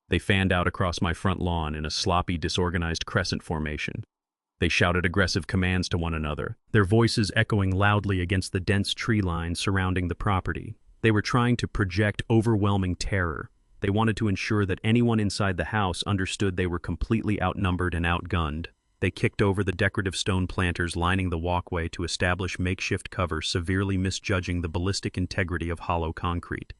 They fanned out across my front lawn in a sloppy, disorganized crescent formation. They shouted aggressive commands to one another, their voices echoing loudly against the dense tree line surrounding the property. They were trying to project overwhelming terror. They wanted to ensure that anyone inside the house understood they were completely outnumbered and outgunned. They kicked over the decorative stone planters lining the walkway to establish makeshift cover, severely misjudging the ballistic integrity of hollow concrete.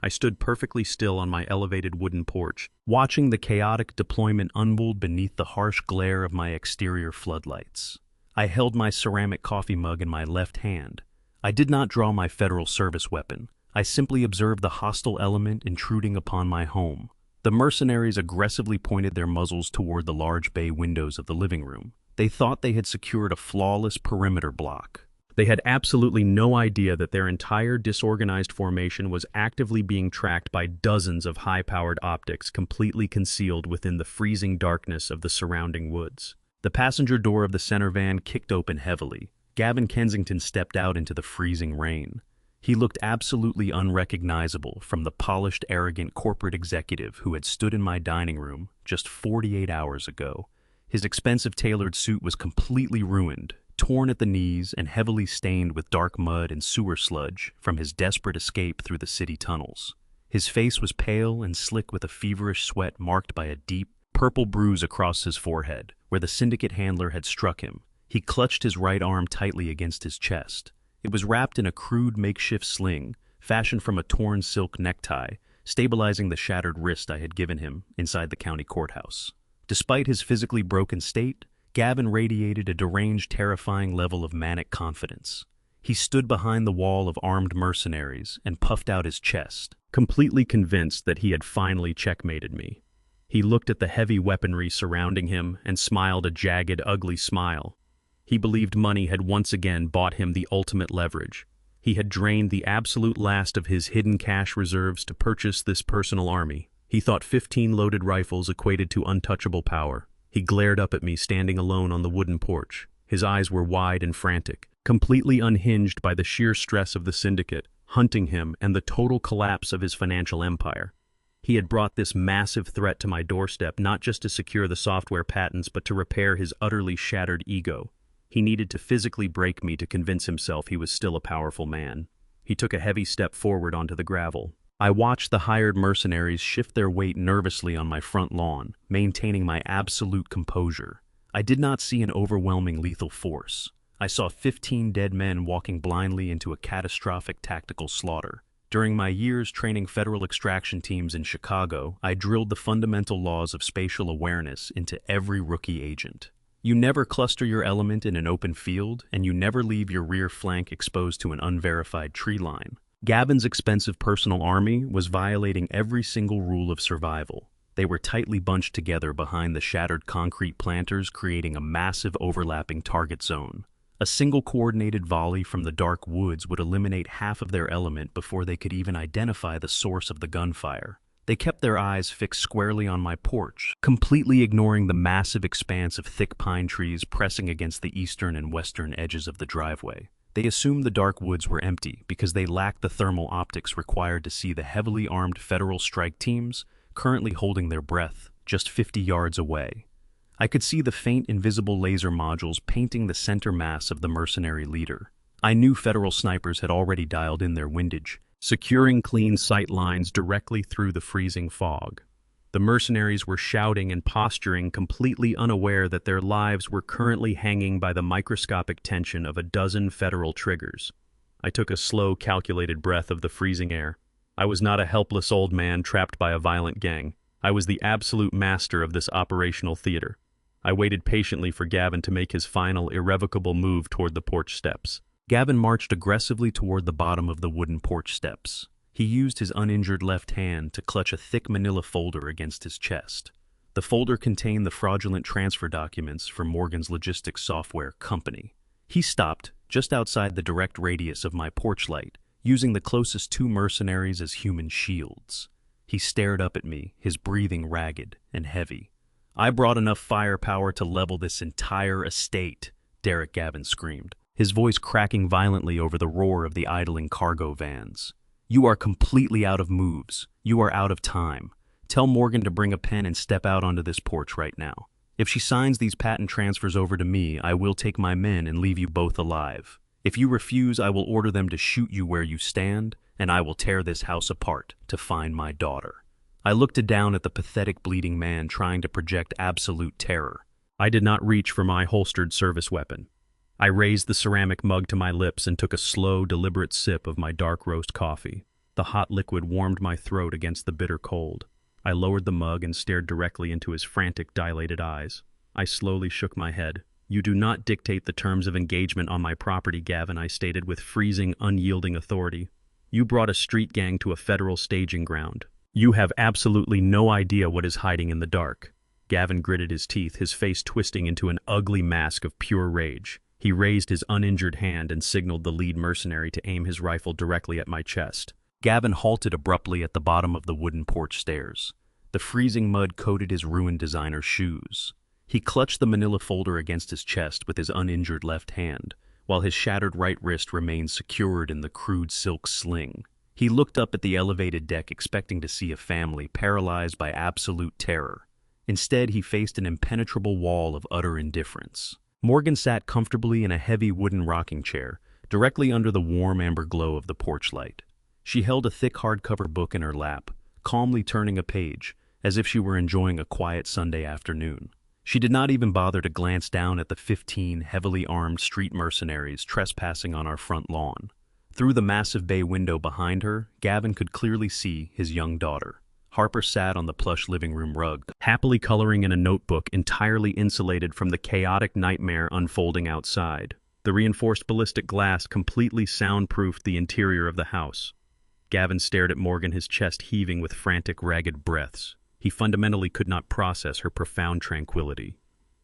I stood perfectly still on my elevated wooden porch, watching the chaotic deployment unfold beneath the harsh glare of my exterior floodlights. I held my ceramic coffee mug in my left hand. I did not draw my federal service weapon. I simply observed the hostile element intruding upon my home. The mercenaries aggressively pointed their muzzles toward the large bay windows of the living room. They thought they had secured a flawless perimeter block. They had absolutely no idea that their entire disorganized formation was actively being tracked by dozens of high-powered optics completely concealed within the freezing darkness of the surrounding woods. The passenger door of the center van kicked open heavily. Gavin Kensington stepped out into the freezing rain. He looked absolutely unrecognizable from the polished, arrogant corporate executive who had stood in my dining room just 48 hours ago. His expensive tailored suit was completely ruined, torn at the knees and heavily stained with dark mud and sewer sludge from his desperate escape through the city tunnels. His face was pale and slick with a feverish sweat marked by a deep, purple bruise across his forehead, where the syndicate handler had struck him. He clutched his right arm tightly against his chest. It was wrapped in a crude makeshift sling, fashioned from a torn silk necktie, stabilizing the shattered wrist I had given him inside the county courthouse. Despite his physically broken state, Gavin radiated a deranged, terrifying level of manic confidence. He stood behind the wall of armed mercenaries and puffed out his chest, completely convinced that he had finally checkmated me. He looked at the heavy weaponry surrounding him and smiled a jagged, ugly smile. He believed money had once again bought him the ultimate leverage. He had drained the absolute last of his hidden cash reserves to purchase this personal army. He thought 15 loaded rifles equated to untouchable power. He glared up at me standing alone on the wooden porch. His eyes were wide and frantic, completely unhinged by the sheer stress of the syndicate, hunting him, and the total collapse of his financial empire. He had brought this massive threat to my doorstep not just to secure the software patents, but to repair his utterly shattered ego. He needed to physically break me to convince himself he was still a powerful man. He took a heavy step forward onto the gravel. I watched the hired mercenaries shift their weight nervously on my front lawn, maintaining my absolute composure. I did not see an overwhelming lethal force. I saw 15 dead men walking blindly into a catastrophic tactical slaughter. During my years training federal extraction teams in Chicago, I drilled the fundamental laws of spatial awareness into every rookie agent. You never cluster your element in an open field, and you never leave your rear flank exposed to an unverified tree line. Gavin's expensive personal army was violating every single rule of survival. They were tightly bunched together behind the shattered concrete planters, creating a massive overlapping target zone. A single coordinated volley from the dark woods would eliminate half of their element before they could even identify the source of the gunfire. They kept their eyes fixed squarely on my porch, completely ignoring the massive expanse of thick pine trees pressing against the eastern and western edges of the driveway. They assumed the dark woods were empty because they lacked the thermal optics required to see the heavily armed federal strike teams currently holding their breath just 50 yards away. I could see the faint invisible laser modules painting the center mass of the mercenary leader. I knew federal snipers had already dialed in their windage, securing clean sight lines directly through the freezing fog. The mercenaries were shouting and posturing, completely unaware that their lives were currently hanging by the microscopic tension of a dozen federal triggers. I took a slow, calculated breath of the freezing air. I was not a helpless old man trapped by a violent gang. I was the absolute master of this operational theater. I waited patiently for Gavin to make his final, irrevocable move toward the porch steps. Gavin marched aggressively toward the bottom of the wooden porch steps. He used his uninjured left hand to clutch a thick manila folder against his chest. The folder contained the fraudulent transfer documents from Morgan's logistics software company. He stopped just outside the direct radius of my porch light, using the closest two mercenaries as human shields. He stared up at me, his breathing ragged and heavy. "I brought enough firepower to level this entire estate," Derek Gavin screamed, his voice cracking violently over the roar of the idling cargo vans. "You are completely out of moves. You are out of time. Tell Morgan to bring a pen and step out onto this porch right now. If she signs these patent transfers over to me, I will take my men and leave you both alive. If you refuse, I will order them to shoot you where you stand, and I will tear this house apart to find my daughter." I looked down at the pathetic bleeding man trying to project absolute terror. I did not reach for my holstered service weapon. I raised the ceramic mug to my lips and took a slow, deliberate sip of my dark roast coffee. The hot liquid warmed my throat against the bitter cold. I lowered the mug and stared directly into his frantic, dilated eyes. I slowly shook my head. "You do not dictate the terms of engagement on my property, Gavin," I stated with freezing, unyielding authority. "You brought a street gang to a federal staging ground. You have absolutely no idea what is hiding in the dark." Gavin gritted his teeth, his face twisting into an ugly mask of pure rage. He raised his uninjured hand and signaled the lead mercenary to aim his rifle directly at my chest. Gavin halted abruptly at the bottom of the wooden porch stairs. The freezing mud coated his ruined designer shoes. He clutched the manila folder against his chest with his uninjured left hand, while his shattered right wrist remained secured in the crude silk sling. He looked up at the elevated deck expecting to see a family paralyzed by absolute terror. Instead, he faced an impenetrable wall of utter indifference. Morgan sat comfortably in a heavy wooden rocking chair, directly under the warm amber glow of the porch light. She held a thick hardcover book in her lap, calmly turning a page, as if she were enjoying a quiet Sunday afternoon. She did not even bother to glance down at the 15 heavily armed street mercenaries trespassing on our front lawn. Through the massive bay window behind her, Gavin could clearly see his young daughter. Harper sat on the plush living room rug, happily coloring in a notebook entirely insulated from the chaotic nightmare unfolding outside. The reinforced ballistic glass completely soundproofed the interior of the house. Gavin stared at Morgan, his chest heaving with frantic, ragged breaths. He fundamentally could not process her profound tranquility.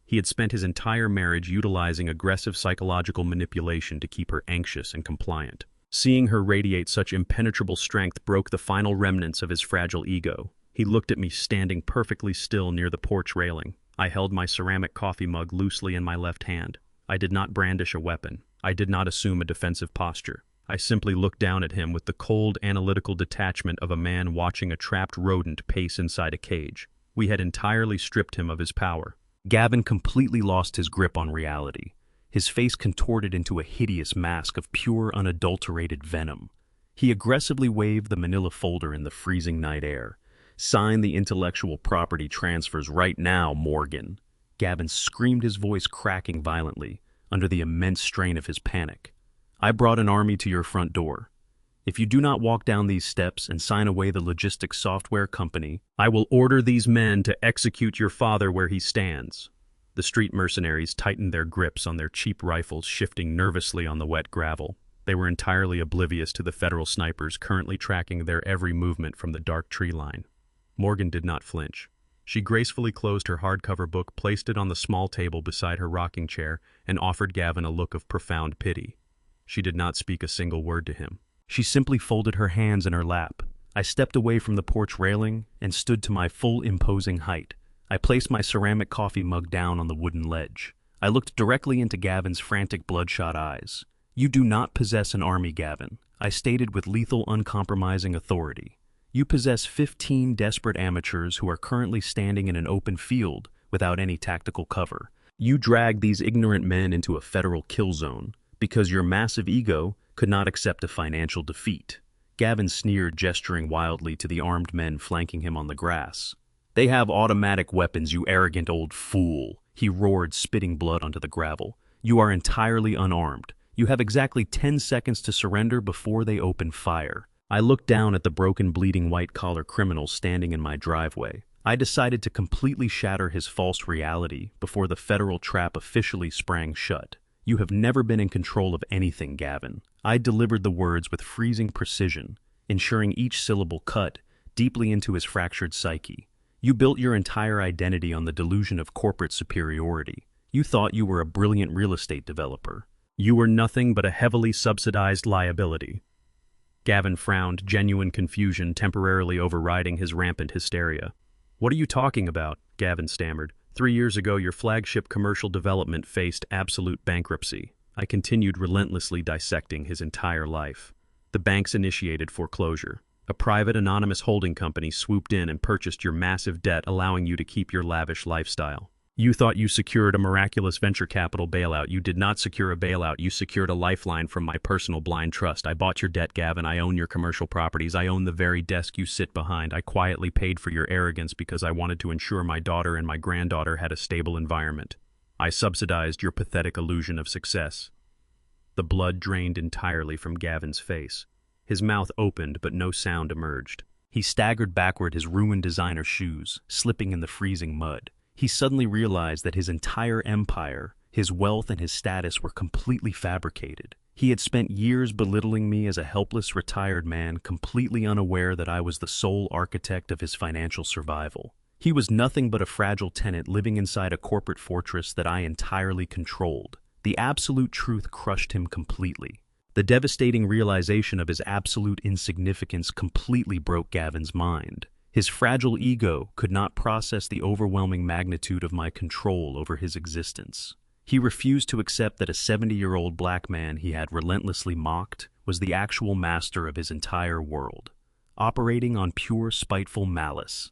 He had spent his entire marriage utilizing aggressive psychological manipulation to keep her anxious and compliant. Seeing her radiate such impenetrable strength broke the final remnants of his fragile ego. He looked at me standing perfectly still near the porch railing. I held my ceramic coffee mug loosely in my left hand. I did not brandish a weapon. I did not assume a defensive posture. I simply looked down at him with the cold, analytical detachment of a man watching a trapped rodent pace inside a cage. We had entirely stripped him of his power. Gavin completely lost his grip on reality. His face contorted into a hideous mask of pure, unadulterated venom. He aggressively waved the manila folder in the freezing night air. "Sign the intellectual property transfers right now, Morgan." Gavin screamed, his voice cracking violently under the immense strain of his panic. "I brought an army to your front door. If you do not walk down these steps and sign away the logistics software company, I will order these men to execute your father where he stands." The street mercenaries tightened their grips on their cheap rifles, shifting nervously on the wet gravel. They were entirely oblivious to the federal snipers currently tracking their every movement from the dark tree line. Morgan did not flinch. She gracefully closed her hardcover book, placed it on the small table beside her rocking chair, and offered Gavin a look of profound pity. She did not speak a single word to him. She simply folded her hands in her lap. I stepped away from the porch railing and stood to my full imposing height. I placed my ceramic coffee mug down on the wooden ledge. I looked directly into Gavin's frantic, bloodshot eyes. "You do not possess an army, Gavin," I stated with lethal, uncompromising authority. "You possess 15 desperate amateurs who are currently standing in an open field without any tactical cover. You dragged these ignorant men into a federal kill zone because your massive ego could not accept a financial defeat." Gavin sneered, gesturing wildly to the armed men flanking him on the grass. "They have automatic weapons, you arrogant old fool," he roared, spitting blood onto the gravel. "You are entirely unarmed. You have exactly 10 seconds to surrender before they open fire. I looked down at the broken, bleeding white-collar criminal standing in my driveway. I decided to completely shatter his false reality before the federal trap officially sprang shut. You have never been in control of anything, Gavin. I delivered the words with freezing precision, ensuring each syllable cut deeply into his fractured psyche. You built your entire identity on the delusion of corporate superiority. You thought you were a brilliant real estate developer. You were nothing but a heavily subsidized liability. Gavin frowned, genuine confusion temporarily overriding his rampant hysteria. What are you talking about? Gavin stammered. 3 years ago, your flagship commercial development faced absolute bankruptcy. I continued relentlessly dissecting his entire life. The banks initiated foreclosure. A private anonymous holding company swooped in and purchased your massive debt, allowing you to keep your lavish lifestyle. You thought you secured a miraculous venture capital bailout. You did not secure a bailout. You secured a lifeline from my personal blind trust. I bought your debt, Gavin. I own your commercial properties. I own the very desk you sit behind. I quietly paid for your arrogance because I wanted to ensure my daughter and my granddaughter had a stable environment. I subsidized your pathetic illusion of success. The blood drained entirely from Gavin's face. His mouth opened, but no sound emerged. He staggered backward, his ruined designer shoes slipping in the freezing mud. He suddenly realized that his entire empire, his wealth and his status were completely fabricated. He had spent years belittling me as a helpless retired man, completely unaware that I was the sole architect of his financial survival. He was nothing but a fragile tenant living inside a corporate fortress that I entirely controlled. The absolute truth crushed him completely. The devastating realization of his absolute insignificance completely broke Gavin's mind. His fragile ego could not process the overwhelming magnitude of my control over his existence. He refused to accept that a 70-year-old black man he had relentlessly mocked was the actual master of his entire world, operating on pure spiteful malice.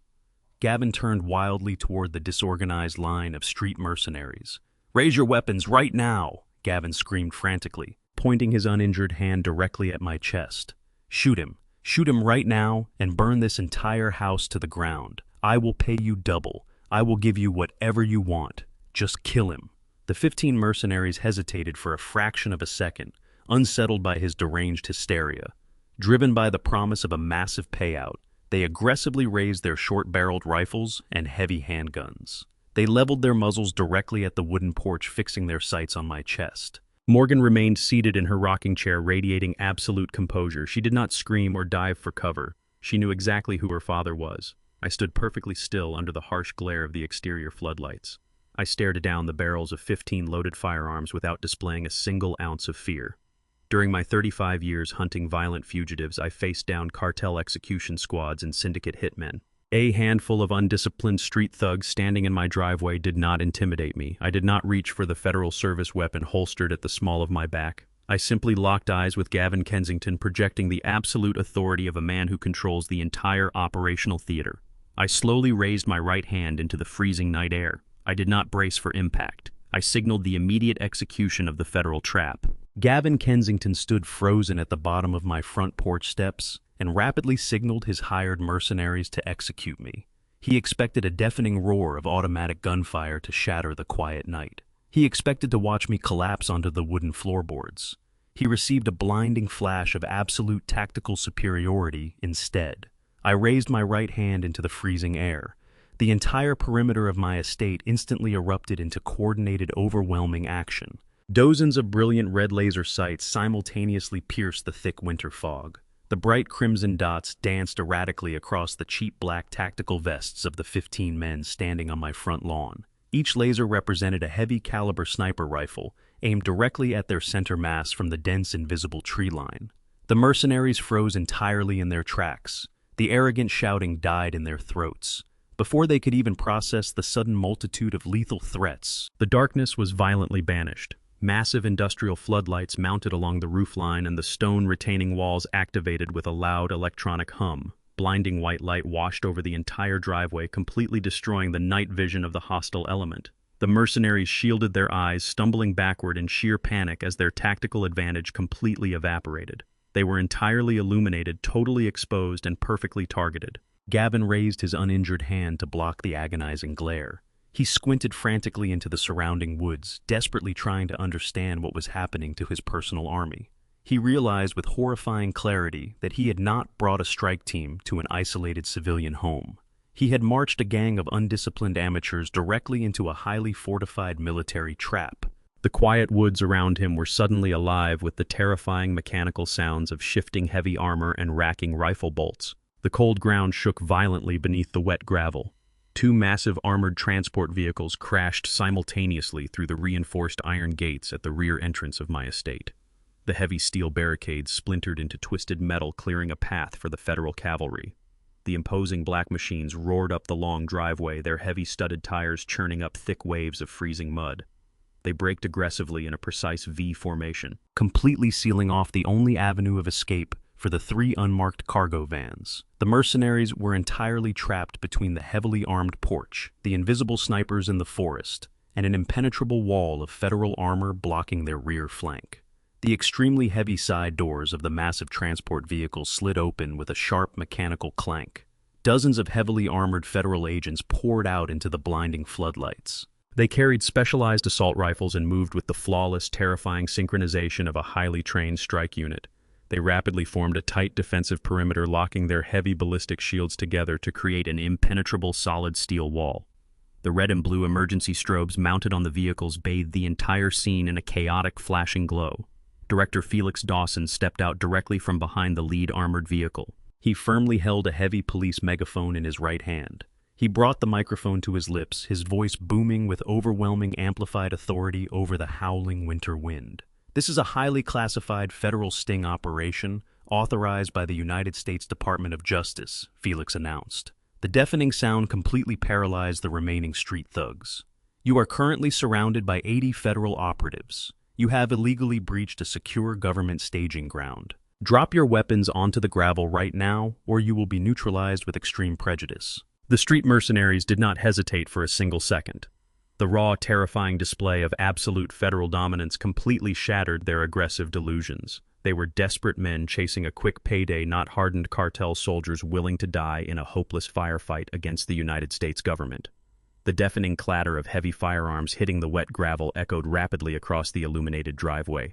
Gavin turned wildly toward the disorganized line of street mercenaries. "Raise your weapons right now!" Gavin screamed frantically, pointing his uninjured hand directly at my chest. "Shoot him! Shoot him right now and burn this entire house to the ground. I will pay you double. I will give you whatever you want. Just kill him." The 15 mercenaries hesitated for a fraction of a second, unsettled by his deranged hysteria. Driven by the promise of a massive payout, they aggressively raised their short-barreled rifles and heavy handguns. They leveled their muzzles directly at the wooden porch, fixing their sights on my chest. Morgan remained seated in her rocking chair, radiating absolute composure. She did not scream or dive for cover. She knew exactly who her father was. I stood perfectly still under the harsh glare of the exterior floodlights. I stared down the barrels of 15 loaded firearms without displaying a single ounce of fear. During my 35 years hunting violent fugitives, I faced down cartel execution squads and syndicate hitmen. A handful of undisciplined street thugs standing in my driveway did not intimidate me. I did not reach for the Federal Service weapon holstered at the small of my back. I simply locked eyes with Gavin Kensington, projecting the absolute authority of a man who controls the entire operational theater. I slowly raised my right hand into the freezing night air. I did not brace for impact. I signaled the immediate execution of the federal trap. Gavin Kensington stood frozen at the bottom of my front porch steps and rapidly signaled his hired mercenaries to execute me. He expected a deafening roar of automatic gunfire to shatter the quiet night. He expected to watch me collapse onto the wooden floorboards. He received a blinding flash of absolute tactical superiority instead. I raised my right hand into the freezing air. The entire perimeter of my estate instantly erupted into coordinated, overwhelming action. Dozens of brilliant red laser sights simultaneously pierced the thick winter fog. The bright crimson dots danced erratically across the cheap black tactical vests of the 15 men standing on my front lawn. Each laser represented a heavy-caliber sniper rifle aimed directly at their center mass from the dense invisible tree line. The mercenaries froze entirely in their tracks. The arrogant shouting died in their throats. Before they could even process the sudden multitude of lethal threats, the darkness was violently banished. Massive industrial floodlights mounted along the roofline and the stone retaining walls activated with a loud electronic hum. Blinding white light washed over the entire driveway, completely destroying the night vision of the hostile element. The mercenaries shielded their eyes, stumbling backward in sheer panic as their tactical advantage completely evaporated. They were entirely illuminated, totally exposed, and perfectly targeted. Gavin raised his uninjured hand to block the agonizing glare. He squinted frantically into the surrounding woods, desperately trying to understand what was happening to his personal army. He realized with horrifying clarity that he had not brought a strike team to an isolated civilian home. He had marched a gang of undisciplined amateurs directly into a highly fortified military trap. The quiet woods around him were suddenly alive with the terrifying mechanical sounds of shifting heavy armor and racking rifle bolts. The cold ground shook violently beneath the wet gravel. Two massive armored transport vehicles crashed simultaneously through the reinforced iron gates at the rear entrance of my estate. The heavy steel barricades splintered into twisted metal, clearing a path for the federal cavalry. The imposing black machines roared up the long driveway, their heavy studded tires churning up thick waves of freezing mud. They braked aggressively in a precise V formation, completely sealing off the only avenue of escape for the three unmarked cargo vans. The mercenaries were entirely trapped between the heavily armed porch, the invisible snipers in the forest, and an impenetrable wall of federal armor blocking their rear flank. The extremely heavy side doors of the massive transport vehicles slid open with a sharp mechanical clank. Dozens of heavily armored federal agents poured out into the blinding floodlights. They carried specialized assault rifles and moved with the flawless, terrifying synchronization of a highly trained strike unit. They rapidly formed a tight defensive perimeter, locking their heavy ballistic shields together to create an impenetrable solid steel wall. The red and blue emergency strobes mounted on the vehicles bathed the entire scene in a chaotic, flashing glow. Director Felix Dawson stepped out directly from behind the lead armored vehicle. He firmly held a heavy police megaphone in his right hand. He brought the microphone to his lips, his voice booming with overwhelming amplified authority over the howling winter wind. This is a highly classified federal sting operation authorized by the United States Department of Justice, Felix announced. The deafening sound completely paralyzed the remaining street thugs. You are currently surrounded by 80 federal operatives. You have illegally breached a secure government staging ground. Drop your weapons onto the gravel right now, or you will be neutralized with extreme prejudice. The street mercenaries did not hesitate for a single second. The raw, terrifying display of absolute federal dominance completely shattered their aggressive delusions. They were desperate men chasing a quick payday, not hardened cartel soldiers willing to die in a hopeless firefight against the United States government. The deafening clatter of heavy firearms hitting the wet gravel echoed rapidly across the illuminated driveway.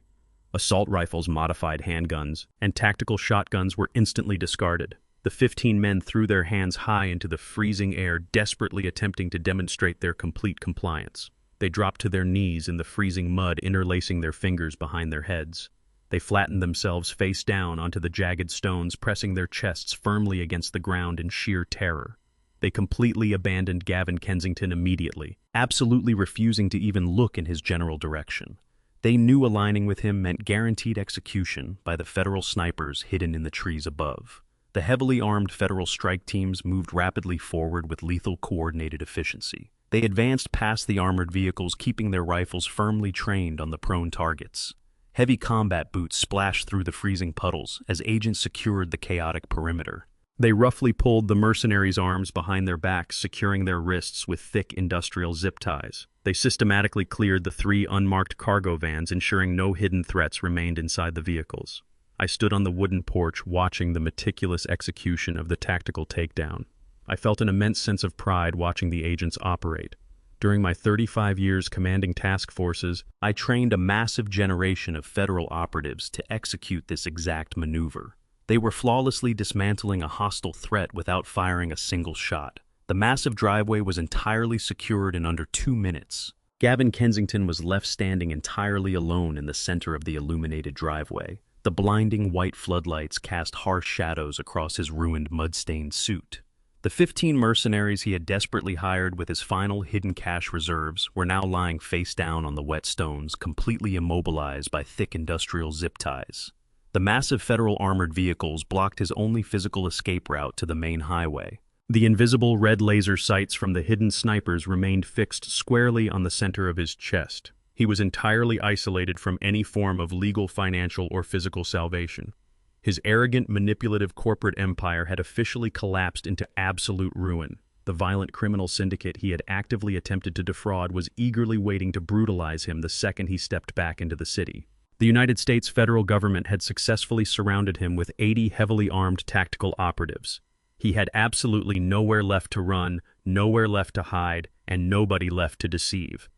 Assault rifles, modified handguns, and tactical shotguns were instantly discarded. The 15 men threw their hands high into the freezing air, desperately attempting to demonstrate their complete compliance. They dropped to their knees in the freezing mud, interlacing their fingers behind their heads. They flattened themselves face down onto the jagged stones, pressing their chests firmly against the ground in sheer terror. They completely abandoned Gavin Kensington immediately, absolutely refusing to even look in his general direction. They knew aligning with him meant guaranteed execution by the federal snipers hidden in the trees above. The heavily armed federal strike teams moved rapidly forward with lethal coordinated efficiency. They advanced past the armored vehicles, keeping their rifles firmly trained on the prone targets. Heavy combat boots splashed through the freezing puddles as agents secured the chaotic perimeter. They roughly pulled the mercenaries' arms behind their backs, securing their wrists with thick industrial zip ties. They systematically cleared the 3 unmarked cargo vans, ensuring no hidden threats remained inside the vehicles. I stood on the wooden porch watching the meticulous execution of the tactical takedown. I felt an immense sense of pride watching the agents operate. During my 35 years commanding task forces, I trained a massive generation of federal operatives to execute this exact maneuver. They were flawlessly dismantling a hostile threat without firing a single shot. The massive driveway was entirely secured in under 2 minutes. Gavin Kensington was left standing entirely alone in the center of the illuminated driveway. The blinding white floodlights cast harsh shadows across his ruined, mud-stained suit. The 15 mercenaries he had desperately hired with his final hidden cash reserves were now lying face down on the wet stones, completely immobilized by thick industrial zip ties. The massive federal armored vehicles blocked his only physical escape route to the main highway. The invisible red laser sights from the hidden snipers remained fixed squarely on the center of his chest. He was entirely isolated from any form of legal, financial, or physical salvation. His arrogant, manipulative corporate empire had officially collapsed into absolute ruin. The violent criminal syndicate he had actively attempted to defraud was eagerly waiting to brutalize him the second he stepped back into the city. The United States federal government had successfully surrounded him with 80 heavily armed tactical operatives. He had absolutely nowhere left to run, nowhere left to hide, and nobody left to deceive.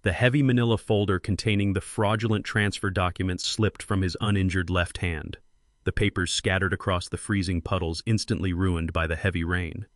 The heavy manila folder containing the fraudulent transfer documents slipped from his uninjured left hand. The papers scattered across the freezing puddles, instantly ruined by the heavy rain.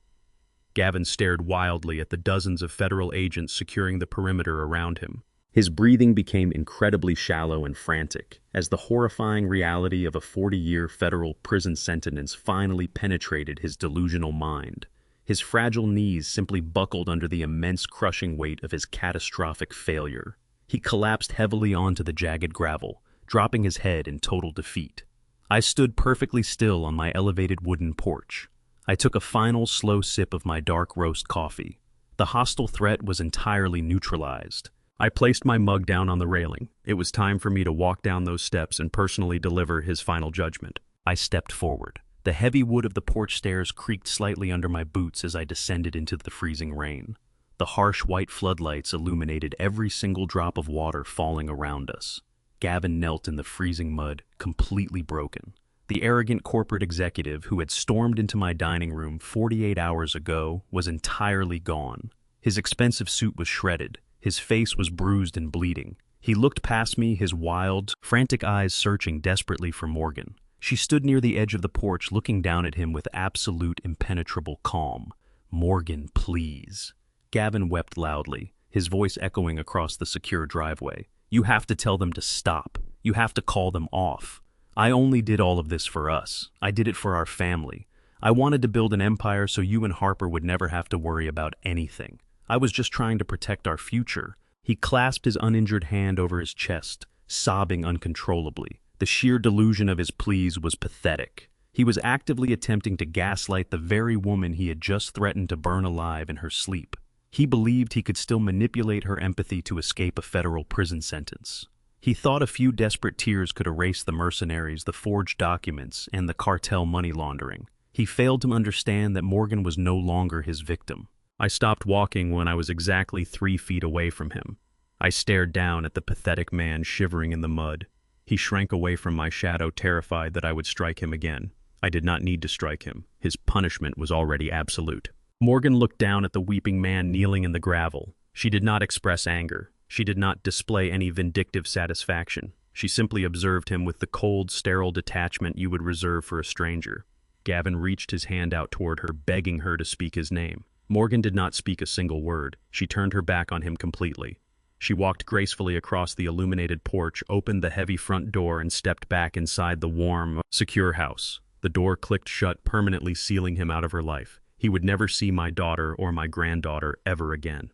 Gavin stared wildly at the dozens of federal agents securing the perimeter around him. His breathing became incredibly shallow and frantic as the horrifying reality of a 40-year federal prison sentence finally penetrated his delusional mind. His fragile knees simply buckled under the immense crushing weight of his catastrophic failure. He collapsed heavily onto the jagged gravel, dropping his head in total defeat. I stood perfectly still on my elevated wooden porch. I took a final slow sip of my dark roast coffee. The hostile threat was entirely neutralized. I placed my mug down on the railing. It was time for me to walk down those steps and personally deliver his final judgment. I stepped forward. The heavy wood of the porch stairs creaked slightly under my boots as I descended into the freezing rain. The harsh white floodlights illuminated every single drop of water falling around us. Gavin knelt in the freezing mud, completely broken. The arrogant corporate executive who had stormed into my dining room 48 hours ago was entirely gone. His expensive suit was shredded. His face was bruised and bleeding. He looked past me, his wild, frantic eyes searching desperately for Morgan. She stood near the edge of the porch, looking down at him with absolute impenetrable calm. "Morgan, please." Gavin wept loudly, his voice echoing across the secure driveway. "You have to tell them to stop. You have to call them off. I only did all of this for us. I did it for our family. I wanted to build an empire so you and Harper would never have to worry about anything. I was just trying to protect our future." He clasped his uninjured hand over his chest, sobbing uncontrollably. The sheer delusion of his pleas was pathetic. He was actively attempting to gaslight the very woman he had just threatened to burn alive in her sleep. He believed he could still manipulate her empathy to escape a federal prison sentence. He thought a few desperate tears could erase the mercenaries, the forged documents, and the cartel money laundering. He failed to understand that Morgan was no longer his victim. I stopped walking when I was exactly 3 feet away from him. I stared down at the pathetic man shivering in the mud. He shrank away from my shadow, terrified that I would strike him again. I did not need to strike him. His punishment was already absolute. Morgan looked down at the weeping man kneeling in the gravel. She did not express anger. She did not display any vindictive satisfaction. She simply observed him with the cold, sterile detachment you would reserve for a stranger. Gavin reached his hand out toward her, begging her to speak his name. Morgan did not speak a single word. She turned her back on him completely. She walked gracefully across the illuminated porch, opened the heavy front door, and stepped back inside the warm, secure house. The door clicked shut, permanently sealing him out of her life. He would never see my daughter or my granddaughter ever again.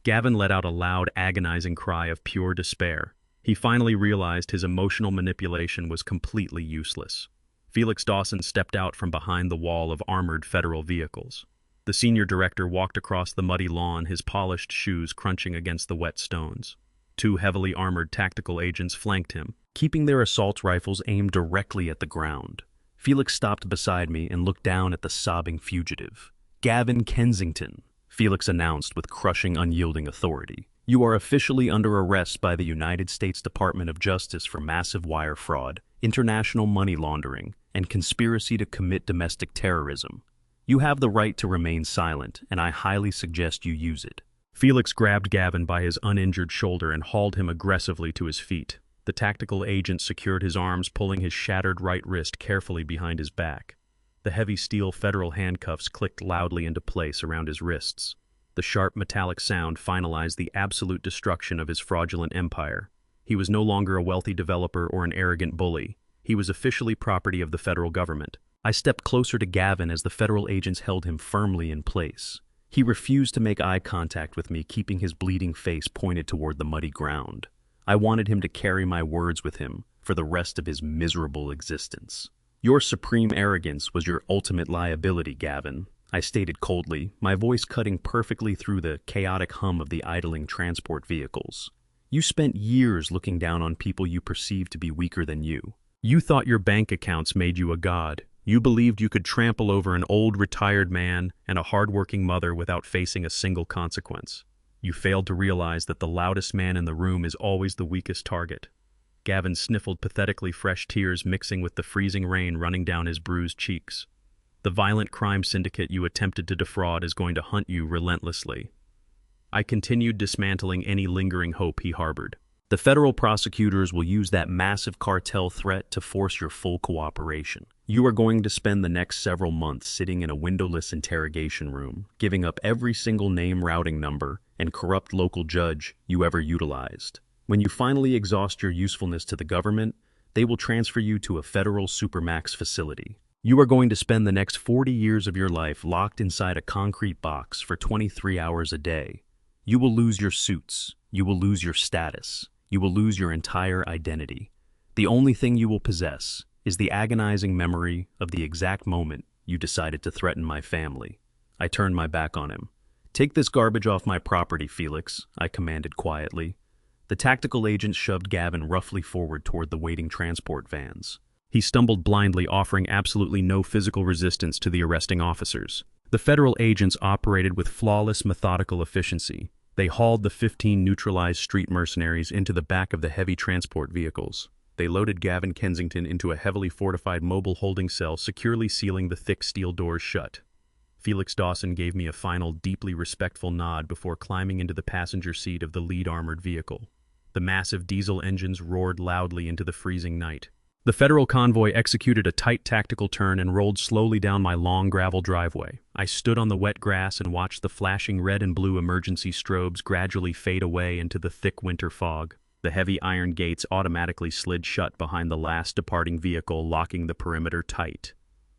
Gavin let out a loud, agonizing cry of pure despair. He finally realized his emotional manipulation was completely useless. Felix Dawson stepped out from behind the wall of armored federal vehicles. The senior director walked across the muddy lawn, his polished shoes crunching against the wet stones. 2 heavily armored tactical agents flanked him, keeping their assault rifles aimed directly at the ground. Felix stopped beside me and looked down at the sobbing fugitive. "Gavin Kensington," Felix announced with crushing, unyielding authority. "You are officially under arrest by the United States Department of Justice for massive wire fraud, international money laundering, and conspiracy to commit domestic terrorism. You have the right to remain silent, and I highly suggest you use it." Felix grabbed Gavin by his uninjured shoulder and hauled him aggressively to his feet. The tactical agent secured his arms, pulling his shattered right wrist carefully behind his back. The heavy steel federal handcuffs clicked loudly into place around his wrists. The sharp metallic sound finalized the absolute destruction of his fraudulent empire. He was no longer a wealthy developer or an arrogant bully. He was officially property of the federal government. I stepped closer to Gavin as the federal agents held him firmly in place. He refused to make eye contact with me, keeping his bleeding face pointed toward the muddy ground. I wanted him to carry my words with him for the rest of his miserable existence. "Your supreme arrogance was your ultimate liability, Gavin," I stated coldly, my voice cutting perfectly through the chaotic hum of the idling transport vehicles. "You spent years looking down on people you perceived to be weaker than you. You thought your bank accounts made you a god. You believed you could trample over an old retired man and a hardworking mother without facing a single consequence. You failed to realize that the loudest man in the room is always the weakest target." Gavin sniffled pathetically, fresh tears mixing with the freezing rain running down his bruised cheeks. "The violent crime syndicate you attempted to defraud is going to hunt you relentlessly." I continued dismantling any lingering hope he harbored. The federal prosecutors will use that massive cartel threat to force your full cooperation. You are going to spend the next several months sitting in a windowless interrogation room, giving up every single name, routing number, and corrupt local judge you ever utilized. When you finally exhaust your usefulness to the government, they will transfer you to a federal supermax facility. You are going to spend the next 40 years of your life locked inside a concrete box for 23 hours a day. You will lose your suits. You will lose your status. You will lose your entire identity. The only thing you will possess is the agonizing memory of the exact moment you decided to threaten my family. I turned my back on him. "Take this garbage off my property, Felix," I commanded quietly. The tactical agent shoved Gavin roughly forward toward the waiting transport vans. He stumbled blindly, offering absolutely no physical resistance to the arresting officers. The federal agents operated with flawless, methodical efficiency. They hauled the 15 neutralized street mercenaries into the back of the heavy transport vehicles. They loaded Gavin Kensington into a heavily fortified mobile holding cell, securely sealing the thick steel doors shut. Felix Dawson gave me a final, deeply respectful nod before climbing into the passenger seat of the lead armored vehicle. The massive diesel engines roared loudly into the freezing night. The federal convoy executed a tight tactical turn and rolled slowly down my long gravel driveway. I stood on the wet grass and watched the flashing red and blue emergency strobes gradually fade away into the thick winter fog. The heavy iron gates automatically slid shut behind the last departing vehicle, locking the perimeter tight.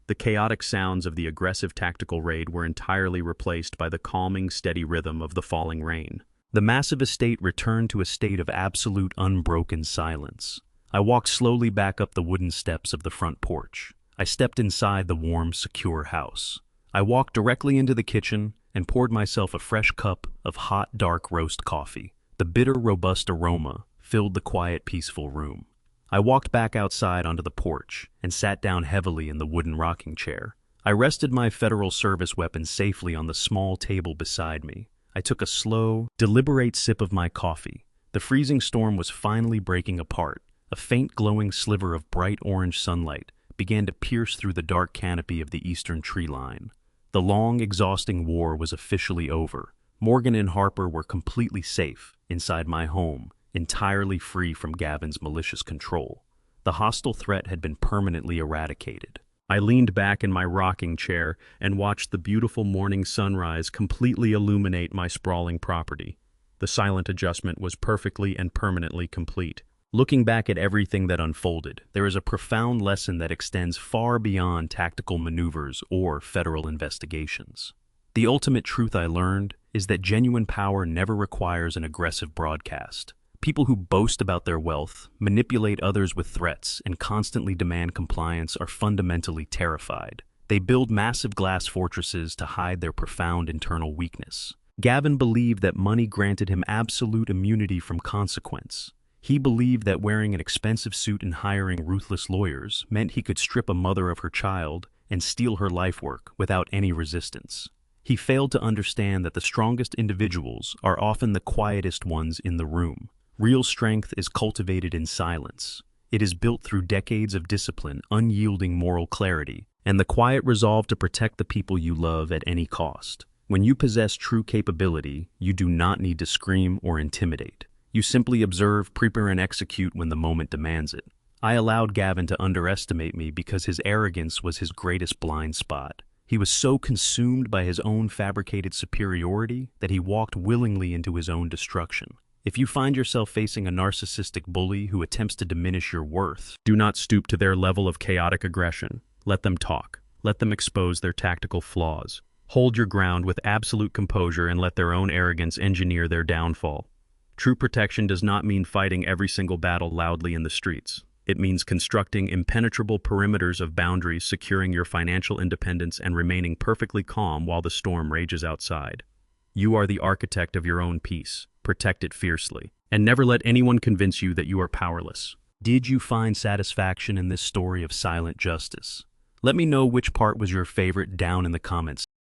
The chaotic sounds of the aggressive tactical raid were entirely replaced by the calming, steady rhythm of the falling rain. The massive estate returned to a state of absolute, unbroken silence. I walked slowly back up the wooden steps of the front porch. I stepped inside the warm, secure house. I walked directly into the kitchen and poured myself a fresh cup of hot, dark roast coffee. The bitter, robust aroma filled the quiet, peaceful room. I walked back outside onto the porch and sat down heavily in the wooden rocking chair. I rested my Federal Service weapon safely on the small table beside me. I took a slow, deliberate sip of my coffee. The freezing storm was finally breaking apart. A faint glowing sliver of bright orange sunlight began to pierce through the dark canopy of the eastern tree line. The long, exhausting war was officially over. Morgan and Harper were completely safe inside my home, entirely free from Gavin's malicious control. The hostile threat had been permanently eradicated. I leaned back in my rocking chair and watched the beautiful morning sunrise completely illuminate my sprawling property. The silent adjustment was perfectly and permanently complete. Looking back at everything that unfolded, there is a profound lesson that extends far beyond tactical maneuvers or federal investigations. The ultimate truth I learned is that genuine power never requires an aggressive broadcast. People who boast about their wealth, manipulate others with threats, and constantly demand compliance are fundamentally terrified. They build massive glass fortresses to hide their profound internal weakness. Gavin believed that money granted him absolute immunity from consequence. He believed that wearing an expensive suit and hiring ruthless lawyers meant he could strip a mother of her child and steal her life work without any resistance. He failed to understand that the strongest individuals are often the quietest ones in the room. Real strength is cultivated in silence. It is built through decades of discipline, unyielding moral clarity, and the quiet resolve to protect the people you love at any cost. When you possess true capability, you do not need to scream or intimidate. You simply observe, prepare, and execute when the moment demands it. I allowed Gavin to underestimate me because his arrogance was his greatest blind spot. He was so consumed by his own fabricated superiority that he walked willingly into his own destruction. If you find yourself facing a narcissistic bully who attempts to diminish your worth, do not stoop to their level of chaotic aggression. Let them talk. Let them expose their tactical flaws. Hold your ground with absolute composure and let their own arrogance engineer their downfall. True protection does not mean fighting every single battle loudly in the streets. It means constructing impenetrable perimeters of boundaries, securing your financial independence, and remaining perfectly calm while the storm rages outside. You are the architect of your own peace. Protect it fiercely, and never let anyone convince you that you are powerless. Did you find satisfaction in this story of silent justice? Let me know which part was your favorite down in the comments.